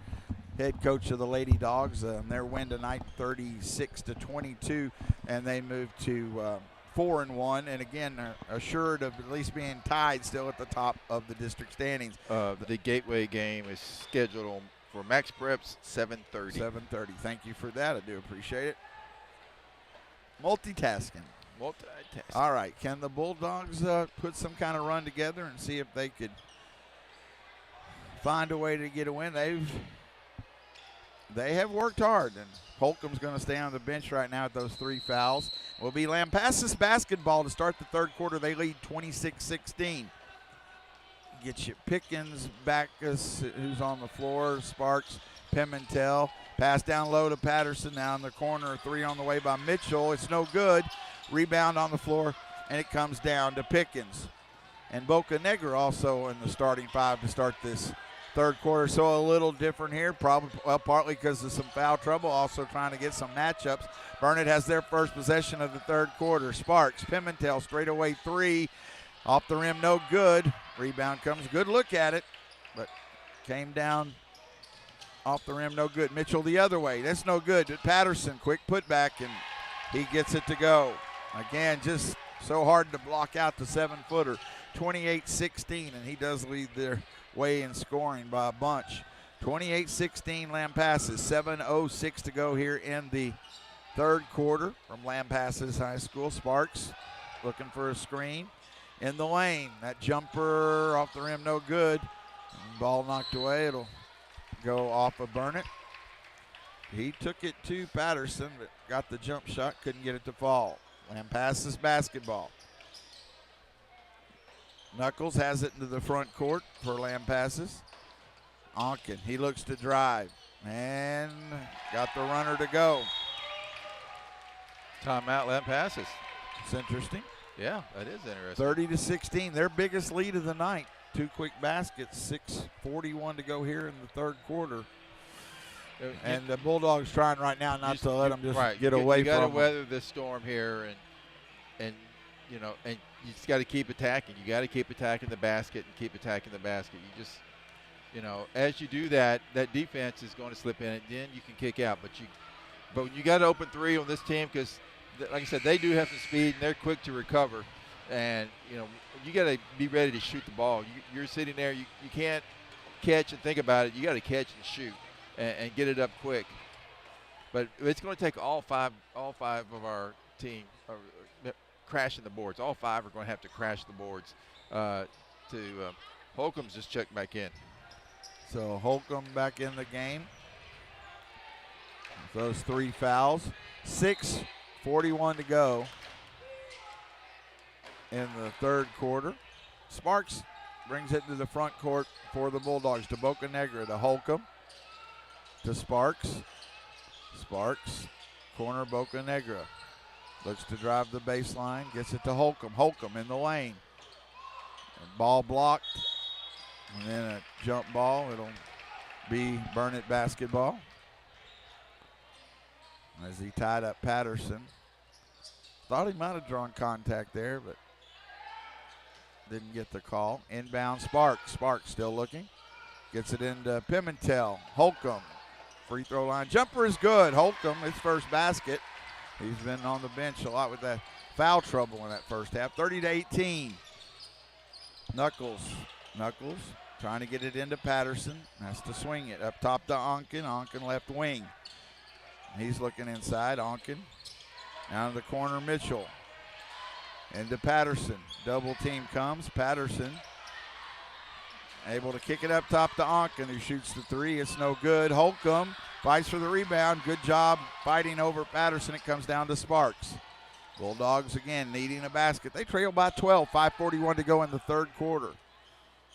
head coach of the Lady Dogs. Their win tonight, 36-22, and they moved to 4-1, and again, assured of at least being tied still at the top of the district standings. The Gateway game is scheduled for Max Preps 7:30. 7:30. Thank you for that. I do appreciate it. Multitasking. All right. Can the Bulldogs put some kind of run together and see if they could find a way to get a win? They have worked hard, and Holcomb's going to stay on the bench right now at those 3 fouls. Will be Lampasas basketball to start the third quarter. They lead 26-16. Get you Pickens, Backus, who's on the floor, Sparks, Pimentel. Pass down low to Patterson. Now in the corner, 3 on the way by Mitchell. It's no good. Rebound on the floor, and it comes down to Pickens. And Boca Negra also in the starting 5 to start this third quarter. So a little different here, probably partly because of some foul trouble, also trying to get some matchups. Burnett has their first possession of the third quarter. Sparks, Pimentel, straightaway 3. Off the rim, no good. Rebound comes, good look at it, but came down off the rim, no good. Mitchell the other way, that's no good. Patterson, quick putback, and he gets it to go. Again, just so hard to block out the 7-footer. 28-16, and he does lead their way in scoring by a bunch. 28-16 Lampasas, 7:06 to go here in the third quarter from Lampasas High School. Sparks looking for a screen in the lane. That jumper off the rim, no good. Ball knocked away. It'll go off of Burnett. He took it to Patterson, but got the jump shot, couldn't get it to fall. Lampasas basketball. Knuckles has it into the front court for Lampasas. Onken, he looks to drive and got the runner to go. Timeout, Lampasas. It's interesting. Yeah, that is interesting. 30-16, their biggest lead of the night. 2 quick baskets, 6:41 to go here in the third quarter. And the Bulldogs trying right now not to let them just get away from them. You got to weather this storm here, and you know, and you just got to keep attacking. You got to keep attacking the basket and keep attacking the basket. You just, you know, as you do that, that defense is going to slip in, and then you can kick out. But when you got to open 3 on this team, because like I said, they do have some speed and they're quick to recover. And you know, you got to be ready to shoot the ball. You're sitting there, you can't catch and think about it. You got to catch and shoot and get it up quick. But it's going to take all five of our team crashing the boards. All 5 are going to have to crash the boards. Holcomb's just checked back in. So Holcomb back in the game. Those 3 fouls. 6:41 to go in the third quarter. Sparks brings it to the front court for the Bulldogs. To Boca Negra, to Holcomb, to Sparks. Sparks, corner Boca Negra. Looks to drive the baseline, gets it to Holcomb. Holcomb in the lane. And ball blocked. And then a jump ball. It'll be Burnett basketball. As he tied up Patterson. Thought he might have drawn contact there, but didn't get the call. Inbound Sparks. Sparks still looking. Gets it into Pimentel. Holcomb. Free throw line. Jumper is good. Holcomb, his first basket. He's been on the bench a lot with that foul trouble in that first half. 30-18. Knuckles trying to get it into Patterson. Has to swing it. Up top to Onken. Onken left wing. He's looking inside. Onken. Down to the corner, Mitchell. Into Patterson. Double team comes. Patterson able to kick it up top to Onken, who shoots the 3. It's no good. Holcomb fights for the rebound. Good job fighting over Patterson. It comes down to Sparks. Bulldogs again needing a basket. They trail by 12. 5:41 to go in the third quarter.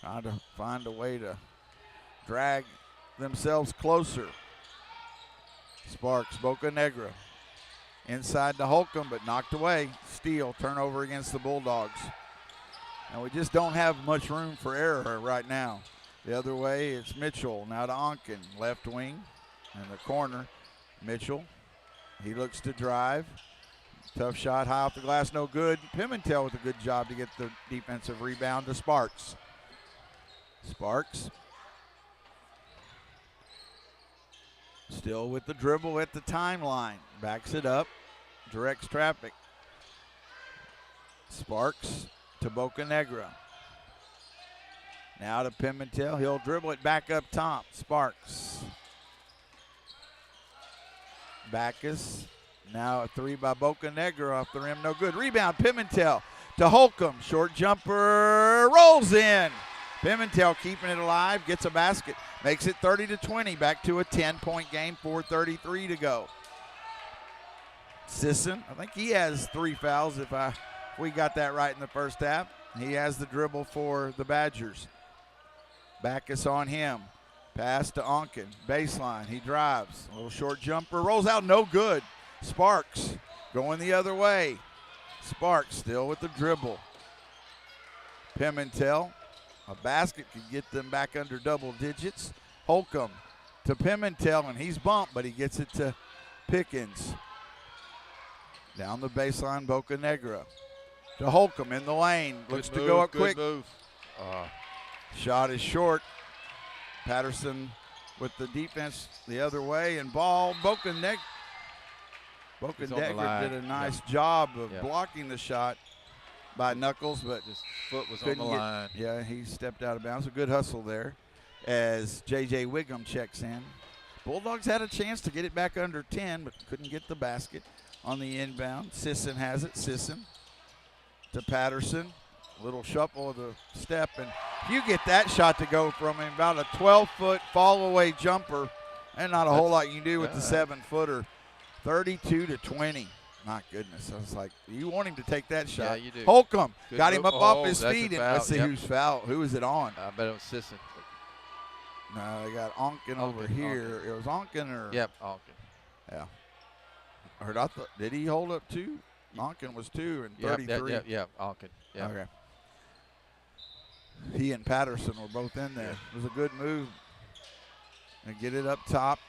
Trying to find a way to drag themselves closer. Sparks, Boca Negra. Inside to Holcomb, but knocked away. Steal, turnover against the Bulldogs. And we just don't have much room for error right now. The other way, it's Mitchell. Now to Onken, left wing in the corner. Mitchell, he looks to drive. Tough shot, high off the glass, no good. Pimentel with a good job to get the defensive rebound to Sparks. Sparks. Still with the dribble at the timeline. Backs it up, directs traffic. Sparks to Boca Negra. Now to Pimentel. He'll dribble it back up top. Sparks. Backus. Now a three by Boca Negra off the rim. No good. Rebound. Pimentel to Holcomb. Short jumper. Rolls in. Pimentel keeping it alive. Gets a basket. Makes it 30-20. Back to a 10-point game. 4:33 to go. Sisson, I think he has 3 fouls if we got that right in the first half. He has the dribble for the Badgers. Backus on him. Pass to Onken. Baseline. He drives. A little short jumper. Rolls out. No good. Sparks going the other way. Sparks still with the dribble. Pimentel. A basket could get them back under double digits. Holcomb to Pimentel, and he's bumped, but he gets it to Pickens. Down the baseline, Boca Negra. To Holcomb in the lane. Looks to go up quick. Move. Shot is short. Patterson with the defense the other way, and ball. Boca Negra did a nice job of blocking the shot by Knuckles, but his foot was on the line. Yeah, he stepped out of bounds. A good hustle there as J.J. Wiggum checks in. Bulldogs had a chance to get it back under 10, but couldn't get the basket on the inbound. Sisson has it. Sisson to Patterson. Little shuffle of the step, and if you get that shot to go from him, about a 12-foot fall-away jumper, and not a whole lot you can do with the 7-footer. 32-20. My goodness. I was like, you want him to take that shot. Yeah, you do. Holcomb Good got him move. up off his That's feet. a And foul. let's see who's foul. Who is it on? I bet it was Sisson. No, they got Onken over here. It was Onken or? Yep, Onken. Yeah. I heard. I thought, did he hold up 2? Onken was 2 and 33. Yeah, Onken. Yeah. Okay. He and Patterson were both in there. It was a good move. And get it up top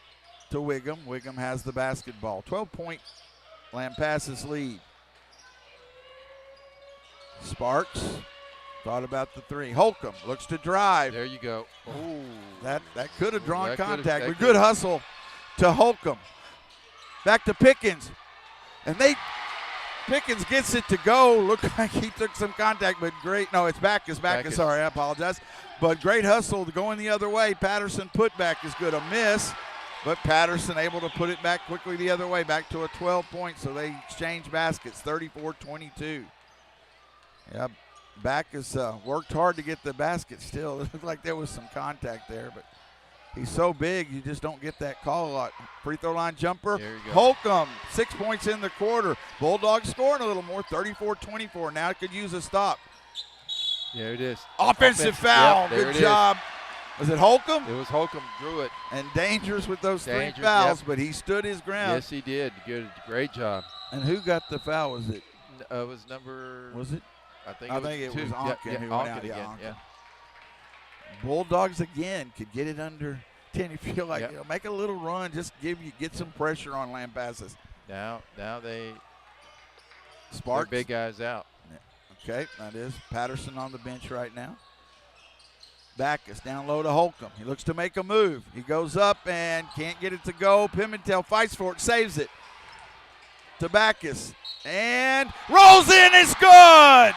to Wiggum. Wiggum has the basketball. 12-point Lampasas lead. Sparks thought about the 3. Holcomb looks to drive. There you go. Ooh, that could have drawn that contact. could've- But good hustle to Holcomb. Back to Pickens. And Pickens gets it to go. Looked like he took some contact, but great. No, it's Backus. Sorry, I apologize. But great hustle going the other way. Patterson putback is good. A miss, but Patterson able to put it back quickly the other way, back to a 12-point. So they exchange baskets, 34-22. Yeah, Backus worked hard to get the basket still. It looked like there was some contact there, but he's so big, you just don't get that call a lot. Free throw line jumper. There you go. Holcomb, 6 points in the quarter. Bulldogs scoring a little more, 34-24. Now it could use a stop. There it is. Offensive foul. Yep, there Good it job. Was it Holcomb? It was Holcomb. Drew it. And dangerous with those 3 Dangerous, fouls, yep. but he stood his ground. Yes, he did. Good. Great job. And who got the foul? Was it? It was number. Was it? I think it was 2. Onken who Onken went out. again. Onken. Yeah. Bulldogs again could get it under 10. You feel like Yep. make a little run, just get some pressure on Lampasas. Now they Sparks. big guys out. Okay, that is Patterson on the bench right now. Backus down low to Holcomb. He looks to make a move. He goes up and can't get it to go. Pimentel fights for it, saves it to Backus, and rolls in. It's good.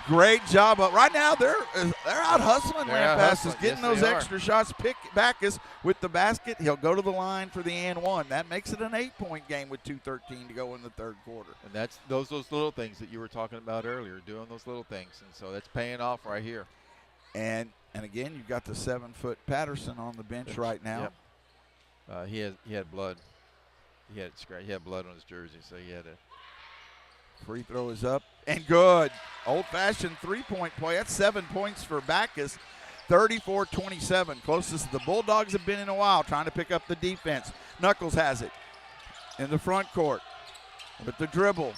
Great job. But right now they're out hustling Lampasas, getting those extra shots. Pick Backus with the basket. He'll go to the line for the and one. That makes it an 8-point game with 2:13 to go in the third quarter. And that's those little things that you were talking about earlier, doing those little things, and so that's paying off right here. And again, you've got the 7-foot Patterson on the bench right now. Yep. He had blood. He had blood on his jersey, so he had a. Free throw is up and good. Old-fashioned 3-point play. That's 7 points for Backus. 34-27. Closest the Bulldogs have been in a while, trying to pick up the defense. Knuckles has it in the front court with the dribble.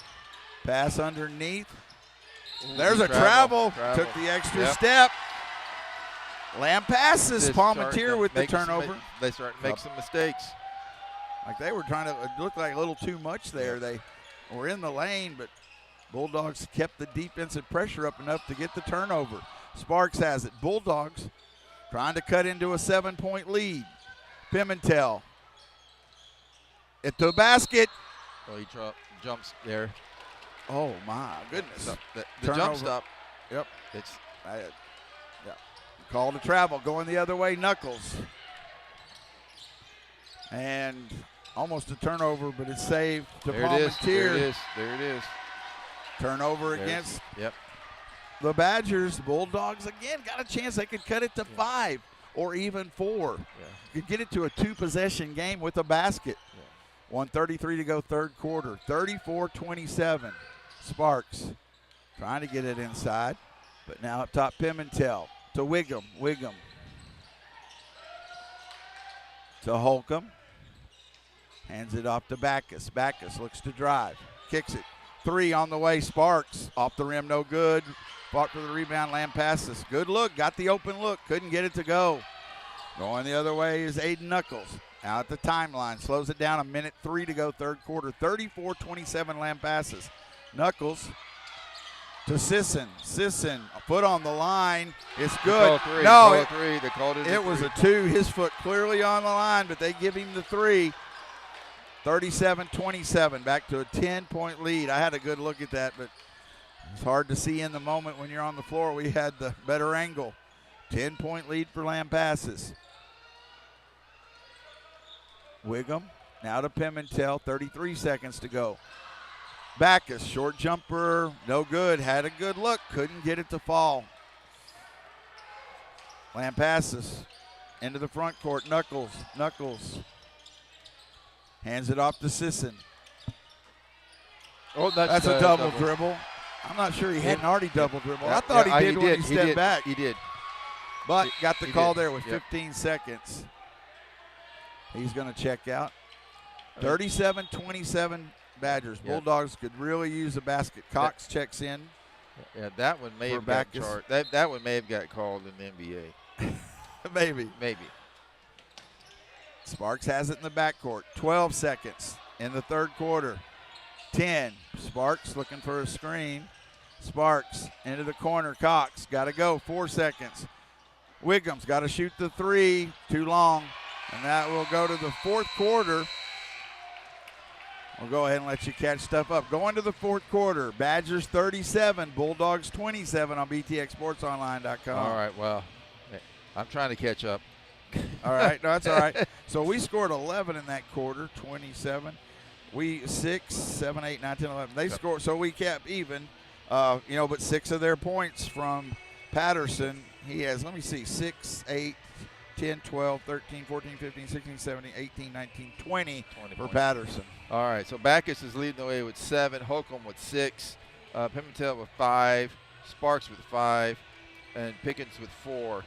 Pass underneath. There's a travel. Took the extra step. Lamb passes. Palmentier with the turnover. They start to make some mistakes. Like they were trying to, it looked like a little too much there. They were in the lane, but Bulldogs kept the defensive pressure up enough to get the turnover. Sparks has it. Bulldogs trying to cut into a 7-point lead. Pimentel at the basket. Oh, he jumps there. Oh, my goodness. The jump stop. Yep. It's call to travel. Going the other way, Knuckles. And almost a turnover, but it's saved to Palmentier. There it is. There it is. Turnover against Yep. the Badgers. Bulldogs, again, got a chance. They could cut it to 5 or even 4. Yeah. Could get it to a 2-possession game with a basket. 1:33 to go third quarter. 34-27. Sparks trying to get it inside. But now up top, Pimentel to Wiggum. Wiggum to Holcomb. Hands it off to Backus. Backus looks to drive. Kicks it. 3 on the way. Sparks off the rim, no good. Fought for the rebound. Lamb passes. Good look. Got the open look. Couldn't get it to go. Going the other way is Aiden Knuckles. Out at the timeline. Slows it down. 1:03 to go third quarter. 34-27 Lamb passes. Knuckles to Sisson. Sisson, a foot on the line. It's good. No, They called it was a 2. His foot clearly on the line, but they give him the 3. 37-27, back to a 10-point lead. I had a good look at that, but it's hard to see in the moment when you're on the floor. We had the better angle. 10-point lead for Lamb passes. Wiggum now to Pimentel, 33 seconds to go. Backus, short jumper, no good. Had a good look, couldn't get it to fall. Lamb passes into the front court. Knuckles. Hands it off to Sisson. Oh, that's a double dribble. I'm not sure he hadn't already double dribbled. I thought he did when he stepped back. He did. But got the call there with 15 seconds. He's going to check out. 37-27 Badgers. Bulldogs could really use a basket. Cox checks in. Yeah, that one may have got charged. That one may have got called in the NBA. Maybe. Sparks has it in the backcourt. 12 seconds in the third quarter. 10. Sparks looking for a screen. Sparks into the corner. Cox got to go. 4 seconds. Wiggum's got to shoot the 3. Too long. And that will go to the fourth quarter. We'll go ahead and let you catch stuff up. Going to the fourth quarter. Badgers 37, Bulldogs 27 on BTXSportsOnline.com. All right, well, I'm trying to catch up. All right, no, that's all right. So we scored 11 in that quarter, 27. We 6, 7, 8, 9, 10, 11. They scored, so we kept even. But 6 of their points from Patterson. He has, 6, 8, 10, 12, 13, 14, 15, 16, 17, 18, 19, 20 for points. Patterson. All right, so Backus is leading the way with 7, Holcomb with 6, Pimentel with 5, Sparks with 5, and Pickens with 4.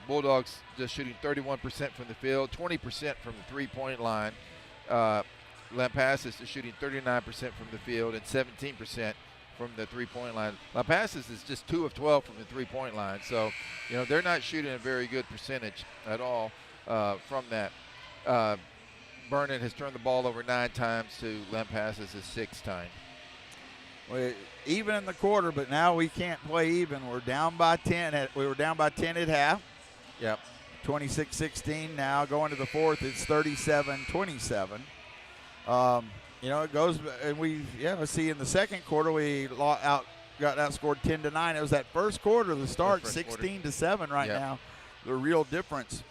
Bulldogs just shooting 31% from the field, 20% from the three-point line. Lampasas is shooting 39% from the field and 17% from the three-point line. Lampasas is just 2 of 12 from the three-point line. So, they're not shooting a very good percentage at all from that. Vernon has turned the ball over 9 times to Lampasas' 6th time. Well, even in the quarter, but now we can't play even. We're down by 10. We were down by 10 at half. Yep. 26-16. Now going to the fourth, it's 37-27. It goes, and let's see, in the second quarter, we got outscored 10-9. It was that first quarter, the start, 16-7 right now. The real difference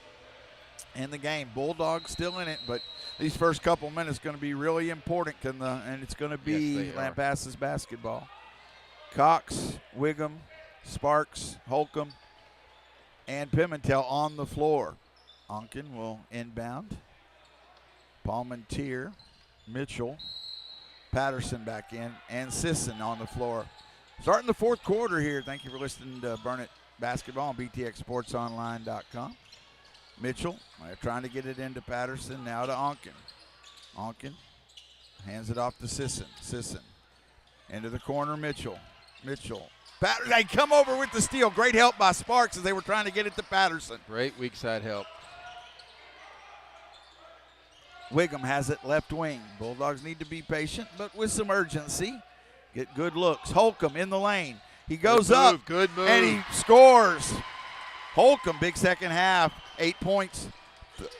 in the game. Bulldogs still in it, but these first couple minutes going to be really important, and it's going to be Lampasas basketball. Cox, Wiggum, Sparks, Holcomb, and Pimentel on the floor. Onken will inbound. Palmentier, Mitchell, Patterson back in, and Sisson on the floor. Starting the fourth quarter here. Thank you for listening to Burnett basketball on BTXSportsOnline.com. Mitchell trying to get it into Patterson, now to Onken. Onken hands it off to Sisson. Sisson into the corner, Mitchell. Mitchell. They come over with the steal. Great help by Sparks as they were trying to get it to Patterson. Great weak side help. Wiggum has it left wing. Bulldogs need to be patient, but with some urgency. Get good looks. Holcomb in the lane. He goes up. Good move. And he scores. Holcomb, big second half. 8 points,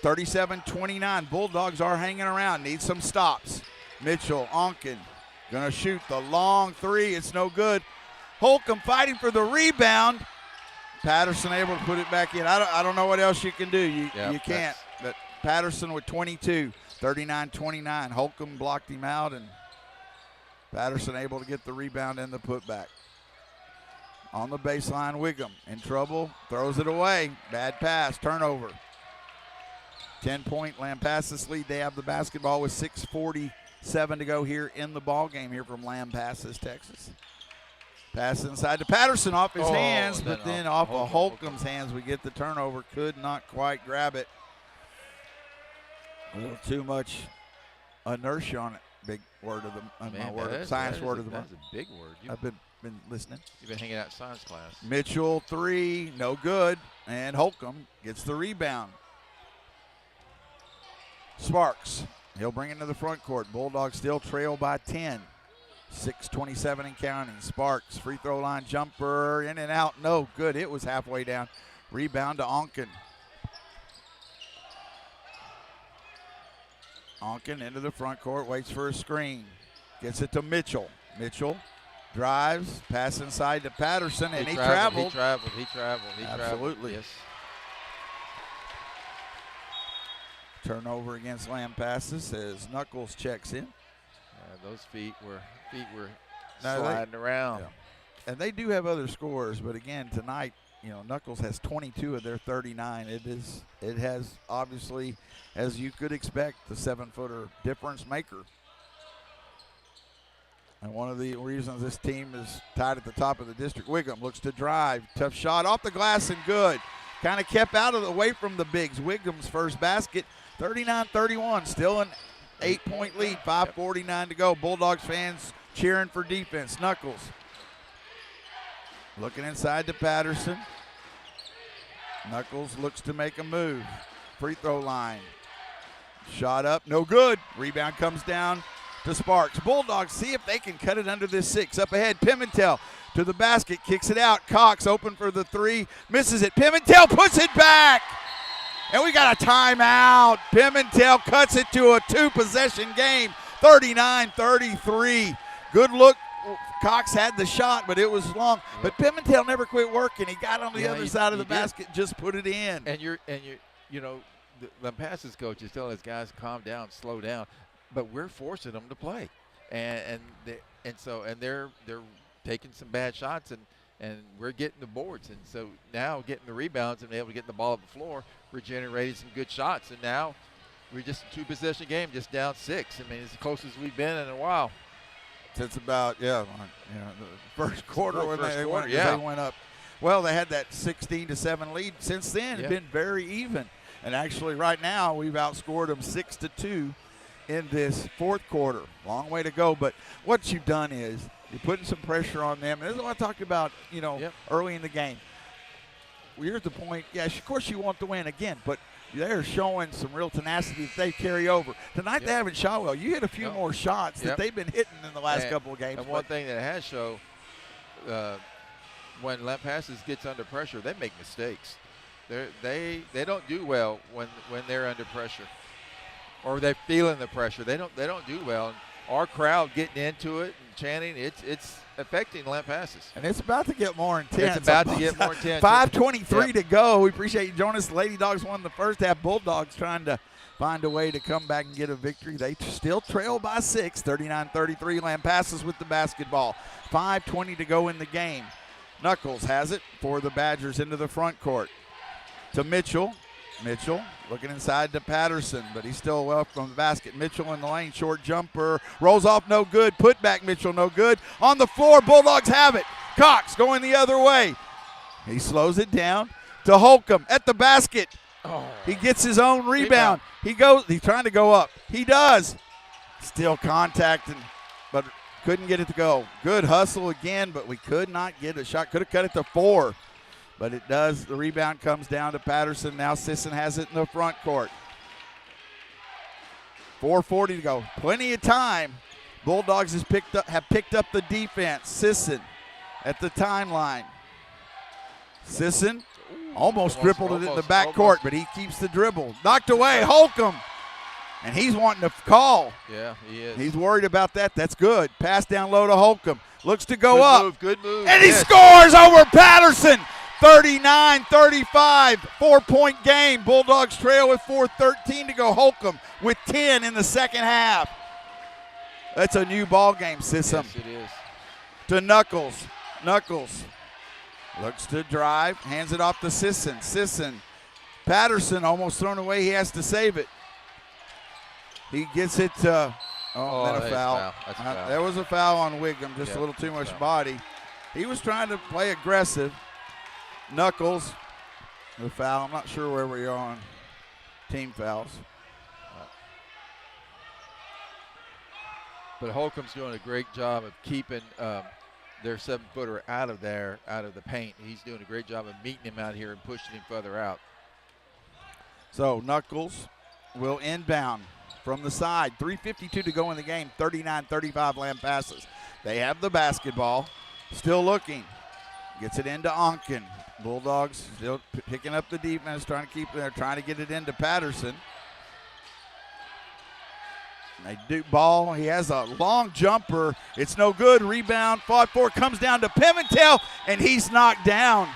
37-29. Bulldogs are hanging around. Need some stops. Mitchell, Onken, going to shoot the long three. It's no good. Holcomb fighting for the rebound. Patterson able to put it back in. I don't know what else you can do. You can't. But Patterson with 22, 39-29. Holcomb blocked him out, and Patterson able to get the rebound and the putback. On the baseline, Wiggum in trouble, throws it away. Bad pass, turnover. 10-point Lampasas lead. They have the basketball with 6:47 to go here in the ball game here from Lampasas, Texas. Pass inside to Patterson off his hands, but then off of Holcomb's hands we get the turnover. Could not quite grab it. A little too much inertia on it. Big word of the science word of the month. That's a big word. I've been listening. You've been hanging out in science class. Mitchell, three, no good. And Holcomb gets the rebound. Sparks, he'll bring it to the front court. Bulldogs still trail by 10. 6:27 and counting. Sparks, free throw line jumper, in and out, no good. It was halfway down. Rebound to Onken. Onken into the front court, waits for a screen. Gets it to Mitchell. Mitchell drives, pass inside to Patterson, and he traveled. He traveled. Absolutely. Yes. Turnover against Lampasas as Knuckles checks in. Those feet were sliding around. Yeah. And they do have other scores, but again, tonight, Knuckles has 22 of their 39. It has obviously, as you could expect, the 7-footer difference maker. And one of the reasons this team is tied at the top of the district. Wiggum looks to drive. Tough shot off the glass and good. Kind of kept away from the bigs. Wiggum's first basket, 39-31. Still an 8-point lead, 5:49 to go. Bulldogs fans cheering for defense. Knuckles looking inside to Patterson. Knuckles looks to make a move. Free throw line. Shot up, no good. Rebound comes down to Sparks. Bulldogs see if they can cut it under this 6. Up ahead, Pimentel to the basket, kicks it out. Cox open for the 3, misses it. Pimentel puts it back. And we got a timeout. Pimentel cuts it to a 2-possession game, 39-33. Good look. Cox had the shot, but it was long. But Pimentel never quit working. He got on the other side of the basket, just put it in. And the Lampasas coach is telling his guys calm down, slow down, but we're forcing them to play, and they're taking some bad shots, and we're getting the boards, and so now getting the rebounds and able to get the ball up the floor, we're generating some good shots, and now we're just a 2-possession game, just down 6. I mean, it's the closest we've been in a while. It's about the first quarter when they went up. Well, they had that 16-7 lead. Since then, it's been very even. And actually, right now, we've outscored them 6-2 in this fourth quarter. Long way to go. But what you've done is you're putting some pressure on them. And this is what I talked about, early in the game. Here's the point. Yes, of course you want to win again, but they're showing some real tenacity that they carry over. Tonight they haven't shot well. You hit a few more shots that they've been hitting in the last couple of games. And one thing that it has shown, when Lampasas gets under pressure, they make mistakes. They don't do well when they're under pressure, or they're feeling the pressure. They don't do well. And our crowd getting into it and chanting, it's affecting Lampasas. And it's about to get more intense. It's about to get more intense. 5:23 to go. We appreciate you joining us. Lady Dogs won the first half. Bulldogs trying to find a way to come back and get a victory. They still trail by 6, 39-33. Lampasas with the basketball. 5:20 to go in the game. Knuckles has it for the Badgers into the front court. To Mitchell. Mitchell looking inside to Patterson, but he's still well from the basket. Mitchell in the lane, short jumper, rolls off, no good. Put back Mitchell, no good. On the floor, Bulldogs have it. Cox going the other way. He slows it down to Holcomb at the basket. He gets his own rebound. He's trying to go up. He does. Still contacting, but couldn't get it to go. Good hustle again, but we could not get a shot. Could have cut it to 4, but it does. The rebound comes down to Patterson. Now Sisson has it in the front court. 4:40 to go. Plenty of time. Bulldogs have picked up the defense. Sisson at the timeline. Sisson almost dribbled it in the backcourt, but he keeps the dribble. Knocked away, Holcomb. And he's wanting to call. Yeah, he is. He's worried about that. That's good. Pass down low to Holcomb. Looks to go up. Good move. And he scores over Patterson. 39-35. 4-point game. Bulldogs trail with 4:13 to go. Holcomb with 10 in the second half. That's a new ball game, Sisson. Yes, it is. To Knuckles. Knuckles looks to drive, hands it off to Sisson. Sisson, Patterson almost thrown away. He has to save it. He gets it. Then a foul. That's a foul. There was a foul on Wiggum, just a little too much body. He was trying to play aggressive. Knuckles, the foul. I'm not sure where we are on team fouls. But Holcomb's doing a great job of keeping their 7-footer out of the paint. He's doing a great job of meeting him out here and pushing him further out. So Knuckles will inbound from the side. 3:52 to go in the game. 39-35 Lamb passes. They have the basketball. Still looking. Gets it into Onken. Bulldogs still picking up the defense, trying to get it into Patterson. They do ball. He has a long jumper. It's no good. Rebound. Fought for. Comes down to Pimentel, and he's knocked down.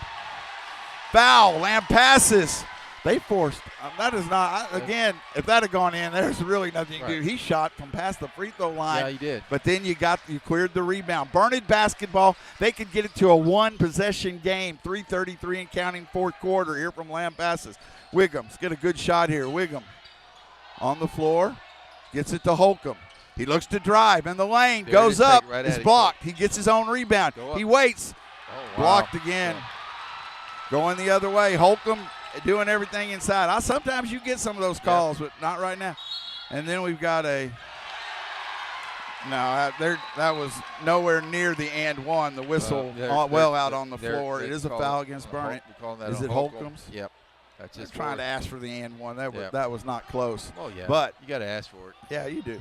Foul. Lamb passes. They forced. That is not. Again, if that had gone in, there's really nothing you can do. He shot from past the free throw line. Yeah, he did. But then you cleared the rebound. Burnett basketball. They could get it to a 1-possession game. 3:33 and counting, fourth quarter. Here from Lamb passes. Wiggum's get a good shot here. Wiggum on the floor. Gets it to Holcomb. He looks to drive in the lane. There goes up. Right is blocked. He gets his own rebound. He waits. Blocked again. Yeah. Going the other way. Holcomb doing everything inside. Sometimes you get some of those calls, but not right now. And then we've got that was nowhere near the and one. The whistle out on the floor. It is a foul against Burnett. Is it Holcomb's? Yep. That's just trying to ask for the and one. That was not close. Oh yeah. But you got to ask for it. Yeah, you do.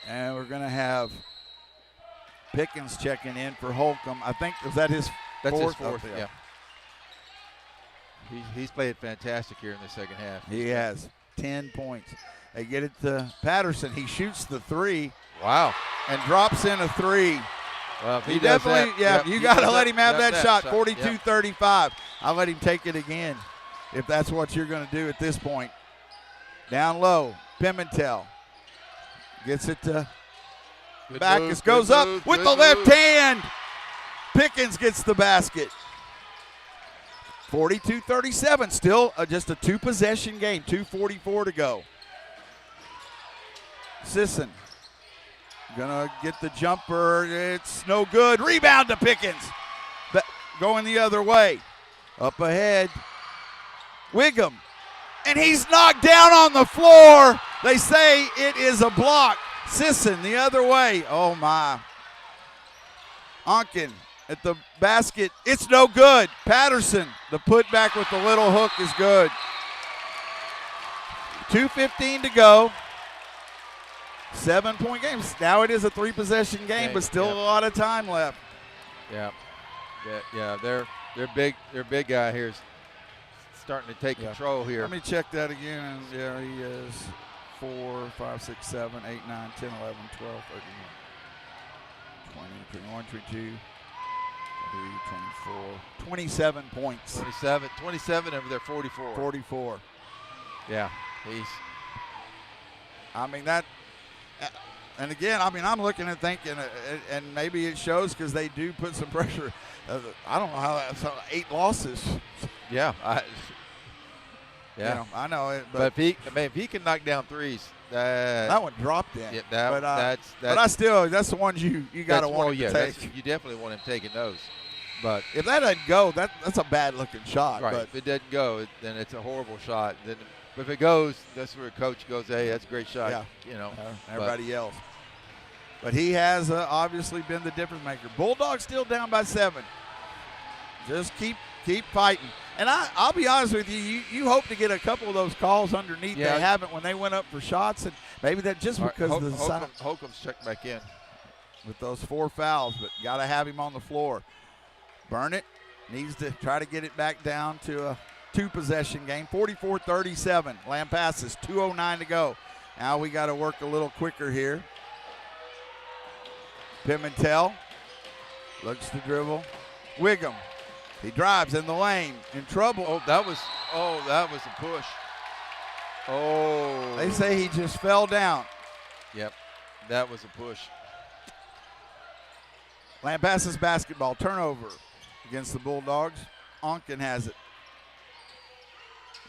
And we're going to have Pickens checking in for Holcomb. I think, was that his fourth? His fourth, yeah. He's played fantastic here in the second half. He has 10 points. They get it to Patterson. He shoots the 3. Wow. And drops in a 3. Well, he definitely, you got to let him have that shot. 42-35. I'll let him take it again if that's what you're going to do at this point. Down low, Pimentel gets it to Backus. Goes up with the left hand. Pickens gets the basket. 42-37, still just a 2-possession game, 2:44 to go. Sisson gonna get the jumper, it's no good. Rebound to Pickens, going the other way. Up ahead, Wiggum, and he's knocked down on the floor. They say it is a block. Sisson the other way, oh my. Onken at the basket, it's no good. Patterson, the putback with the little hook is good. 2:15 to go. 7-point game. Now it is a 3-possession game, but still a lot of time left. Yeah. Their big guy here is starting to take control here. Let me check that again. Yeah, he is 4, 5, 6, 7, 8, 9, 10, 11, 12, 13, 20, 21, 22, 24, 27 points. 27 over their 44. 44. Yeah, and again, I'm looking and thinking, and maybe it shows because they do put some pressure. I don't know how that's 8 losses. Yeah, I know it. But if he can knock down threes, that one dropped in. Yeah, but I still, that's the ones you got to want to take. You definitely want him taking those. But if that doesn't go, that's a bad-looking shot. right, But if it doesn't go, then it's a horrible shot. Then if it goes, that's where coach goes, hey, that's a great shot. Yeah. You know, everybody yells. But he has obviously been the difference maker. Bulldogs still down by 7. Just keep fighting. And I'll be honest with you, you hope to get a couple of those calls underneath. Yeah. They haven't when they went up for shots, and maybe that just because of the side. Holcomb's checked back in With those 4 fouls, but got to have him on the floor. Burnett needs to try to get it back down to a 2-possession game. 44-37. Lampasas, 2:09 to go. Now we got to work a little quicker here. Pimentel looks to dribble. Wiggum. He drives in the lane. In trouble. Oh, that was a push. Oh. They say he just fell down. Yep, that was a push. Lampasas basketball turnover against the Bulldogs. Onken has it.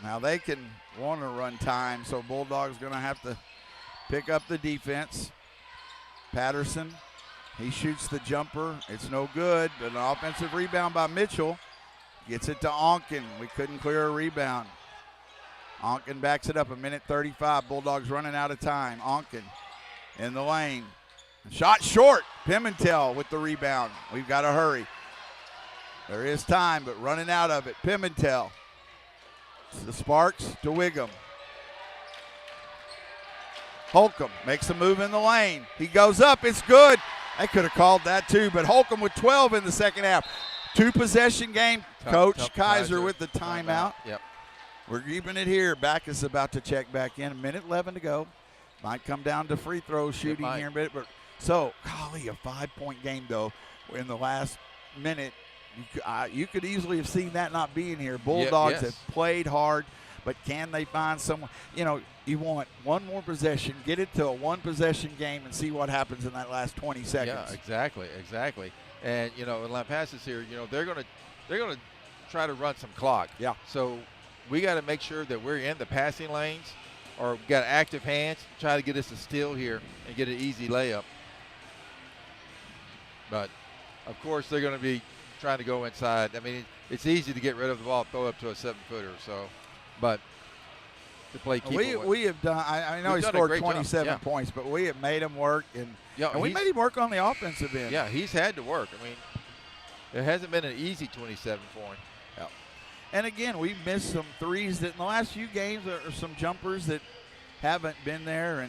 Now they can want to run time, so Bulldogs going to have to pick up the defense. Patterson, he shoots the jumper. It's no good, but an offensive rebound by Mitchell. Gets it to Onken. We couldn't clear a rebound. Onken backs it up, 1:35. Bulldogs running out of time. Onken in the lane. Shot short. Pimentel with the rebound. We've got to hurry. There is time, but running out of it. Pimentel. The Sparks to Wiggum. Holcomb makes a move in the lane. He goes up. It's good. They could have called that too, but Holcomb with 12 in the second half. 2-possession game. Coach Kaiser with the timeout. Yep. We're keeping it here. Backus about to check back in. 1:11 to go. Might come down to free throw shooting here in a bit. But so, golly, a 5-point game, though, in the last minute. You could easily have seen that not being here. Bulldogs have played hard, but can they find someone? You know, you want one more possession, get it to a 1-possession game, and see what happens in that last 20 seconds. Yeah, exactly. And you know, in Lampasas here, you know, they're gonna try to run some clock. Yeah. So we got to make sure that we're in the passing lanes, or got active hands, try to get us a steal here and get an easy layup. But of course, they're going to be trying to go inside. I mean, it's easy to get rid of the ball, throw it up to a 7-footer. So, but to play keep we have done. I know he scored 27 points, but we have made him work, and we made him work on the offensive end. Yeah, he's had to work. I mean, it hasn't been an easy 27 for him. Yeah. And again, we've missed some threes that in the last few games are some jumpers that haven't been there,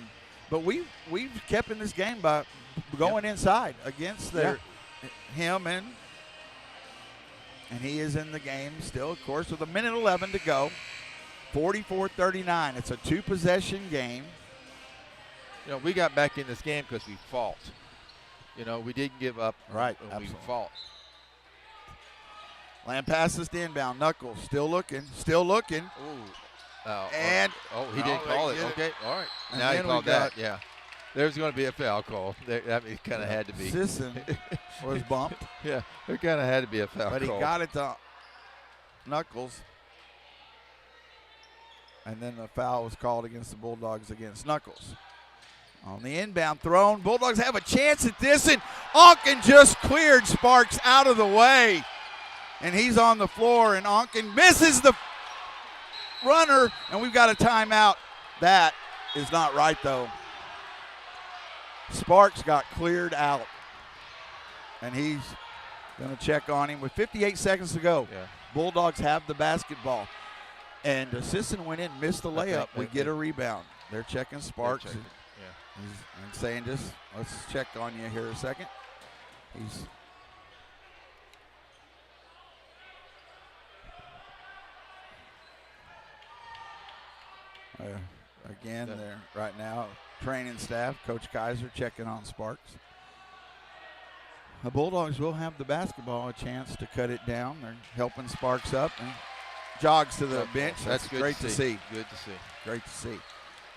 but we've kept in this game by going inside against him and he is in the game still, of course, with 1:11 to go. 44-39. It's a 2-possession game. You know, we got back in this game because we fought. You know, we didn't give up. Right, and we fought. Lampasas to inbound. Knuckles still looking. Ooh. He didn't call it. Okay, all right. And now he then called we got- that. Yeah. There's going to be a foul call. That kind of had to be. Sisson was bumped. Yeah, there kind of had to be a foul But call. he got it to Knuckles. And then the foul was called against the Bulldogs against Knuckles. On the inbound thrown, Bulldogs have a chance at this, and Onken just cleared Sparks out of the way. And he's on the floor, and Onken misses the runner, and we've got a timeout. That is not right, though. Sparks got cleared out, and he's going to check on him with 58 seconds to go. Yeah. Bulldogs have the basketball. And Sisson went in, missed the layup. We get a rebound. They're checking Sparks. He's saying, just let's check on you here a second. He's again there right now. Training staff, Coach Kaiser checking on Sparks. The Bulldogs will have the basketball, a chance to cut it down. They're helping Sparks up and jogs to the bench. That's great to see. Good to see. Great to see.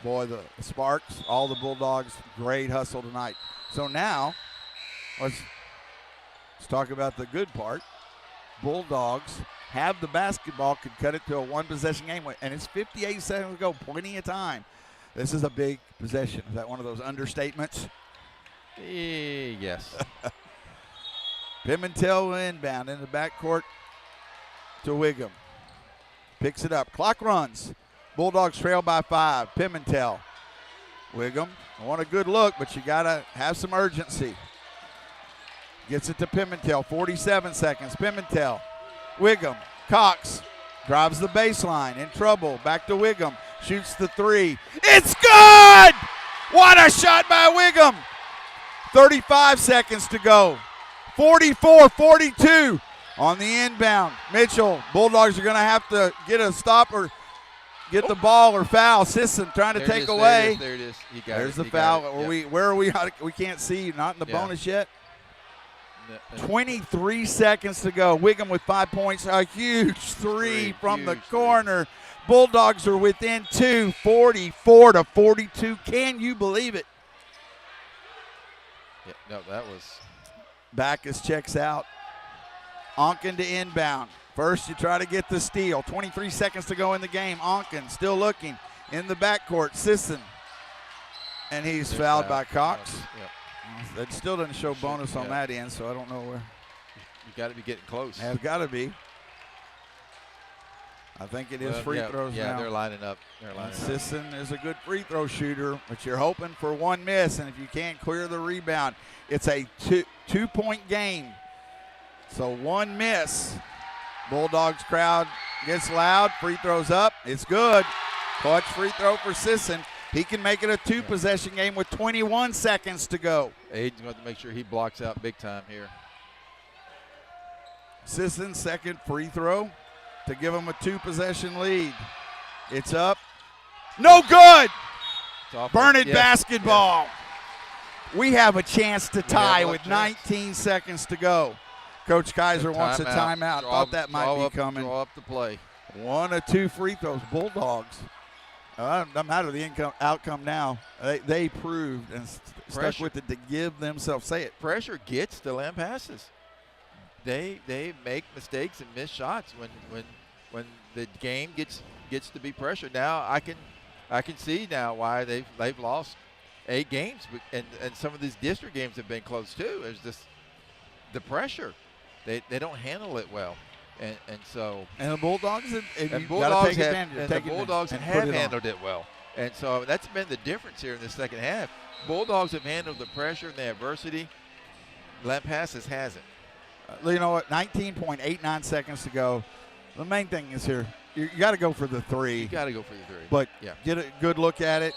Boy, the Sparks, all the Bulldogs, great hustle tonight. So now, let's talk about the good part. Bulldogs have the basketball, could cut it to a 1-possession game, and it's 58 seconds to go, plenty of time. This is a big possession. Is that one of those understatements? Yes. Pimentel inbound in the backcourt to Wiggum. Picks it up. Clock runs. Bulldogs trail by 5. Pimentel. Wiggum. I want a good look, but you got to have some urgency. Gets it to Pimentel. 47 seconds. Pimentel. Wiggum. Cox drives the baseline. In trouble. Back to Wiggum. Shoots the 3. It's good! What a shot by Wiggum! 35 seconds to go. 44-42 on the inbound. Mitchell. Bulldogs are going to have to get a stop or get the ball or foul. Sisson trying to take away. There it is. You got There's it. the You foul. got it. Where are we? We can't see. Not in the bonus yet. 23 seconds to go. Wiggum with 5 points. A huge three from the corner. Bulldogs are within 2, 44-42. Can you believe it? Yeah, no, that was. Backus checks out. Onken to inbound. First, you try to get the steal. 23 seconds to go in the game. Onken still looking in the backcourt. Sisson. And he's fouled by Cox. Yep. That still doesn't show bonus on that end, so I don't know where. You got to be getting close. Has got to be. I think it is free throws now. Yeah, they're lining up. Sisson is a good free throw shooter, but you're hoping for one miss, and if you can't clear the rebound, it's a two-point game. So one miss. Bulldogs crowd gets loud. Free throws up. It's good. Clutch free throw for Sisson. He can make it a two-possession game with 21 seconds to go. Aiden's going to make sure he blocks out big time here. Sisson's second free throw to give him a two-possession lead. It's up. No good! Burnett basketball. Yeah. We have a chance to tie with 19 seconds to go. Coach Kaiser wants a timeout. Thought that might be coming. Draw up the play. 1 or 2 free throws. Bulldogs. Doesn't matter the outcome now. They proved and stuck with it to give themselves. Say it. Pressure gets to Lampasas. They make mistakes and miss shots when the game gets to be pressure. Now I can see now why they've lost 8 games, and some of these district games have been close too. There's just the pressure. They don't handle it well, and so the Bulldogs have handled it well, and so that's been the difference here in the second half. Bulldogs have handled the pressure and the adversity. Lampasas hasn't. You know what? 19.89 seconds to go. The main thing is here, you got to go for the 3. You got to go for the 3. But get a good look at it.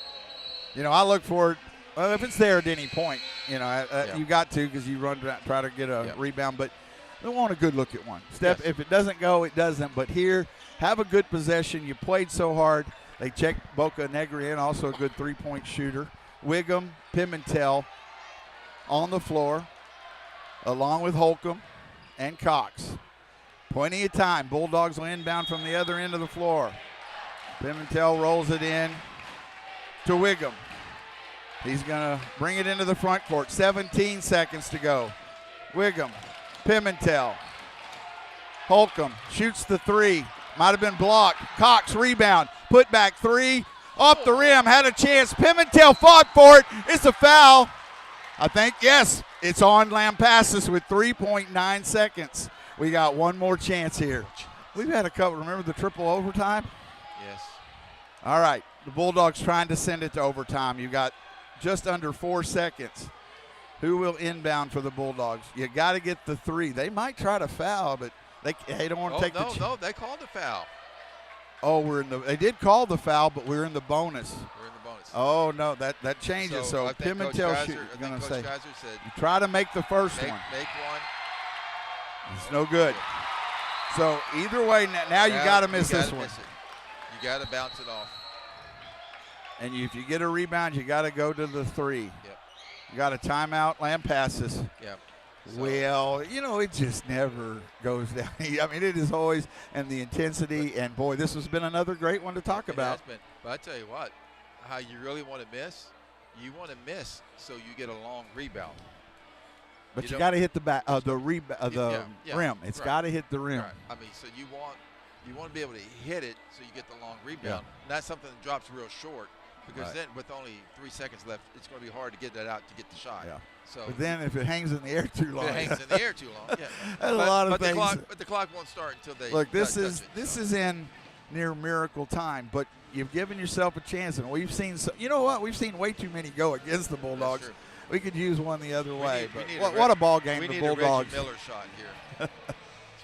You know, I look for it. Well, if it's there at any point, you know, you got to, because you try to get a rebound. But they want a good look at one. If it doesn't go, it doesn't. But here, have a good possession. You played so hard. They checked Boca Negra in, also a good 3-point shooter. Wiggum, Pimentel on the floor, along with Holcomb and Cox. Plenty of time. Bulldogs will inbound from the other end of the floor. Pimentel rolls it in to Wiggum. He's going to bring it into the front court. 17 seconds to go. Wiggum, Pimentel. Holcomb shoots the 3. Might have been blocked. Cox rebound. Put back 3. Off the rim. Had a chance. Pimentel fought for it. It's a foul. I think, yes, it's on Lampasas with 3.9 seconds. We got one more chance here. We've had a couple. Remember the triple overtime? Yes. All right. The Bulldogs trying to send it to overtime. You got just under 4 seconds. Who will inbound for the Bulldogs? You got to get the 3. They might try to foul, but they don't want to take the chance. No, they called the foul. Oh, they did call the foul, but we're in the bonus. We're in the bonus. Oh, no, that changes. So Pimentel going to say, you try to make the first one. Make one. It's no good. So either way, now you got to miss this one. You got to bounce it off. And if you get a rebound, you got to go to the 3. Yep. You got a timeout. Lampasas. Yep. So. Well, you know, it just never goes down. I mean, it is always, and the intensity, and boy, this has been another great one to talk about. It has been. But I tell you what, how you really want to miss, you want to miss so you get a long rebound. But you got to hit the back, the rim. It's got to hit the rim. Right. I mean, so you want to be able to hit it so you get the long rebound. Not something that drops real short. Because then with only 3 seconds left, it's going to be hard to get that out to get the shot. Yeah. So But then if it hangs in the air too long. if it hangs in the air too long, yeah. That's a lot of but things. The clock won't start until they Look, this touch is in near miracle time, but you've given yourself a chance, and we've seen you know what? We've seen way too many go against the Bulldogs. true. We could use one the other way. We need What a ball game we the need Bulldogs. a Reggie Miller shot here. That's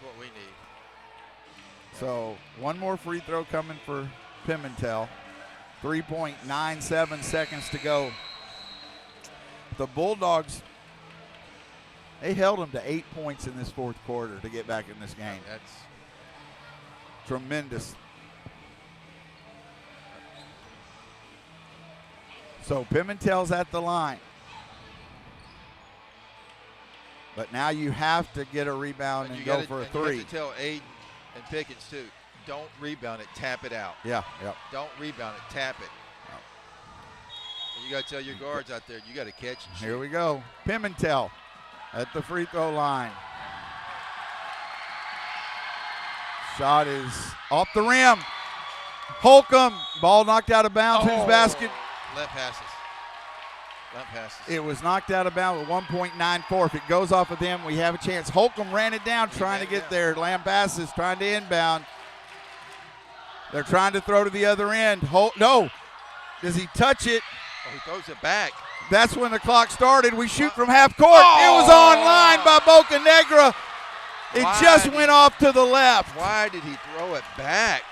what we need. So one more free throw coming for Pimentel. 3.97 seconds to go. The Bulldogs, they held them to 8 points in this fourth quarter to get back in this game. That's tremendous. So Pimentel's at the line. But now you have to get a rebound and go for a three. You have to tell Aiden and Pickens, too, don't rebound it, tap it out. Yeah, yep. Don't rebound it, tap it. And you got to tell your guards out there, you got to catch and shoot. Here we go. Pimentel at the free throw line. Shot is off the rim. Holcomb, ball knocked out of bounds. Whose basket? Left passes. Left passes. It was knocked out of bounds with 1.94. If it goes off of them, we have a chance. Holcomb ran it down, trying to get there. Lampasas trying to inbound. They're trying to throw to the other end. No. Does he touch it? Oh, he throws it back. That's when the clock started. We shoot from half court. It was online by Bocanegra. It just went off to the left. Why did he throw it back?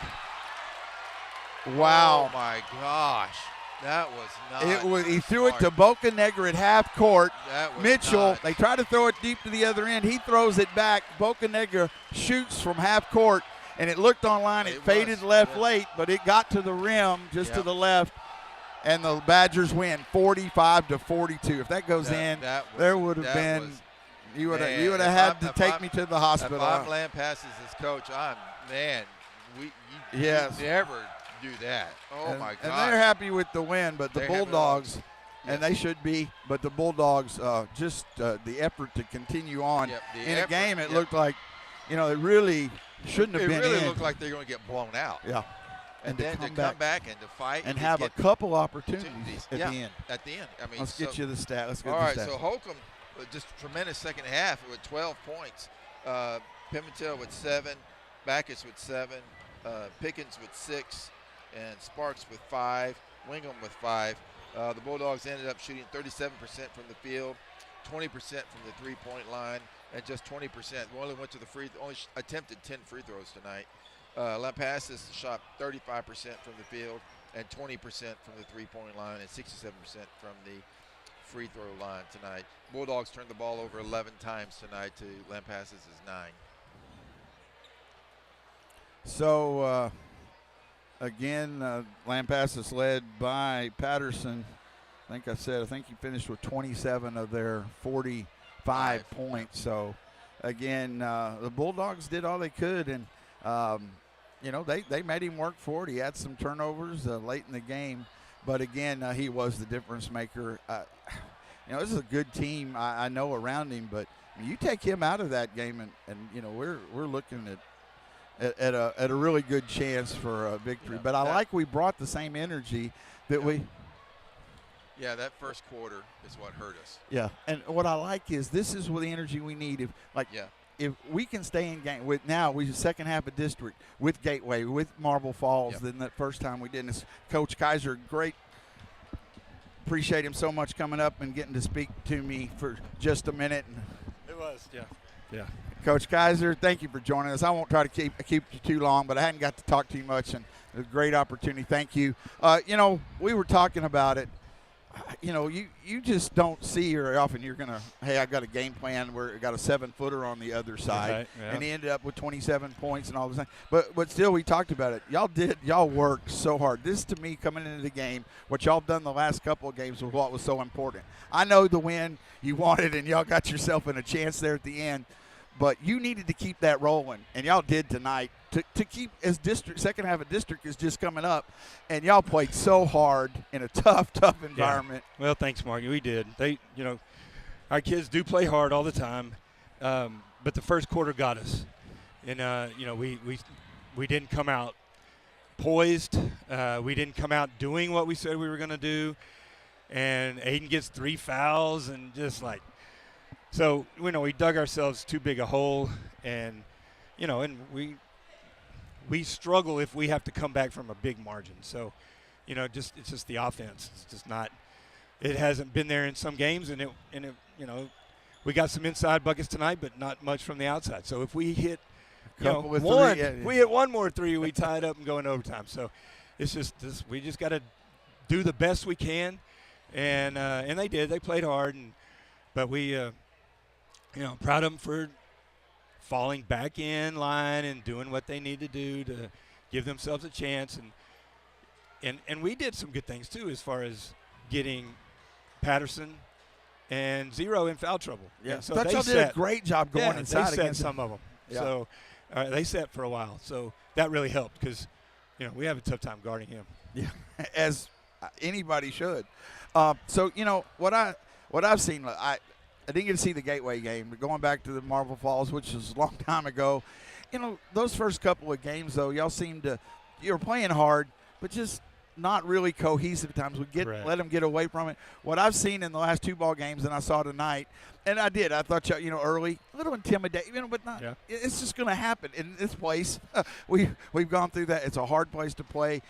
Wow. Oh, my gosh. That was not He threw it to Bocanegra at half court. That was Mitchell, nuts. they try to throw it deep to the other end. He throws it back. Bocanegra shoots from half court, and it looked online. It faded left late, but it got to the rim just to the left, and the Badgers win 45-42. If that goes in, there would have been – you would have had to take me to the hospital. If I'm Lampasas as coach, you never do that. Oh, my God. And they're happy with the win, but the Bulldogs – and they should be, but the Bulldogs, just the effort to continue on. In a game, it looked like, it really shouldn't have been It really in. looked like they were going to get blown out. Yeah. And then to come back and to fight. And have a couple opportunities at the end. At the end. I mean, let's get you the stat. Let's get all the right, stat. so Holcomb, just tremendous second half with 12 points. Pimentel with 7, Backus with 7, Pickens with 6, and Sparks with 5, Wingham with 5. The Bulldogs ended up shooting 37% from the field, 20% from the three-point line, and just 20%. We only went to only attempted 10 free throws tonight. Lampasas shot 35% from the field and 20% from the three-point line and 67% from the free throw line tonight. Bulldogs turned the ball over 11 times tonight to Lampasas' 9. So, again, Lampasas led by Patterson. I think he finished with 27 of their 45 points. So, again, the Bulldogs did all they could, and they made him work for it. He had some turnovers late in the game, but again, he was the difference maker. This is a good team I know around him, but you take him out of that game, and we're looking at a really good chance for a victory. But I like we brought the same energy that we. Yeah, that first quarter is what hurt us. Yeah, and what I like is this is the energy we need. If we can stay in game with we second half of district with Gateway, with Marble Falls, than that first time we did. And Coach Kaiser, great. Appreciate him so much coming up and getting to speak to me for just a minute. It was, yeah. Coach Kaiser, thank you for joining us. I won't try to keep you too long, but I hadn't got to talk to you much, and it was a great opportunity. Thank you. We were talking about it. You just don't see very often. You're gonna, hey, I got a game plan where I got a 7-footer on the other side, right, yeah. and he ended up with 27 points and all this. But still, we talked about it. Y'all worked so hard. This to me coming into the game, what y'all done the last couple of games was what was so important. I know the win you wanted, and y'all got yourself in a chance there at the end. But you needed to keep that rolling, and y'all did tonight. To keep as second half of district is just coming up, and y'all played so hard in a tough environment. Yeah. Well, thanks, Mark. We did. Our kids do play hard all the time, but the first quarter got us, and we didn't come out poised. We didn't come out doing what we said we were going to do. And Aiden gets 3 fouls and just like, so, we dug ourselves too big a hole. And, and we struggle if we have to come back from a big margin. So, it's just the offense. It's just not, it hasn't been there in some games. And we got some inside buckets tonight, but not much from the outside. So if we hit, we hit one more 3, we tie it up and go in overtime. So it's just this, we just got to do the best we can. And they did. They played hard. But we, proud of them for falling back in line and doing what they need to do to give themselves a chance. And we did some good things, too, as far as getting Patterson and Zero in foul trouble. Yeah, so they did a great job going inside. They set some of them. Yeah. So they set for a while. So that really helped because, we have a tough time guarding him. Yeah, as anybody should. So what I've seen, I didn't get to see the Gateway game, but going back to the Marble Falls, which was a long time ago. Those first couple of games though, y'all seemed to, you were playing hard, but just not really cohesive at times. Let them get away from it. What I've seen in the last 2 ball games and I saw tonight, and I thought early, a little intimidating, but not. Yeah. It's just going to happen in this place. We've gone through that. It's a hard place to play.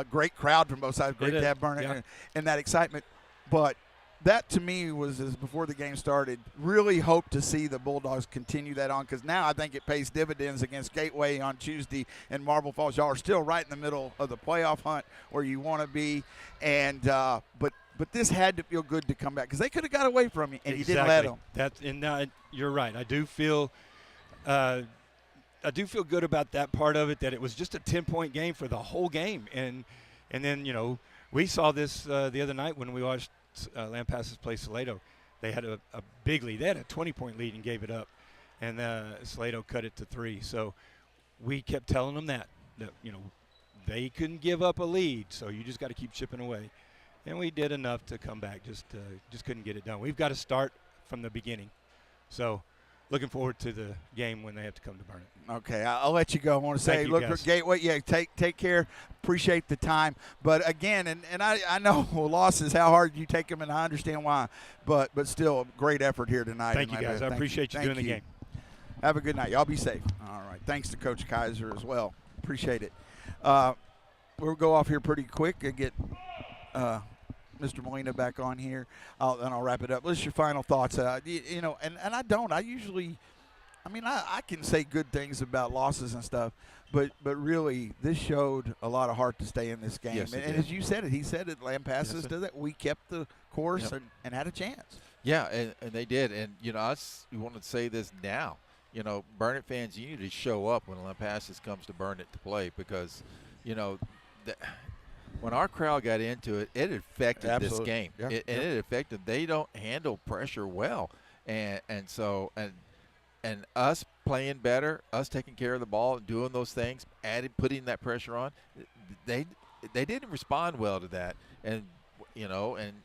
Great crowd from both sides. Great to have Burnett and that excitement. But that to me was, as before the game started, really hope to see the Bulldogs continue that on, because now I think it pays dividends against Gateway on Tuesday and Marble Falls. Y'all are still right in the middle of the playoff hunt where you want to be, and but this had to feel good to come back because they could have got away from you and you didn't let them. You're right. I do feel good about that part of it, that it was just a 10-point game for the whole game, and then we saw this the other night when we watched Lampasas play Salado. They had a big lead. They had a 20-point lead and gave it up, and Salado cut it to 3. So we kept telling them that they couldn't give up a lead, so you just got to keep chipping away. And we did enough to come back, just couldn't get it done. We've got to start from the beginning. So looking forward to the game when they have to come to Burnett. Okay, I'll let you go. I want to say, look for Gateway. Yeah, take care. Appreciate the time. But again, and I know losses, how hard you take them, and I understand why. But still, great effort here tonight. Thank you, guys. I appreciate you doing the game. Have a good night. Y'all be safe. All right. Thanks to Coach Kaiser as well. Appreciate it. We'll go off here pretty quick and get Mr. Molina back on here, and I'll wrap it up. What's your final thoughts? And I don't. I usually, I can say good things about losses and stuff, but really this showed a lot of heart to stay in this game. Yes, and as you said it, he said it, Lampasas did that. We kept the course and had a chance. Yeah, and they did. And, I wanted to say this now. Burnett fans, you need to show up when Lampasas comes to Burnett to play because, when our crowd got into it, it affected this game. Yeah. It affected. They don't handle pressure well, and so us playing better, us taking care of the ball and doing those things, putting that pressure on. They didn't respond well to that, and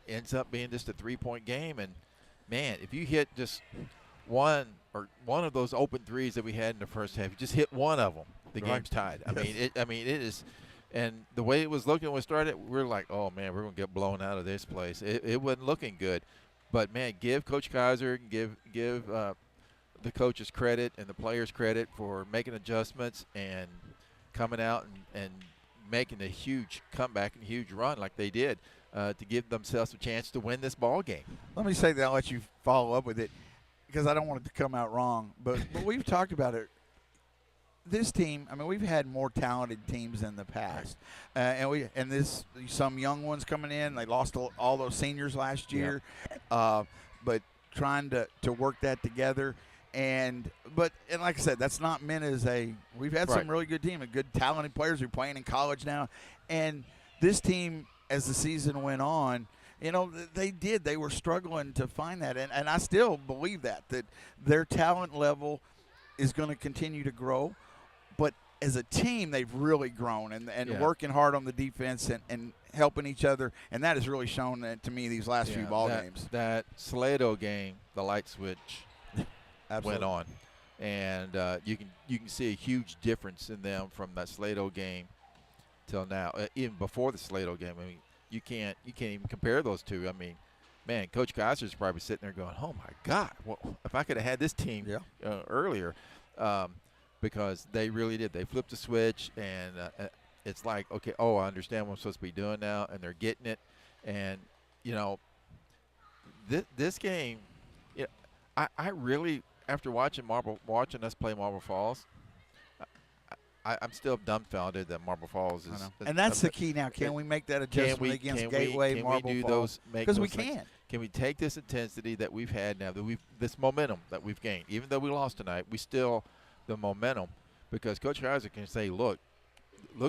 ends up being just a 3-point game. And man, if you hit just one of those open threes that we had in the first half, you just hit one of them, the game's tied. It is. And the way it was looking when we started, we were like, oh, man, we're going to get blown out of this place. It wasn't looking good. But, man, give Coach Kaiser, give the coaches credit and the players credit for making adjustments and coming out and making a huge comeback and huge run like they did to give themselves a chance to win this ball game. Let me say that. I'll let you follow up with it because I don't want it to come out wrong. But we've talked about it. This team, we've had more talented teams in the past, and some young ones coming in. They lost all those seniors last year, but trying to work that together. And like I said, that's not meant as we've had some really good team and good talented players who are playing in college now. And this team, as the season went on, they were struggling to find that, and I still believe that their talent level is going to continue to grow. But as a team, they've really grown and working hard on the defense and helping each other, and that has really shown to me these last few ball games. That Salado game, the light switch went on, and you can see a huge difference in them from that Salado game till now. Even before the Salado game, I mean, you can't even compare those two. I mean, man, Coach Geiser's probably sitting there going, "Oh my God, well, if I could have had this team earlier," because they really did. They flipped the switch, and it's like, okay, I understand what I'm supposed to be doing now, and they're getting it. And this game, I really, after watching us play Marble Falls, I'm still dumbfounded that Marble Falls is. And that's the key now. Can we make that adjustment against Gateway, Marble Falls? Because we can. Can we take this intensity that we've had now, this momentum that we've gained, even though we lost tonight, we still the momentum, because Coach Kaiser can say, look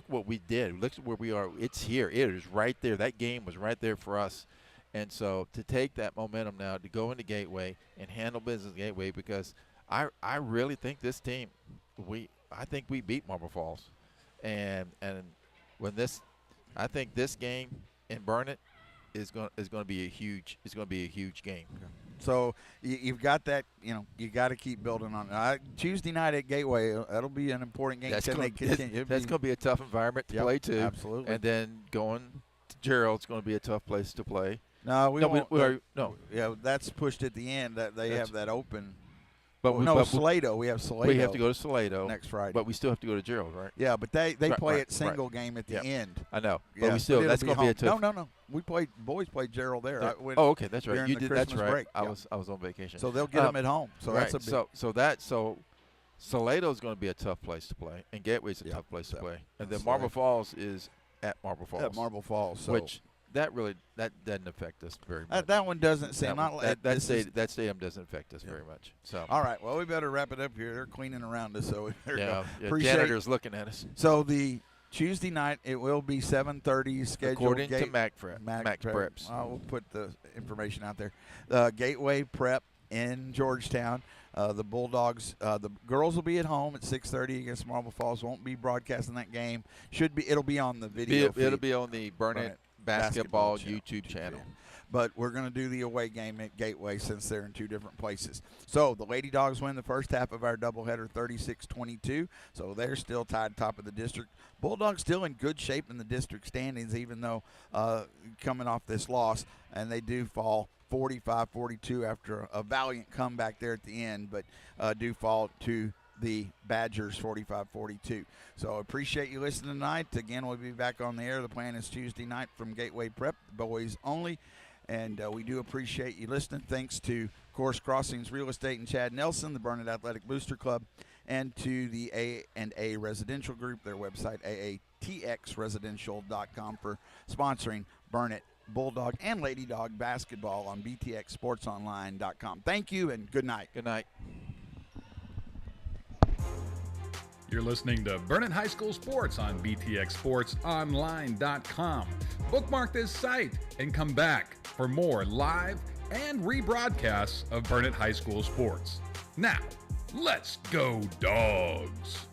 what we did. Look where we are. It's here. It is right there. That game was right there for us. And so to take that momentum now to go into Gateway and handle business Gateway, because I really think this team, I think we beat Marble Falls. And when I think this game in Burnett is going to be a huge game. So you've got that, you got to keep building on it. Tuesday night at Gateway, that'll be an important game. That's going to be a tough environment to play too. Absolutely. And then going to Gerald's going to be a tough place to play. No, we won't. No. Yeah, that's pushed at the end. That they have that open. But Salado. We have Salado. We have to go to Salado next Friday. But we still have to go to Gerald, right? Yeah, but they play it single game at the end. I know. Yeah, but we still that's going to be a tough. No. Boys played Gerald there. Okay, that's right. You did. That's right. Break. I was on vacation. So they'll get them at home. So right. that's a big. So Salado's going to be a tough place to play, and Gateway's a tough place to play, and then Marble Falls is at Marble Falls. At Marble Falls, so. Which that doesn't affect us very much. That one doesn't seem that stadium doesn't affect us very much. So all right, well we better wrap it up here. They're cleaning around us, so we better go. Janitor's looking at us. So the Tuesday night it will be 7:30 scheduled. According to Mac Preps. We'll put the information out there. Gateway Prep in Georgetown. The Bulldogs, the girls will be at home at 6:30 against Marble Falls. Won't be broadcasting that game. It'll be on the video. It'll be on the Burnett Basketball YouTube channel. But we're going to do the away game at Gateway since they're in two different places. So the Lady Dogs win the first half of our doubleheader 36-22. So they're still tied top of the district. Bulldogs still in good shape in the district standings, even though coming off this loss. And they do fall 45-42 after a valiant comeback there at the end, but do fall to the Badgers 45-42. So appreciate you listening tonight. Again, we'll be back on the air. The plan is Tuesday night from Gateway Prep, boys only. And we do appreciate you listening. Thanks to, of course, Crossings Real Estate and Chad Nelson, the Burnett Athletic Booster Club, and to the A&A Residential Group, their website, aatxresidential.com, for sponsoring Burnett Bulldog and Lady Dog basketball on BTXSportsOnline.com. Thank you and good night. Good night. You're listening to Burnett High School Sports on BTXSportsOnline.com. Bookmark this site and come back for more live and rebroadcasts of Burnett High School Sports. Now, let's go Dogs!